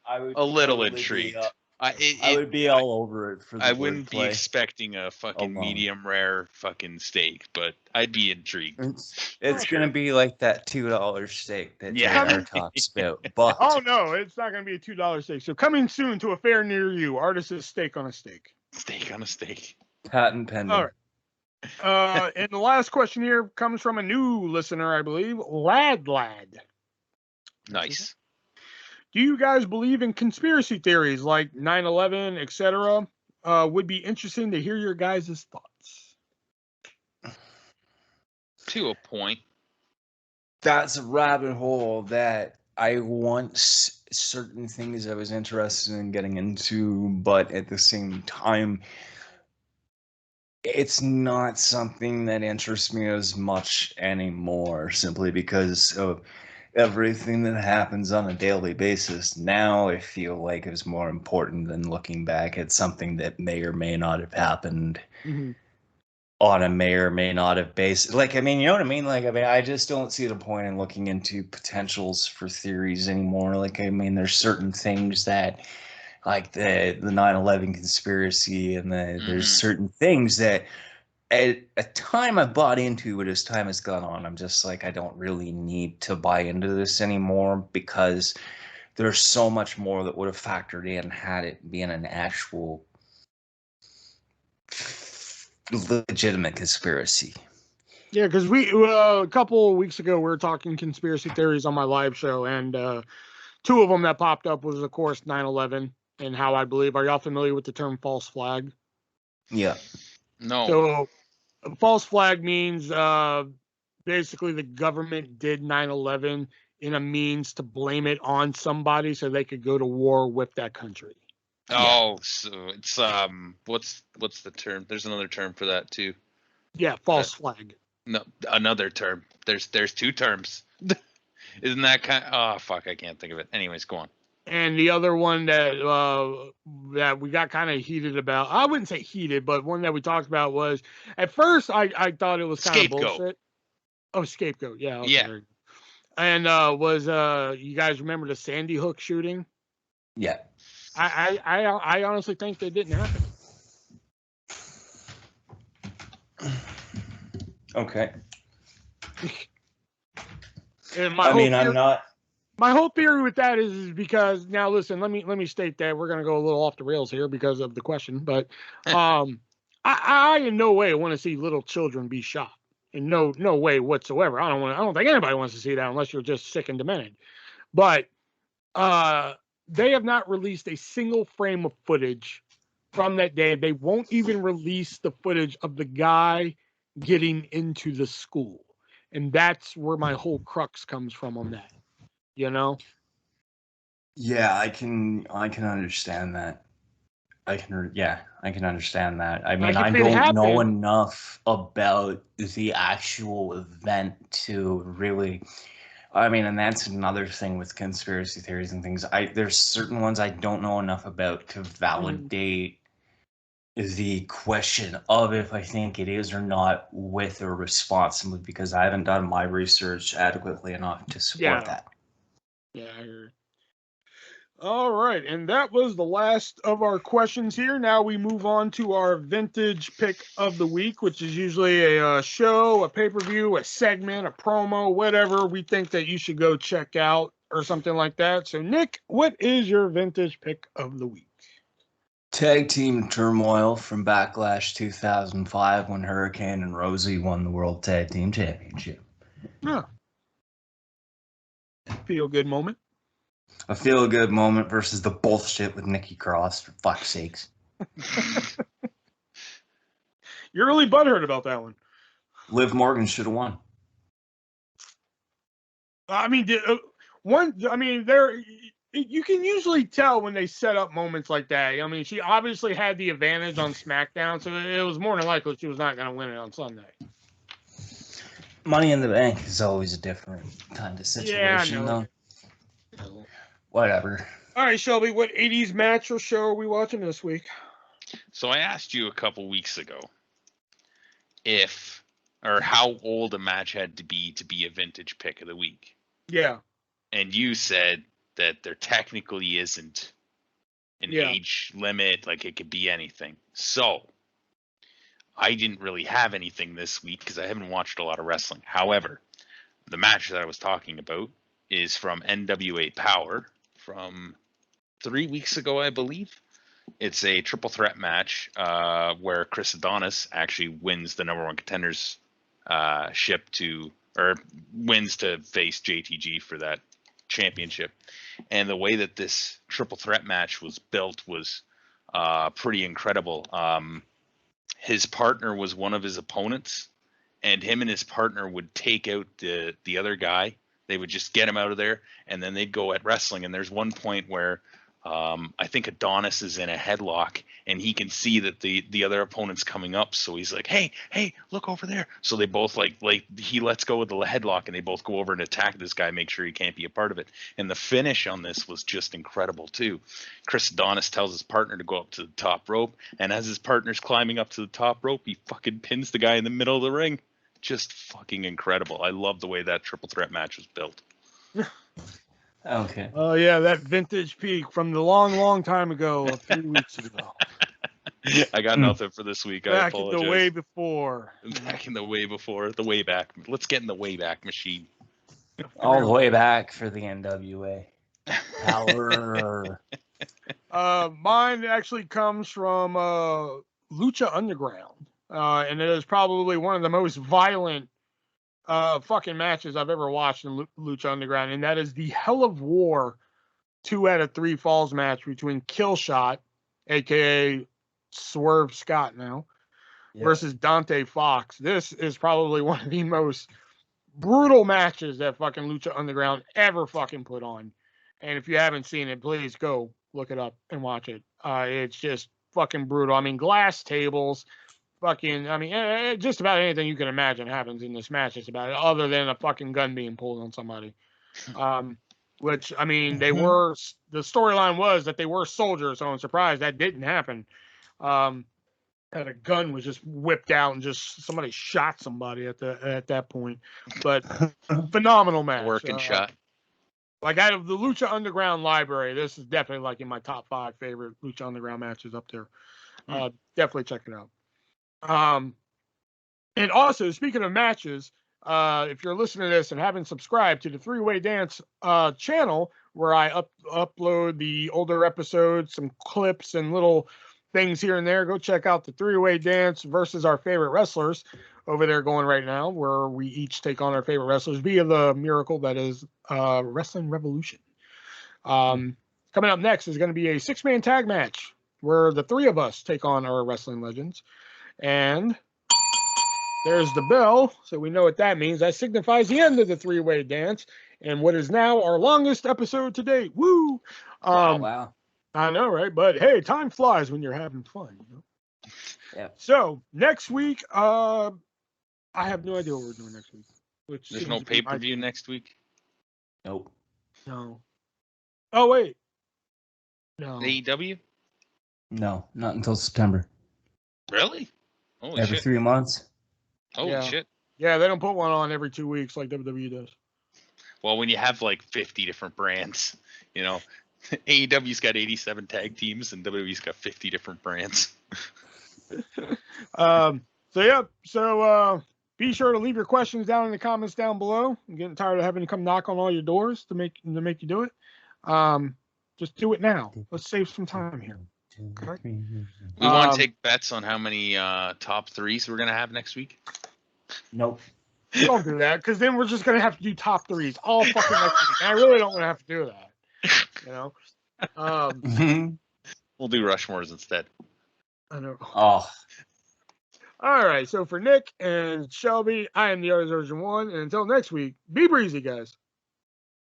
S3: I would
S2: a little
S3: totally
S2: intrigued.
S3: I would be all over it for the
S2: I wouldn't be
S3: wordplay.
S2: expecting a fucking medium rare fucking steak, but I'd be intrigued.
S3: It's gonna be like that $2 steak that JR talks about. But
S1: oh no, it's not gonna be a $2 steak. So coming soon to a fair near you, Artist's steak on a steak.
S2: Steak on a steak.
S3: Patent pending.
S1: All right. And the last question here comes from a new listener, I believe, Lad.
S2: Nice.
S1: Do you guys believe in conspiracy theories like 9/11, etc.? Would be interesting to hear your guys' thoughts.
S2: To a point.
S3: That's a rabbit hole that I once certain things I was interested in getting into, but at the same time, it's not something that interests me as much anymore, simply because of everything that happens on a daily basis. Now I feel like it's more important than looking back at something that may or may not have happened on a may or may not have basis. Like, I mean, you know what I mean? Like, I mean, I just don't see the point in looking into potentials for theories anymore. Like, I mean, there's certain things that, like the 9/11 conspiracy, and there's certain things that at a time I bought into, but as time has gone on, I'm just like, I don't really need to buy into this anymore, because there's so much more that would have factored in had it been an actual legitimate conspiracy.
S1: Yeah, because we a couple of weeks ago we were talking conspiracy theories on my live show, and two of them that popped up was, of course, 9/11 and how I believe. Are y'all familiar with the term false flag?
S3: Yeah.
S2: No.
S1: So false flag means basically the government did 9/11 in a means to blame it on somebody so they could go to war with that country.
S2: Oh, so it's what's the term? There's another term for that too.
S1: Yeah, false flag.
S2: No, another term. There's two terms. Isn't that kind? Oh fuck, I can't think of it. Anyways, go on.
S1: And the other one that we got kind of heated about, I wouldn't say heated, but one that we talked about was, at first I thought it was kind of bullshit. Oh, Scapegoat. Yeah. Okay.
S2: Yeah.
S1: And was you guys remember the Sandy Hook shooting?
S3: Yeah.
S1: I honestly think that didn't happen.
S3: Okay.
S1: And my whole theory with that is because, now listen, let me state that we're gonna go a little off the rails here because of the question, but I in no way want to see little children be shot. In no way whatsoever. I don't think anybody wants to see that unless you're just sick and demented. But they have not released a single frame of footage from that day. They won't even release the footage of the guy getting into the school. And that's where my whole crux comes from on that. You know?
S3: Yeah, I can understand that. I can understand that. I mean, I don't know enough about the actual event to really. I mean, and that's another thing with conspiracy theories and things. There's certain ones I don't know enough about to validate the question of if I think it is or not with or responsibly, because I haven't done my research adequately enough to support that.
S1: Yeah, I heard. All right, and that was the last of our questions here. Now we move on to our vintage pick of the week, which is usually a show, a pay-per-view, a segment, a promo, whatever we think that you should go check out or something like that. So, Nick, what is your vintage pick of the week?
S3: Tag team turmoil from Backlash 2005 when Hurricane and Rosie won the World Tag Team Championship.
S1: Yeah. Feel-good moment.
S3: A feel-good moment versus the bullshit with Nikki Cross, for fuck's sakes.
S1: You're really butthurt about that one.
S3: Liv Morgan should have won.
S1: I mean, you can usually tell when they set up moments like that. I mean, she obviously had the advantage on SmackDown, so it was more than likely she was not going to win it on Sunday.
S3: Money in the Bank is always a different kind of situation, though. Whatever.
S1: All right, Shelby, what 80s match or show are we watching this week?
S2: So I asked you a couple weeks ago how old a match had to be a vintage pick of the week.
S1: Yeah.
S2: And you said that there technically isn't an age limit, like it could be anything. So I didn't really have anything this week because I haven't watched a lot of wrestling. However, the match that I was talking about is from NWA Power from 3 weeks ago, I believe. It's a triple threat match where Chris Adonis actually wins the number one contenders wins to face JTG for that championship. And the way that this triple threat match was built was pretty incredible. His partner was one of his opponents, and him and his partner would take out the other guy. They would just get him out of there, and then they'd go at wrestling. And there's one point where I think Adonis is in a headlock, and he can see that the other opponent's coming up. So he's like, hey, look over there. So they both like he lets go of the headlock, and they both go over and attack this guy, make sure he can't be a part of it. And the finish on this was just incredible too. Chris Adonis tells his partner to go up to the top rope, and as his partner's climbing up to the top rope, he fucking pins the guy in the middle of the ring. Just fucking incredible. I love the way that triple threat match was built.
S3: Okay.
S1: Oh, yeah, that vintage peak from the long time ago, a few weeks ago.
S2: I got nothing for this week. I apologize.
S1: Back in the way before.
S2: The way back. Let's get in the way back machine.
S3: All the way back for the NWA. Power.
S1: Mine actually comes from Lucha Underground. And it is probably one of the most violent fucking matches I've ever watched in Lucha Underground, and that is the Hell of War 2 out of 3 falls match between Killshot, aka Swerve Scott now, versus Dante Fox. This is probably one of the most brutal matches that fucking Lucha Underground ever fucking put on. And if you haven't seen it, please go look it up and watch it. It's just fucking brutal. I mean, glass tables. Just about anything you can imagine happens in this match. It's about it, other than a fucking gun being pulled on somebody. which, I mean, they were, the storyline was that they were soldiers, so I'm surprised that didn't happen. And a gun was just whipped out and just somebody shot somebody at that point. But phenomenal match.
S2: Working shot.
S1: Like out of the Lucha Underground library, this is definitely like in my top 5 favorite Lucha Underground matches up there. Definitely check it out. And also, speaking of matches, if you're listening to this and haven't subscribed to the Three Way Dance channel, where I upload the older episodes, some clips and little things here and there, go check out the Three Way Dance versus our favorite wrestlers over there going right now, where we each take on our favorite wrestlers via the miracle that is Wrestling Revolution. Coming up next is going to be a 6-man tag match where the 3 of us take on our wrestling legends. And there's the bell, so we know what that means. That signifies the end of the 3-way dance and what is now our longest episode to date. Woo!
S3: Wow.
S1: I know, right? But hey, time flies when you're having fun. You know?
S3: Yeah.
S1: So next week, I have no idea what we're doing next week.
S2: There's no pay-per-view next week?
S3: Nope.
S1: No. Oh, wait. No.
S2: AEW?
S3: No, not until September.
S2: Really? Holy
S3: Every
S2: shit.
S3: 3 months.
S2: Holy shit.
S1: Yeah, they don't put one on every 2 weeks like WWE does.
S2: Well, when you have like 50 different brands, you know, AEW's got 87 tag teams and WWE's got 50 different brands.
S1: So be sure to leave your questions down in the comments down below. I'm getting tired of having to come knock on all your doors to make you do it. Just do it now. Let's save some time here. Okay?
S2: We want to take bets on how many top 3s we're going to have next week.
S3: Nope.
S1: Don't do that, because then we're just going to have to do top 3s all fucking next week. And I really don't want to have to do that. You know?
S2: We'll do Rushmores instead.
S1: I know.
S3: Oh.
S1: All right. So for Nick and Shelby, I am the ArtistVersion1. And until next week, be breezy, guys.